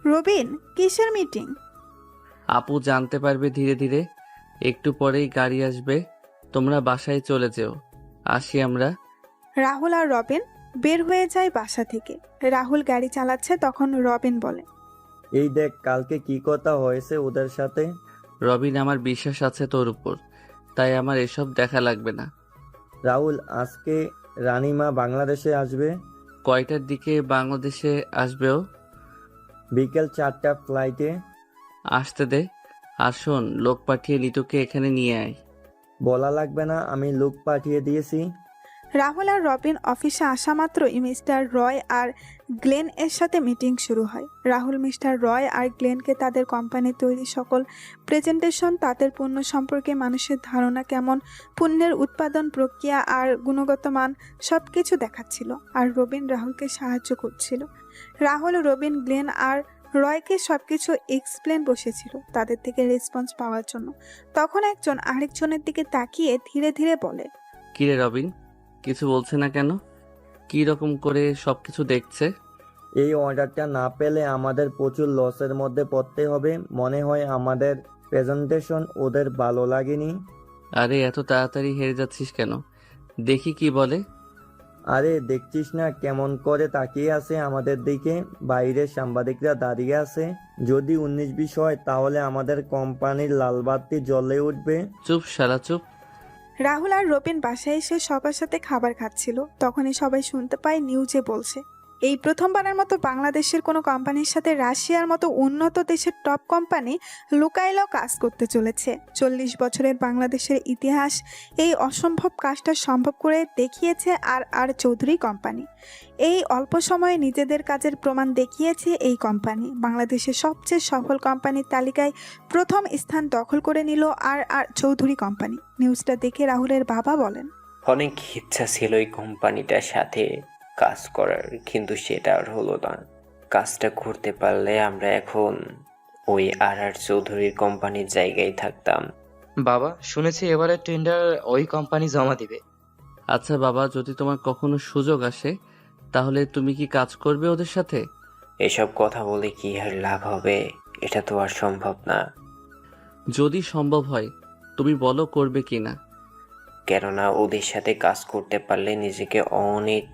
রবিন, কিসের মিটিং?
আপু জানতে পারবে ধীরে ধীরে। একটু পরেই গাড়ি আসবে, তোমরা বাসায় চলে যেও। আসি আমরা।
রাহুল আর রবিন বের হয়ে যায় বাসা থেকে। রাহুল গাড়ি চালাচ্ছে, তখন রবিন বলে,
এই দেখ কালকে কি কথা হয়েছে ওদের সাথে।
রবিন, আমার বিশ্বাস আছে তোর উপর, তাই আমার এসব দেখা লাগবে না।
রাহুল, আজকে রানীমা বাংলাদেশে আসবে।
কয়টার দিকে বাংলাদেশে আসবেও?
বিকেল 4টা ফ্লাইটে।
আসতে দে। আর শোন, লোক পাঠিয়ে লিটুকে এখানে নিয়ে আয়।
বলা লাগবে না, আমি লোক পাঠিয়ে দিয়েছি।
রাহুল আর রবিন অফিসে আসা মাত্রই মিস্টার রয় আর গ্লেন এর সাথে মিটিং শুরু হয়। রাহুল মিস্টার রয় আর গ্লেনকে তাদের কোম্পানির তৈরি সকল প্রেজেন্টেশন, তাদের পণ্য সম্পর্কে মানুষের ধারণা কেমন, পণ্যের উৎপাদন প্রক্রিয়া আর গুণগত মান সব কিছু দেখাচ্ছিল। আর রবিন রাহুলকে সাহায্য করছিল। রাহুল, রবিন, গ্লেন আর রয়কে সবকিছু এক্সপ্লেন বসেছিল তাদের থেকে রেসপন্স পাওয়ার জন্য। তখন একজন আরেকজনের দিকে তাকিয়ে ধীরে ধীরে বলে,
কিরে রবিন, কিছু বলছে না কেন? কি রকম করে সবকিছু দেখছে?
এই অর্ডারটা না পেলে আমাদের প্রচুর লসের মধ্যে পড়তে হবে। মনে হয় আমাদের প্রেজেন্টেশন ওদের ভালো লাগেনি।
আরে এত তাড়াতাড়ি হেরে যাচ্ছিস কেন? দেখি কি বলে।
আরে দেখছিস না কেমন করে তাকিয়ে আছে আমাদের দিকে? বাইরের সাংবাদিকরা দাঁড়িয়ে আছে। যদি 19-20 হয় তাহলে আমাদের কোম্পানির লালবাতি জ্বলে উঠবে।
চুপ শালা, চুপ।
রাহুল আর রবিন বাসায় এসে সবার সাথে খাবার খাচ্ছিল। তখনই সবাই শুনতে পায় নিউজে বলছে, এই প্রথমবারের মতো বাংলাদেশের কোনো কোম্পানির সাথে রাশিয়ার মতো উন্নত দেশের টপ কোম্পানি লুকাইলো কাজ করতে চলেছে। 40 বছরের বাংলাদেশের ইতিহাস এই অসম্ভব কাজটা সম্ভব করে দেখিয়েছে আর চৌধুরী কোম্পানি। এই অল্প সময়ে নিজেদের কাজের প্রমাণ দেখিয়েছে এই কোম্পানি। বাংলাদেশের সবচেয়ে সফল কোম্পানির তালিকায় প্রথম স্থান দখল করে নিল আর চৌধুরী কোম্পানি। নিউজটা দেখে রাহুলের বাবা বলেন,
অনেক ইচ্ছা ছিল এই কোম্পানিটার সাথে কাজ করার, কিন্তু সেটা আর হলো না। কাজটা করতে পারলে আমরা এখন ওই আর চৌধুরীর কোম্পানির জায়গায় থাকতাম।
বাবা, শুনেছি এবারে টেন্ডার ওই কোম্পানি জমা দিবে।
আচ্ছা বাবা, যদি তোমার কখনো সুযোগ আসে তাহলে তুমি কি কাজ করবে ওদের সাথে?
এসব কথা বলে কি আর লাভ হবে? এটা তো আর সম্ভব না।
যদি সম্ভব হয় তুমি বলো করবে কি না।
কেননা ওদের সাথে কাজ করতে পারলে নিজেকে অনেক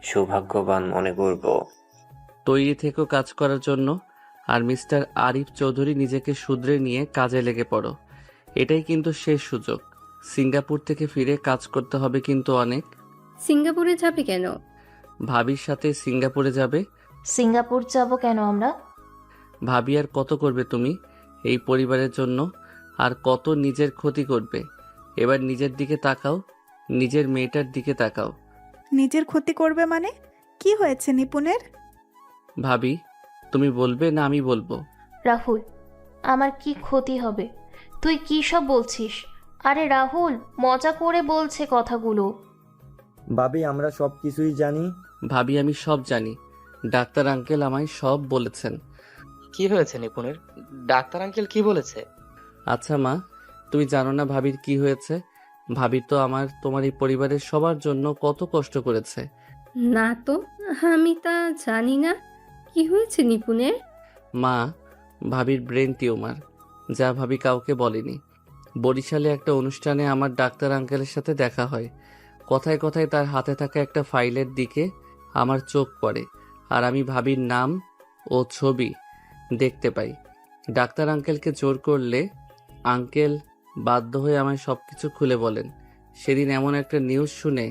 সৌভাগ্যবান মনে করব।
তৈরি থেকো কাজ করার জন্য। আর মিস্টার আরিফ চৌধুরী, নিজেকে শুধরে নিয়ে কাজে লেগে পড়ো। এটাই কিন্তু শেষ সুযোগ। সিঙ্গাপুর থেকে ফিরে কাজ করতে হবে কিন্তু অনেক।
সিঙ্গাপুরে যাবে কেন?
ভাবির সাথে সিঙ্গাপুরে যাবে।
সিঙ্গাপুর যাব কেন আমরা?
ভাবি আর কত করবে তুমি এই পরিবারের জন্য? আর কত নিজের ক্ষতি করবে? এবার নিজের দিকে তাকাও, নিজের মেয়েটার দিকে তাকাও।
নিজের ক্ষতি করবে মানে? কি হয়েছে নিপুণের?
ভাবি, তুমি বলবে না আমি বলবো?
রাহুল, আমার কি ক্ষতি হবে? তুই কি সব বলছিস? আরে রাহুল, মজা করে বলছে কথাগুলো।
ভাবি, আমরা সব কিছুই জানি।
ভাবি, আমি সব জানি। ডাক্তার আঙ্কেল আমায় সব বলেছেন।
কি হয়েছে নিপুণের? ডাক্তার আঙ্কেল কি বলেছে?
আচ্ছা মা, তুমি জানো না ভাবির কি হয়েছে? ভাবি তো তোমার এই পরিবারের সবার জন্য কত কষ্ট করেছে।
না তো, আমি তা জানি না। কি হয়েছে নিপুণের?
মা, ভাবির ব্রেন টিউমার, যা ভাবি কাউকে বলেনি। বরিশালে একটা অনুষ্ঠানে আমার ডাক্তার আঙ্কেলের সাথে দেখা হয়। কথায় কথায় তার হাতে থাকা একটা ফাইলের দিকে আমার চোখ পড়ে, আর আমি ভাবির নাম ও ছবি দেখতে পাই। ডাক্তার আঙ্কেলকে জোর করলে আঙ্কেল বাধ্য হয়ে আমায় সব কিছু খুলে বলেন। সেদিন এমন একটা নিউজ শুনে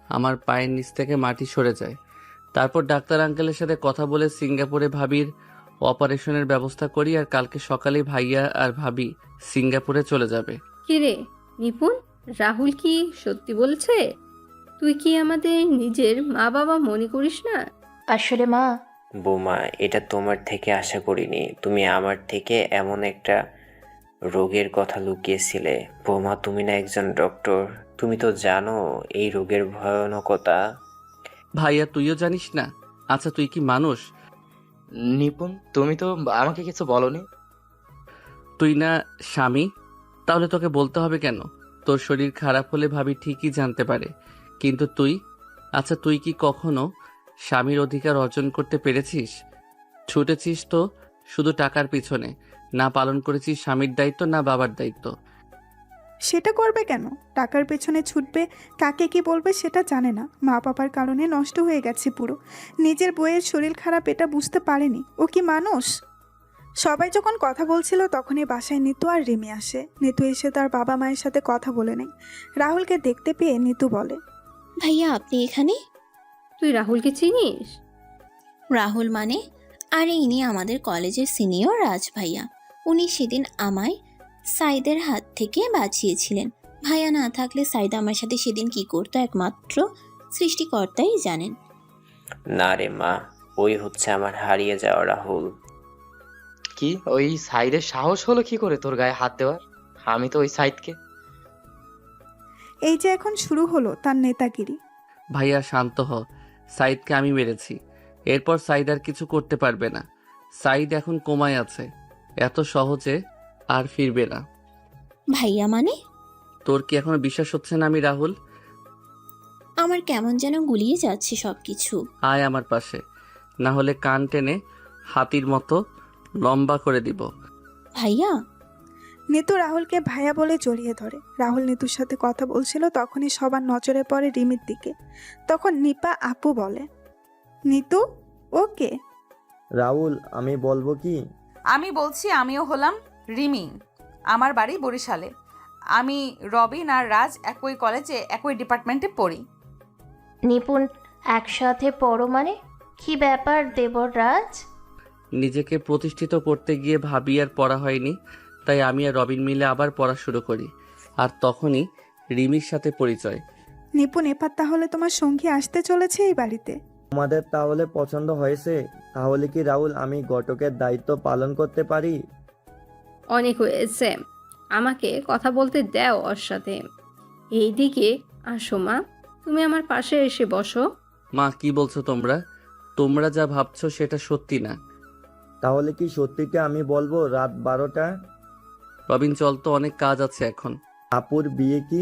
আমার পায়ের নিচ থেকে মাটি সরে যায়। তারপর ডাক্তার আঙ্কেলের সাথে কথা বলে সিঙ্গাপুরে ভাবির অপারেশনের ব্যবস্থা করি, আর কালকে সকালে ভাইয়া আর ভাবি সিঙ্গাপুরে চলে যাবে।
কিরে নিপুণ, রাহুল কি সত্যি বলছে? তুই কি আমাদের নিজের মা বাবা মনে করিস না?
আসলে মা,
বৌমা, এটা তোমার থেকে আশা করিনি। তুমি আমার থেকে এমন একটা রোগের কথা লুকিয়েছিলে। বৌমা, তুমি না একজন ডক্টর, তুমি তো জানো এই রোগের ভয়ানকতা।
ভাইয়া, তুইও জানিস না? আচ্ছা, তুই কি মানুষ?
নিপুণ, তুমি তো আমাকে কিছু বলনি।
তুই না স্বামী? তাহলে তোকে বলতে হবে কেন? তোর শরীর খারাপ হলে ভাবি ঠিকই জানতে পারে, কিন্তু তুই? আচ্ছা, তুই কি কখনো স্বামীর অধিকার অর্জন করতে পেরেছিস? ছুটেছিস তো শুধু টাকার পিছনে, না পালন করেছিস স্বামীর দায়িত্ব, না বাবার দায়িত্ব।
সেটা করবে কেন? টাকার পেছনে ছুটবে, কাকে কি বলবে সেটা জানে না। মা বাবার কারণে নষ্ট হয়ে গেছে পুরো। নিজের বইয়ের শরীর খারাপ এটা বুঝতে পারেনি। ও কি মানুষ? সবাই যখন কথা বলছিল তখনই বাসায় নিতু আর রিমি আসে। নিতু এসে তার বাবা মায়ের সাথে কথা বলে নেয়। রাহুলকে দেখতে পেয়ে নিতু বলে,
ভাইয়া আপনি এখানে?
তুই রাহুলকে চিনিস?
রাহুল মানে? আরে ইনি আমাদের কলেজের সিনিয়র রাজ ভাইয়া। উনি সেদিন আমায় সাইদের হাত থেকে বাঁচিয়েছিলেন। ভাইয়া না থাকলে সাইদ আমার সাথে সেদিন কি করতো একমাত্র সৃষ্টিকর্তাই জানেন।
না রে মা, ওই হচ্ছে আমার হারিয়ে যাওয়া রাহুল।
কি ওই সাইদের সাহস হলো কি করে তোর গায়ে হাত দেওয়ার? আমি তো ওই সাইদকে।
এই যে এখন শুরু হলো তার নেতাগিরি।
ভাইয়া শান্ত হ। সাইদকে আমি মেরেছি, এরপর সাইদ আর কিছু করতে পারবে না। সাইদ এখন কোমায় আছে, এত সহজে আর ফিরবে না।
ভাইয়া মানে?
তোর কি এখনো বিশ্বাস হচ্ছে না আমি রাহুল?
আমার কেমন যেন গুলিয়ে যাচ্ছে সবকিছু।
আয় আমার পাশে, না হলে কান টেনে হাতির মতো লম্বা করে দিব।
ভাইয়া।
নিতু রাহুলকে ভাইয়া বলে জড়িয়ে ধরে। রাহুল নিতুর সাথে কথা বলছিল, তখনই সবার নজরে পড়ে রিমির দিকে। তখন নিপা আপু বলে, নিতু ওকে?
রাহুল, আমি বলবো কি?
আমি বলছি, আমিও হলাম রিমি। আমার বাড়ি বরিশালে। আমি রবিন আর রাজ একই কলেজে একই ডিপার্টমেন্টে পড়ি।
নিপুণ একসাথে পড়ো মানে? কি ব্যাপার দেবরাজ?
নিজেকে প্রতিষ্ঠিত করতে গিয়ে ভাবি আর পড়া হয়নি, তাই আমি আর রবিন মিলে আবার পড়া শুরু করি। আর তখনই রিমির সাথে পরিচয়।
নিপুণ, এবার তাহলে তোমার সঙ্গী আসতে চলেছে এই বাড়িতে।
তোমাদের তাহলে পছন্দ হয়েছে? তাহলে কি রাহুল আমি ঘটকের দায়িত্ব পালন করতে পারি?
অনেক হয়েছে, আমাকে কথা বলতে দাও ওর সাথে। এইদিকে আসো মা, তুমি আমার পাশে এসে বসো।
মা কি বলছো তোমরা? তোমরা যা ভাবছো সেটা সত্যি না।
তাহলে কি সত্যিটা আমি বলবো রাত 12টা?
রবিন চল তো, অনেক কাজ আছে এখন।
আপুর বিয়ে কি?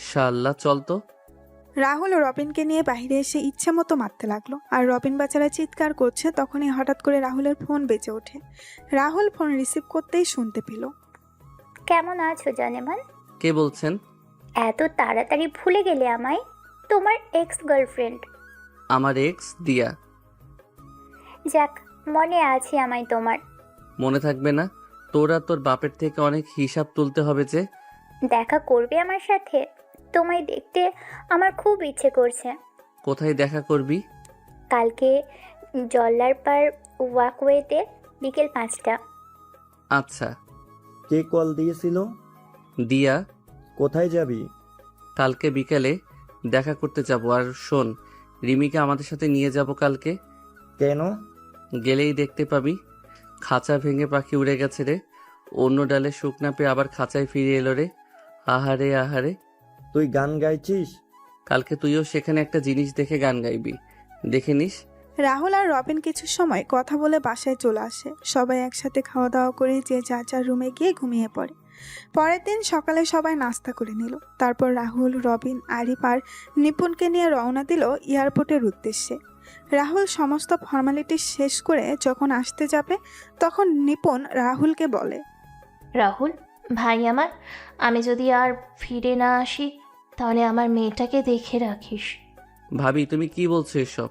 শাল্লাহ চল তো।
রাহুল রবিনকে নিয়ে বাইরে এসে ইচ্ছে মতো মারতে লাগলো, আর রবিন বাচ্চারা চিৎকার করছে। তখনই হঠাৎ করে রাহুলের ফোন বেজে ওঠে। রাহুল ফোন রিসিভ করতেই শুনতে পেল।
কেমন আছো জানেমান?
কে বলছেন?
এত তাড়াতাড়ি ভুলে গেলে আমায়? তোমার এক্স গার্লফ্রেন্ড।
আমার এক্স দিয়া।
যাক, মনে আছে আমায় তোমার।
মনে থাকবে না? তোরা তোর বাপের থেকে অনেক হিসাব তুলতে হবে যে।
দেখা করবে আমার সাথে? তোমায় দেখতে আমার খুব ইচ্ছে করছে।
কোথায় দেখা করবি?
কালকে জল্লার পার ওয়াকওয়েতে বিকেল 5টা।
আচ্ছা।
কে কল দিয়েছিল?
দিয়া।
কোথায় যাবি?
কালকে বিকেলে দেখা করতে যাব। আর শোন, রিমিকে আমাদের সাথে নিয়ে যাব কালকে।
কেন?
গেলেই দেখতে পাবি। খাঁচা ভেঙে পাখি উড়ে গেছে রে। অন্য ডালে শুকনা পেয়ে আবার খাঁচায় ফিরে এলো রে। আহারে আহারে।
তুই গান গাইছিস?
কালকে তুইও সেখানে একটা জিনিস দেখে গান গাইবি, দেখে নিস।
রাহুল আর রবিন কিছু সময় কথা বলে বাসায় চলে আসে। সবাই একসাথে খাওয়া দাওয়া করে যে যার যার রুমে গিয়ে ঘুমিয়ে পড়ে। পরের দিন সকালে সবাই নাস্তা করে নিল। তারপর রাহুল, রবিন, আরিফ আর নিপুণকে নিয়ে রওনা দিল এয়ারপোর্টের উদ্দেশ্যে। রাহুল সমস্ত ফর্মালিটি শেষ করে যখন আসতে যাবে, তখন নিপুণ রাহুলকে বলে,
রাহুল ভাই আমার, আমি যদি আর ফিরে না আসি তাহলে আমার মেয়েটাকে দেখে রাখিস।
ভাবি তুমি কি বলছো এসব?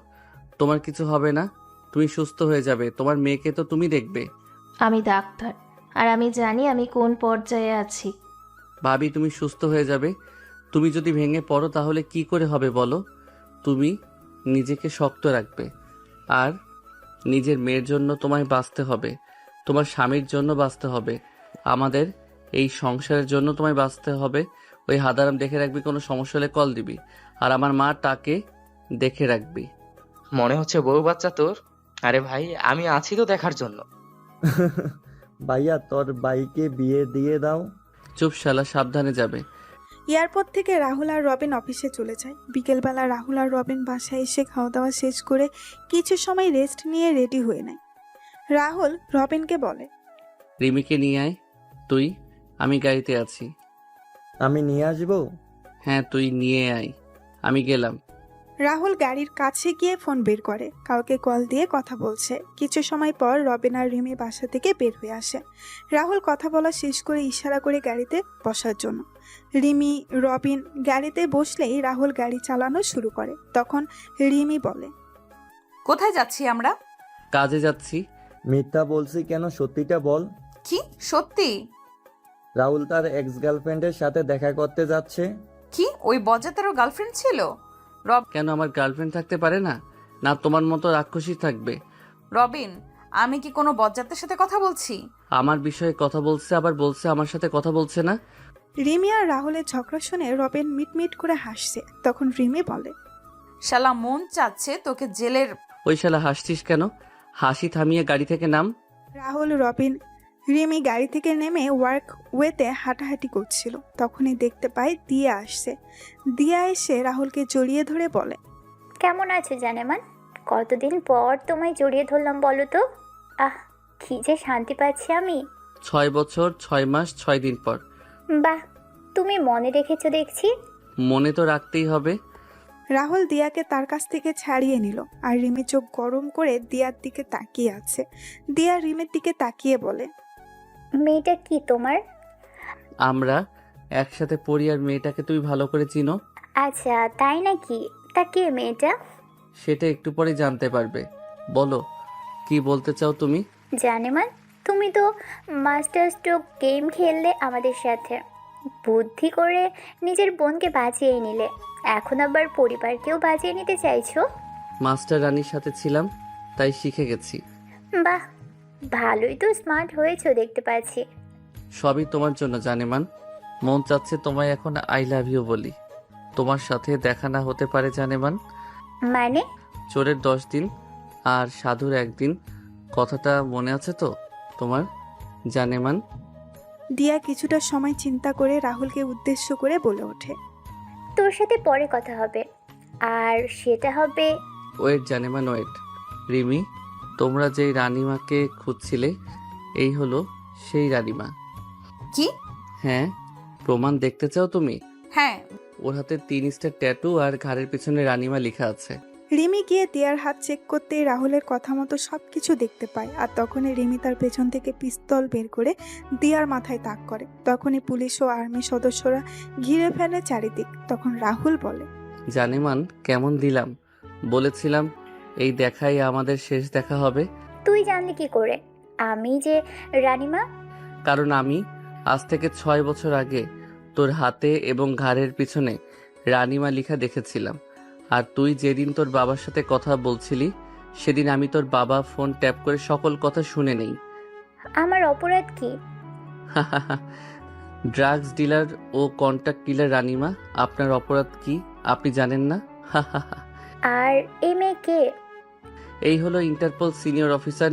তোমার কিছু হবে না, তুমি সুস্থ হয়ে যাবে। তোমার মেয়েকে তো তুমি দেখবে।
আমি ডাক্তার, আর আমি জানি আমি কোন পর্যায়ে আছি।
ভাবি তুমি সুস্থ হয়ে যাবে। তুমি যদি ভেঙে পড়ো তাহলে কি করে হবে বলো? তুমি নিজেকে শক্ত রাখবে। আর নিজের মেয়ের জন্য তোমায় বাঁচতে হবে, তোমার স্বামীর জন্য বাঁচতে হবে, আমাদের এই সংসারের জন্য তোমায় বাঁচতে হবে। ওই হাদারাম দেখে রাখবি, কোনো সমস্যা হলে কল দিবি। আর আমার মা টাকে দেখে রাখবি।
মনে হচ্ছে বউ বাচ্চা তোর। আরে ভাই, আমি আছি তো দেখার জন্য।
ভাইয়া তোর বাইকে বিয়ে দিয়ে দাও।
চুপ শালা, সাবধানে যাবে।
এয়ারপোর্ট থেকে রাহুল আর রবিন অফিসে চলে যায়। বিকেলবেলা রাহুল আর রবিন বাসায় এসে খাওয়া দাওয়া শেষ করে কিছু সময় রেস্ট নিয়ে রেডি হয়ে নেয়। রাহুল রবিনকে বলে,
রিমিকে নিয়ে আয় তুই, আমি গাড়িতে আছি।
আমি নিয়ে আসবো?
হ্যাঁ তুই নিয়ে আয়, আমি গেলাম।
রাহুল গাড়ির কাছে গিয়ে ফোন বের করে, কাউকে কল দিয়ে কথা বলছে। কিছু সময় পর রবিন আর রিমি বাসা থেকে বের হয়ে আসে। রাহুল কথা বলা শেষ করে ইশারা করে গাড়িতে বসার জন্য। রিমি, রবিন গাড়িতে বসলেই রাহুল গাড়ি চালানো শুরু করে। তখন রিমি বলে,
কোথায় যাচ্ছি আমরা?
কাজে যাচ্ছি।
মিথ্যা বলছি কেন, সত্যিটা বল।
কি সত্যি?
রাহুল তার এক্স গার্লফ্রেন্ডের সাথে দেখা করতে যাচ্ছে।
কি ওই বজ্জাতেরও গার্লফ্রেন্ড ছিল?
কেন আমার গার্লফ্রেন্ড থাকতে পারে না? না তোমার মতো রাক্ষসী থাকবে?
রবিন, আমি কি কোনো বজ্জাতের সাথে কথা বলছি?
আমার বিষয়ে কথা বলছে, আবার বলছে আমার সাথে কথা বলছে না।
রিমি আর রাহুলের ঝগড়া শুনে রবিন মিটমিট করে হাসছে। তখন রিমি বলে,
শালা মন চাচ্ছে তোকে জেলের।
ওই শালা হাসছিস কেন? হাসি থামিয়ে গাড়ি থেকে নাম।
রাহুল, রবিন, রিমি গাড়ি থেকে নেমে ওয়ার্ক ওয়েতে হাঁটাহাঁটি করছিল। তখনই দেখতে পায় দিয়া আসছে। দিয়া এসে রাহুলকে জড়িয়ে ধরে বলে,
কেমন আছো জানেমান? কতদিন পর তোমায় জড়িয়ে ধরলাম বলো তো। আহ, কি যে শান্তি পাচ্ছি আমি।
6 বছর 6 মাস 6 দিন পর।
বাহ, তুমি মনে রেখেছো দেখছি।
মনে তো রাখতেই হবে।
রাহুল দিয়াকে তার কাছ থেকে ছাড়িয়ে নিল, আর রিমি চোখ গরম করে দিয়ার দিকে তাকিয়ে আছে। দিয়া রিমির দিকে তাকিয়ে বলে,
মেয়েটা কি তোমার?
আমরা একসাথে পড়ি, আর মেয়েটাকে তুই ভালো করে চিনো।
আচ্ছা তাই নাকি? তা কে মেয়েটা?
সেটা একটু পরে জানতে পারবে। বলো কি বলতে চাও তুমি?
জানেমান, তুমি তো মাস্টার স্ট্রোক গেম খেললে আমাদের সাথে, বুদ্ধি করে নিজের বোনকে বাঁচিয়ে নিলে, এখন আবার পরিবারকেও বাঁচিয়ে নিতে চাইছো।
মাস্টার রানীর সাথে ছিলাম, তাই শিখে গেছি।
বাহ, ভালোই তো স্মার্ট হয়েছো দেখতে পাচ্ছি।
সবই তোমার জন্য জানেমান। মন চাচ্ছে তোমায় এখন আই লাভ ইউ বলি। তোমার সাথে দেখা না হতে পারে জানেমান।
মানে?
চোরের 10 দিন আর সাধুর 1 দিন, কথাটা মনে আছে তো তোমার জানেমান?
দিয়া কিছুটা সময় চিন্তা করে রাহুলকে উদ্দেশ্য করে বলে ওঠে,
তোর সাথে পরে কথা হবে, আর সেটা হবে
ওয়েট জানেমান ওয়েট। রিমি, তোমরা যেই রানীমাকে খুঁজছিলে এই হলো সেই রানীমা।
কি?
হ্যাঁ, প্রমাণ দেখতে চাও তুমি?
হ্যাঁ।
ওর হাতে 3 স্টার ট্যাটু আর ঘাড়ের পিছনে রানীমা লেখা আছে।
রিমি গিয়ে দিয়ার হাত চেক করতেই রাহুলের কথা মতো সবকিছু দেখতে পায়। আর তখনই রিমি তার পেছন থেকে পিস্তল বের করে দিয়ার মাথায় তাক করে। তখনই পুলিশ ও আর্মি সদস্যরা ঘিরে ফেলে চারিদিক। তখন রাহুল বলে,
জানেমান কেমন দিলাম? বলেছিলাম এই দেখাই আমাদের শেষ দেখা হবে।
তুই জানলি কি করে আমি যে রানীমা?
কারণ আমি আজ থেকে 6 বছর আগে তোর হাতে এবং ঘাড়ের পিছনে রানীমা লেখা দেখেছিলাম। আর তুই যেদিন তোর বাবার সাথে কথা বলছিলি সেদিন আমি তোর বাবা ফোন ট্যাপ করে সকল কথা শুনে নেই।
আমার অপরাধ কি?
ড্রাগস ডিলার ও কন্ট্রাক্ট কিলার রানীমা, আপনার অপরাধ কি আপনি জানেন না?
আর এই মেয়ে কে?
এই হলো Interpol senior officer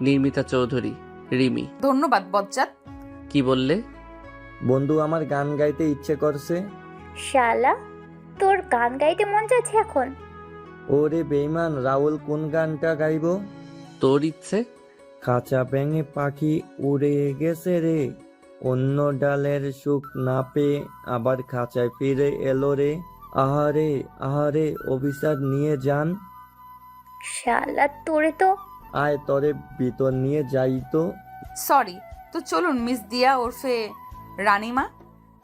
Nirmita Chowdhury, Rimi.
ধন্যবাদ বজ্জাত।
কি বললে?
বন্ধু, আমার গান গাইতে ইচ্ছে করছে।
শালা, তোর গান গাইতে মন যাচ্ছে এখন?
ওরে বেইমান, রাহুল কোন গানটা গাইবো?
তোর ইচ্ছে?
খাঁচা ভেঙে পাখি উড়ে গেছে রে, অন্য ডালের সুখ না পেয়ে আবার খাঁচায় ফিরে এলো রে। আহারে আহারে, অফিসার নিয়ে যান।
শালা, তোরে তো
আয় তরে ভিতর নিয়ে যাই তো।
সরি, তো চলুন মিস দিয়া ওরফে রানীমা।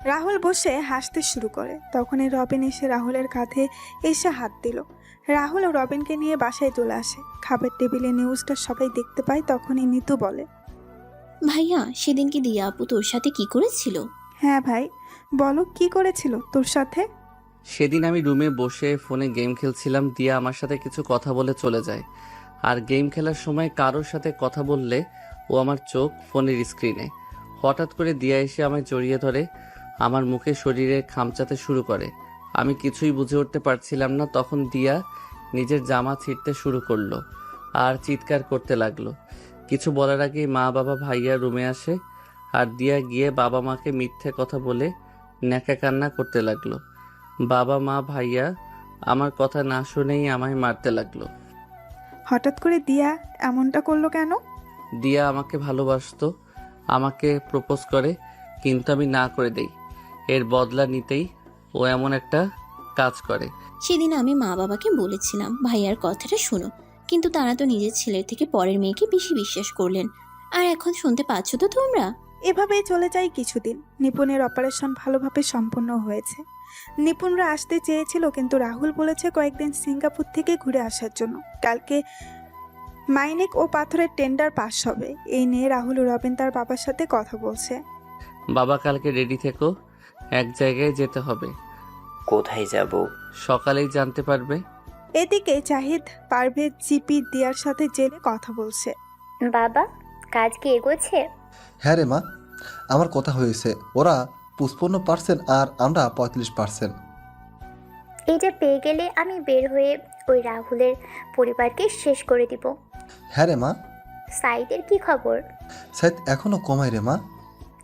রাহুল বসে হাসতে শুরু করে। তখনই রবিন এসে রাহুলের কাঁধে এসে হাত দিল। রাহুল ও রবিনকে নিয়ে বাসায় চলে আসে। খাবার টেবিলে নিউজটা সবাই দেখতে পায়। তখনই নিতু বলে,
ভাইয়া সেদিন কি দিয়া আপু তোর সাথে কি করেছিল?
হ্যাঁ ভাই, বলো কি করেছিল তোর সাথে?
সেদিন আমি রুমে বসে ফোনে গেম খেলছিলাম। দিয়া আমার সাথে কিছু কথা বলে চলে যায়। আর গেম খেলার সময় কারোর সাথে কথা বললে ও আমার চোখ ফোনের স্ক্রিনে। হঠাৎ করে দিয়া এসে আমায় জড়িয়ে ধরে আমার মুখে শরীরে খামচাতে শুরু করে। আমি কিছুই বুঝে উঠতে পারছিলাম না। তখন দিয়া নিজের জামা ছিঁড়তে শুরু করলো আর চিৎকার করতে লাগলো। কিছু বলার আগেই মা বাবা ভাইয়া রুমে আসে। আর দিয়া গিয়ে বাবা মাকে মিথ্যে কথা বলে ন্যাকা কান্না করতে লাগলো। বাবা মা ভাইয়া আমার কথা না শুনেই আমায় মারতে লাগলো।
হঠাৎ করে দিয়া এমনটা করলো কেন?
দিয়া আমাকে ভালোবাসতো, আমাকে প্রপোজ করে, কিন্তু আমি না করে দেই। এর বদলা নিতেই ও এমন একটা কাজ করে।
সেদিন আমি মা বাবাকে বলেছিলাম ভাইয়ার কথাটা শুনো, কিন্তু তারা তো নিজের ছেলের থেকে পরের মেয়েকে বেশি বিশ্বাস করলেন। আর এখন শুনতে পাচ্ছ তো তোমরা।
এভাবেই চলে যায় কিছুদিন। নিপুণের অপারেশন ভালোভাবে সম্পন্ন হয়েছে। নিপুণরা আসতে চেয়েছিল, কিন্তু রাহুল বলেছে কয়েকদিন সিঙ্গাপুর থেকে ঘুরে আসার জন্য। কালকে মাইনেক ও পাথরের টেন্ডার পাস হবে। এই নিয়ে রাহুল ও রবিন তার বাবার সাথে কথা বলছে।
বাবা কালকে রেডি থেকো, এক জায়গায় যেতে হবে।
কোথায় যাব?
সকালেই জানতে পারবে।
এদিকে জাহিদ পারভেজ জিপি দিয়ার সাথে জেলে কথা বলছে।
বাবা, কাজ কি এগোচ্ছে?
হ্যাঁ রে মা, আমার কথা হয়েছে। ওরা 55% আর আমরা 35%।
এটা পেয়ে গেলে আমি বের হয়ে ওই রাহুলের পরিবারকে শেষ করে দিব।
হ্যাঁ রে মা।
সাইদের কি খবর?
সাইদ এখনো কমায় রে মা।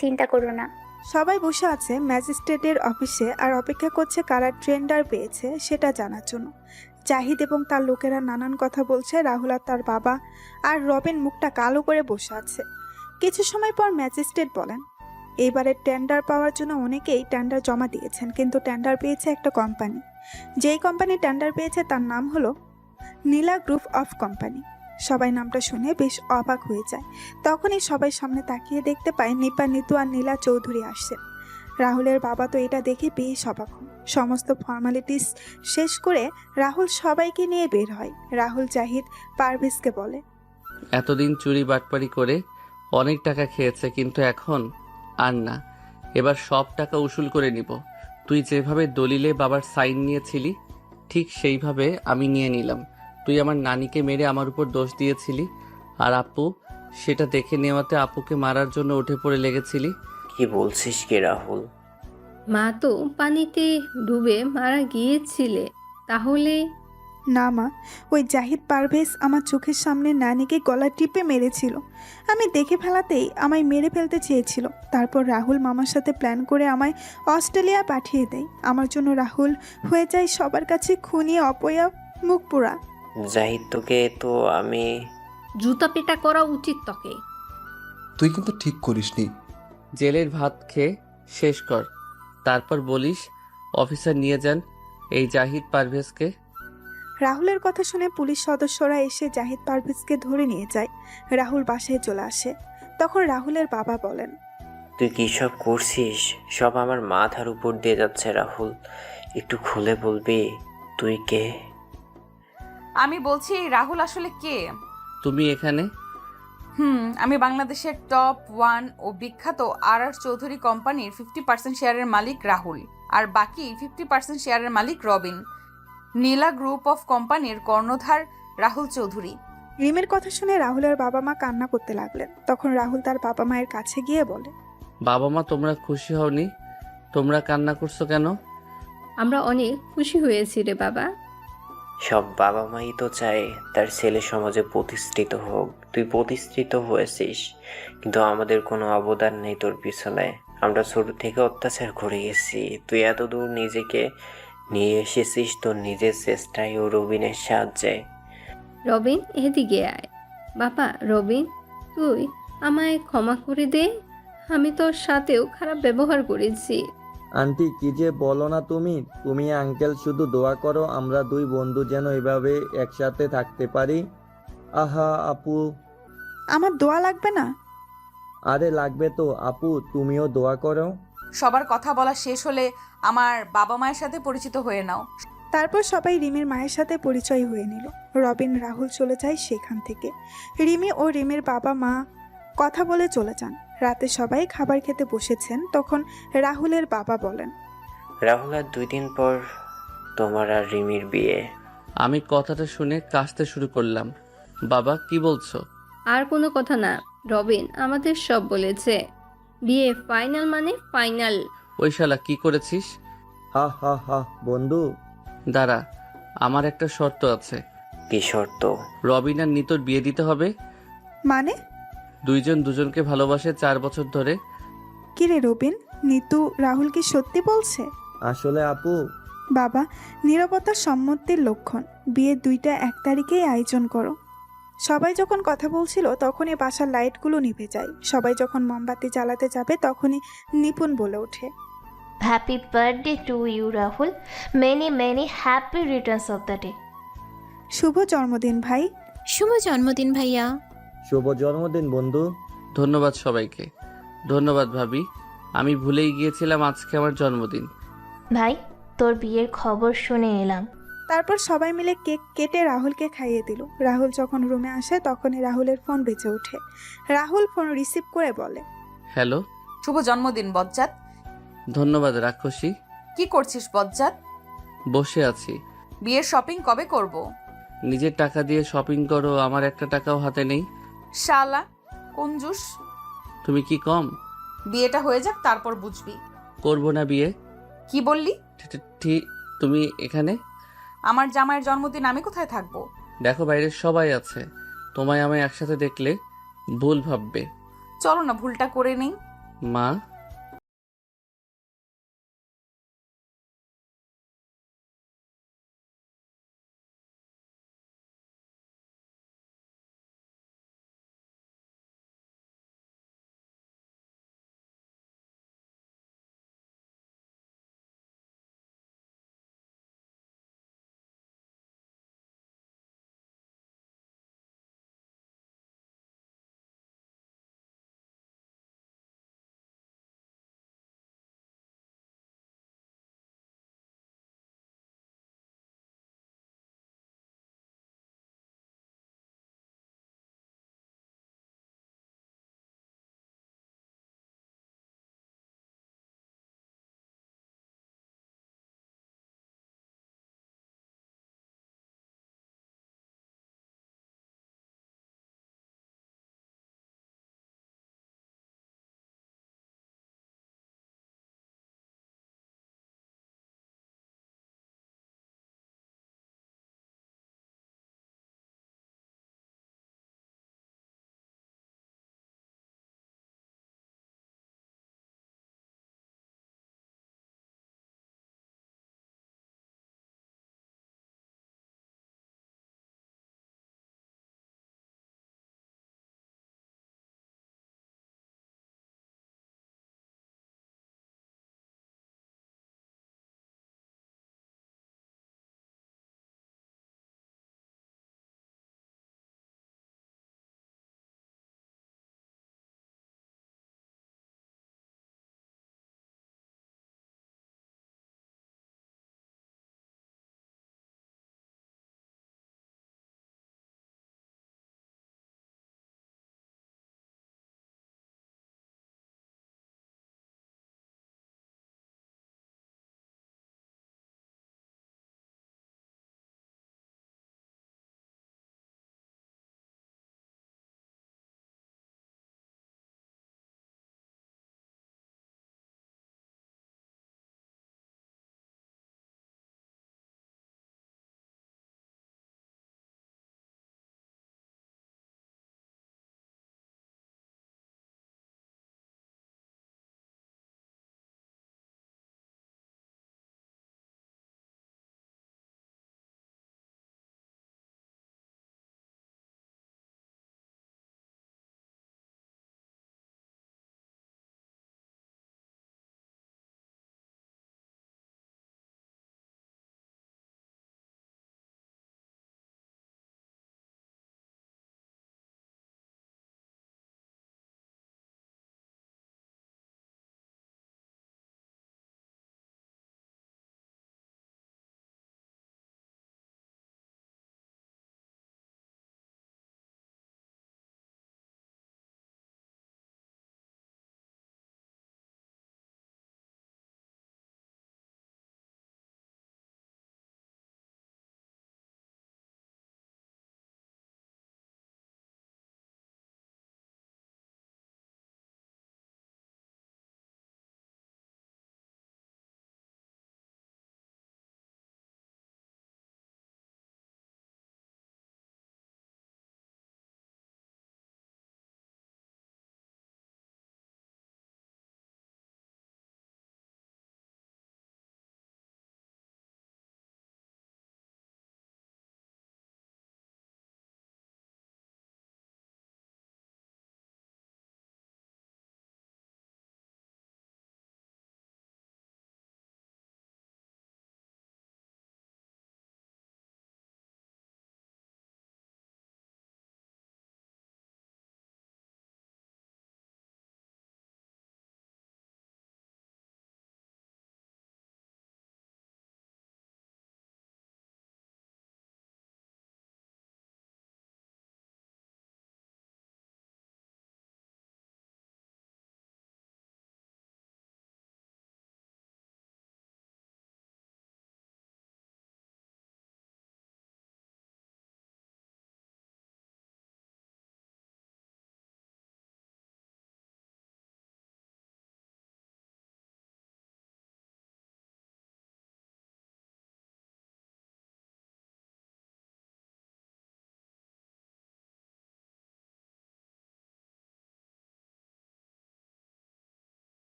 চিন্তা করো না।
সবাই বসে আছে ম্যাজিস্ট্রেটের অফিসে আর অপেক্ষা করছে কারা টেন্ডার পেয়েছে সেটা জানার জন্য। জাহিদ এবং তার লোকেরা নানান কথা বলছে। রাহুল আর তার বাবা আর রবিন মুখটা কালো করে বসে আছে। কিছু সময় পর ম্যাজিস্ট্রেট বলেন, এইবারের টেন্ডার পাওয়ার জন্য অনেকেই টেন্ডার জমা দিয়েছেন, কিন্তু টেন্ডার পেয়েছে একটা কোম্পানি। যেই কোম্পানি টেন্ডার পেয়েছে তার নাম হলো নীলা গ্রুপ অফ কোম্পানি। সবাই নামটা শুনে বেশ অবাক হয়ে যায়। তখনই সবাই সামনে তাকিয়ে দেখতে পায় নিপা, নিতু আর নীলা চৌধুরী আসছেন। রাহুলের বাবা তো এটা দেখে বেশ অবাক হন। সমস্ত ফর্মালিটিস শেষ করে রাহুল সবাইকে নিয়ে বের হয়। রাহুল জাহিদ পারভেজকে বলে,
এতদিন চুরি বাটপারি করে অনেক টাকা খেয়েছে, কিন্তু এখন আর না। এবার সব টাকা উসুল করে নিব। তুই যেভাবে দলিলে বাবার সাইন নিয়েছিলি ঠিক সেইভাবে আমি নিয়ে নিলাম। তুই আমার নানিকে মেরে আমার উপর দোষ দিয়েছিলি, আর আপু সেটা দেখে নেওয়াতে আপুকে মারার জন্য উঠে পড়ে লেগেছিলি।
কি বলছিস কি রাহুল?
মা তো পানিতে ডুবে মারা গিয়েছিলে, তাহলে?
না মা, ওই জাহিদ পারভেজ আমার চোখের সামনে নানিকে গলা টিপে মেরেছিল। আমি দেখে ফেলাতেই আমায় মেরে ফেলতে চেয়েছিল। তারপর রাহুল মামার সাথে প্ল্যান করে আমায় অস্ট্রেলিয়া পাঠিয়ে দেয়। আমার জন্য রাহুল হয়ে যায় সবার কাছে খুনি, অপয়া, মুখ পোড়া।
জাহিদ তোকে তো আমি
জুতা পেটা করা উচিত তোকে।
তুই কিন্তু ঠিক করিসনি।
জেলের ভাত খেয়ে শেষ কর, তারপর বলিস অফিসার নিয়ে যান এই জাহিদ পারভেজকে।
রাহুলের কথা শুনে পুলিশ সদস্যরা এসে জাহিদ পারভেজকে ধরে নিয়ে যায়। রাহুল বাসায় চলে আসে। তখন রাহুলের বাবা বলেন,
তুই কী সব করছিস? সব আমার মাথার উপর দিয়ে যাচ্ছে রাহুল। একটু খুলে বলবি তুই কে?
আমি বলছি রাহুল আসলে কে?
তুমি এখানে?
আমি বাংলাদেশের টপ 1 ও বিখ্যাত আর চৌধুরী কোম্পানির 50% শেয়ারের মালিক রাহুল, আর বাকি 50% শেয়ারের মালিক রবিন। নীলা গ্রুপ অফ কোম্পানির কর্ণধার রাহুল চৌধুরী।
রিমের কথা শুনে রাহুলের বাবা মা কান্না করতে লাগলেন। তখন রাহুল তার বাবা মায়ের কাছে গিয়ে বলে,
বাবা মা তোমরা খুশি হওনি? তোমরা কান্না করছো কেন?
আমরা অনেক খুশি হয়েছি রে বাবা।
সব বাবা মাই তো চায় তার ছেলে সমাজে প্রতিষ্ঠিত হোক। তুই প্রতিষ্ঠিত হয়েছিস, কিন্তু আমাদের কোনো অবদান নেই তোর পিছনে। আমরা ছোট থেকে অত্যাচার করে গেছি। তুই এত দূর নিজেকে নিয়ে এসেছিস তোর নিজের চেষ্টায় ও রবিনের সাহায্যে।
রবিন, এদিকে আয়। বাবা রবিন, তুই আমায় ক্ষমা করে দে। আমি তোর সাথেও খারাপ ব্যবহার করেছি।
আন্টি কি যে বলো না তুমি। তুমি আঙ্কেল শুধু দোয়া করো আমরা দুই বন্ধু যেন এভাবে একসাথে থাকতে পারি। আহা আপু।
আমার দোয়া লাগবে না?
আরে লাগবে তো আপু, তুমিও দোয়া করো।
সবার কথা বলা শেষ হলে আমার বাবা মায়ের সাথে পরিচিত হয়ে নাও।
তারপর সবাই রিমির মায়ের সাথে পরিচয় হয়ে নিল। রবিন রাহুল চলে যায় সেখান থেকে। রিমি ও রিমির বাবা মা কথা বলে চলে যান। রাতে সবাই খাবার খেতে বসেছেন। তখন রাহুলের বাবা বলেন,
রাহুল, আর 2 দিন পর তোমার আর রিমির বিয়ে।
আমি কথাটা শুনে কাশতে শুরু করলাম। বাবা কি বলছো?
আর কোনো কথা না, রবিন আমাদের সব বলেছে। বিয়ে ফাইনাল মানে ফাইনাল।
ওই শালা কি করেছিস?
হা হা হা বন্ধু।
দাঁড়া, আমার একটা শর্ত আছে।
কি শর্ত?
রবিন আর নিতোর বিয়ে দিতে হবে।
মানে?
দুইজন দুজনকে ভালোবাসে 4 বছর ধরে।
কিরে রবিন, নিতু রাহুল কি সত্যি বলছে?
আসলে আপু,
বাবা, নীরবতা সম্মতির লক্ষণ। বিয়ের 2টা 1 তারিখেই আয়োজন করো। সবাই যখন কথা বলছিল তখনই বাসার লাইটগুলো নিভে যায়। সবাই যখন মোমবাতি জ্বালাতে যাবে তখনই নিপুণ বলে ওঠে,
happy birthday to you Rahul, many many happy returns of the day.
শুভ জন্মদিন ভাই।
শুভ জন্মদিন ভাইয়া।
শুভ জন্মদিন বন্ধু।
ধন্যবাদ সবাইকে। ধন্যবাদ ভাবি, আমি ভুলেই গিয়েছিলাম আজকে আমার জন্মদিন।
ভাই, তোর বিয়ের খবর শুনে এলাম।
তারপর সবাই মিলে কেক কেটে রাহুলকে খাইয়ে দিল। রাহুল যখন রুমে আসে তখনই রাহুলের ফোন বেজে ওঠে। রাহুল ফোন রিসিভ করে বলে,
হ্যালো।
শুভ জন্মদিন বজ্জাত।
ধন্যবাদ রাক্ষসী।
কি করছিস বজ্জাত?
বসে আছি।
বিয়ের শপিং কবে করব?
নিজের টাকা দিয়ে শপিং করো, আমার একটা টাকাও হাতে নেই।
শালা কঞ্জুস।
তুমি কি কম?
বিয়েটা হয়ে যাক তারপর বুঝবি।
করবো না বিয়ে।
কি বললি?
ঠিক। তুমি এখানে?
আমার জামাইয়ের জন্মদিন আমি কোথায় থাকবো?
দেখো বাইরে সবাই আছে, তোমায় আমায় একসাথে দেখলে ভুল ভাববে।
চলো না ভুলটা করে নেই।
মা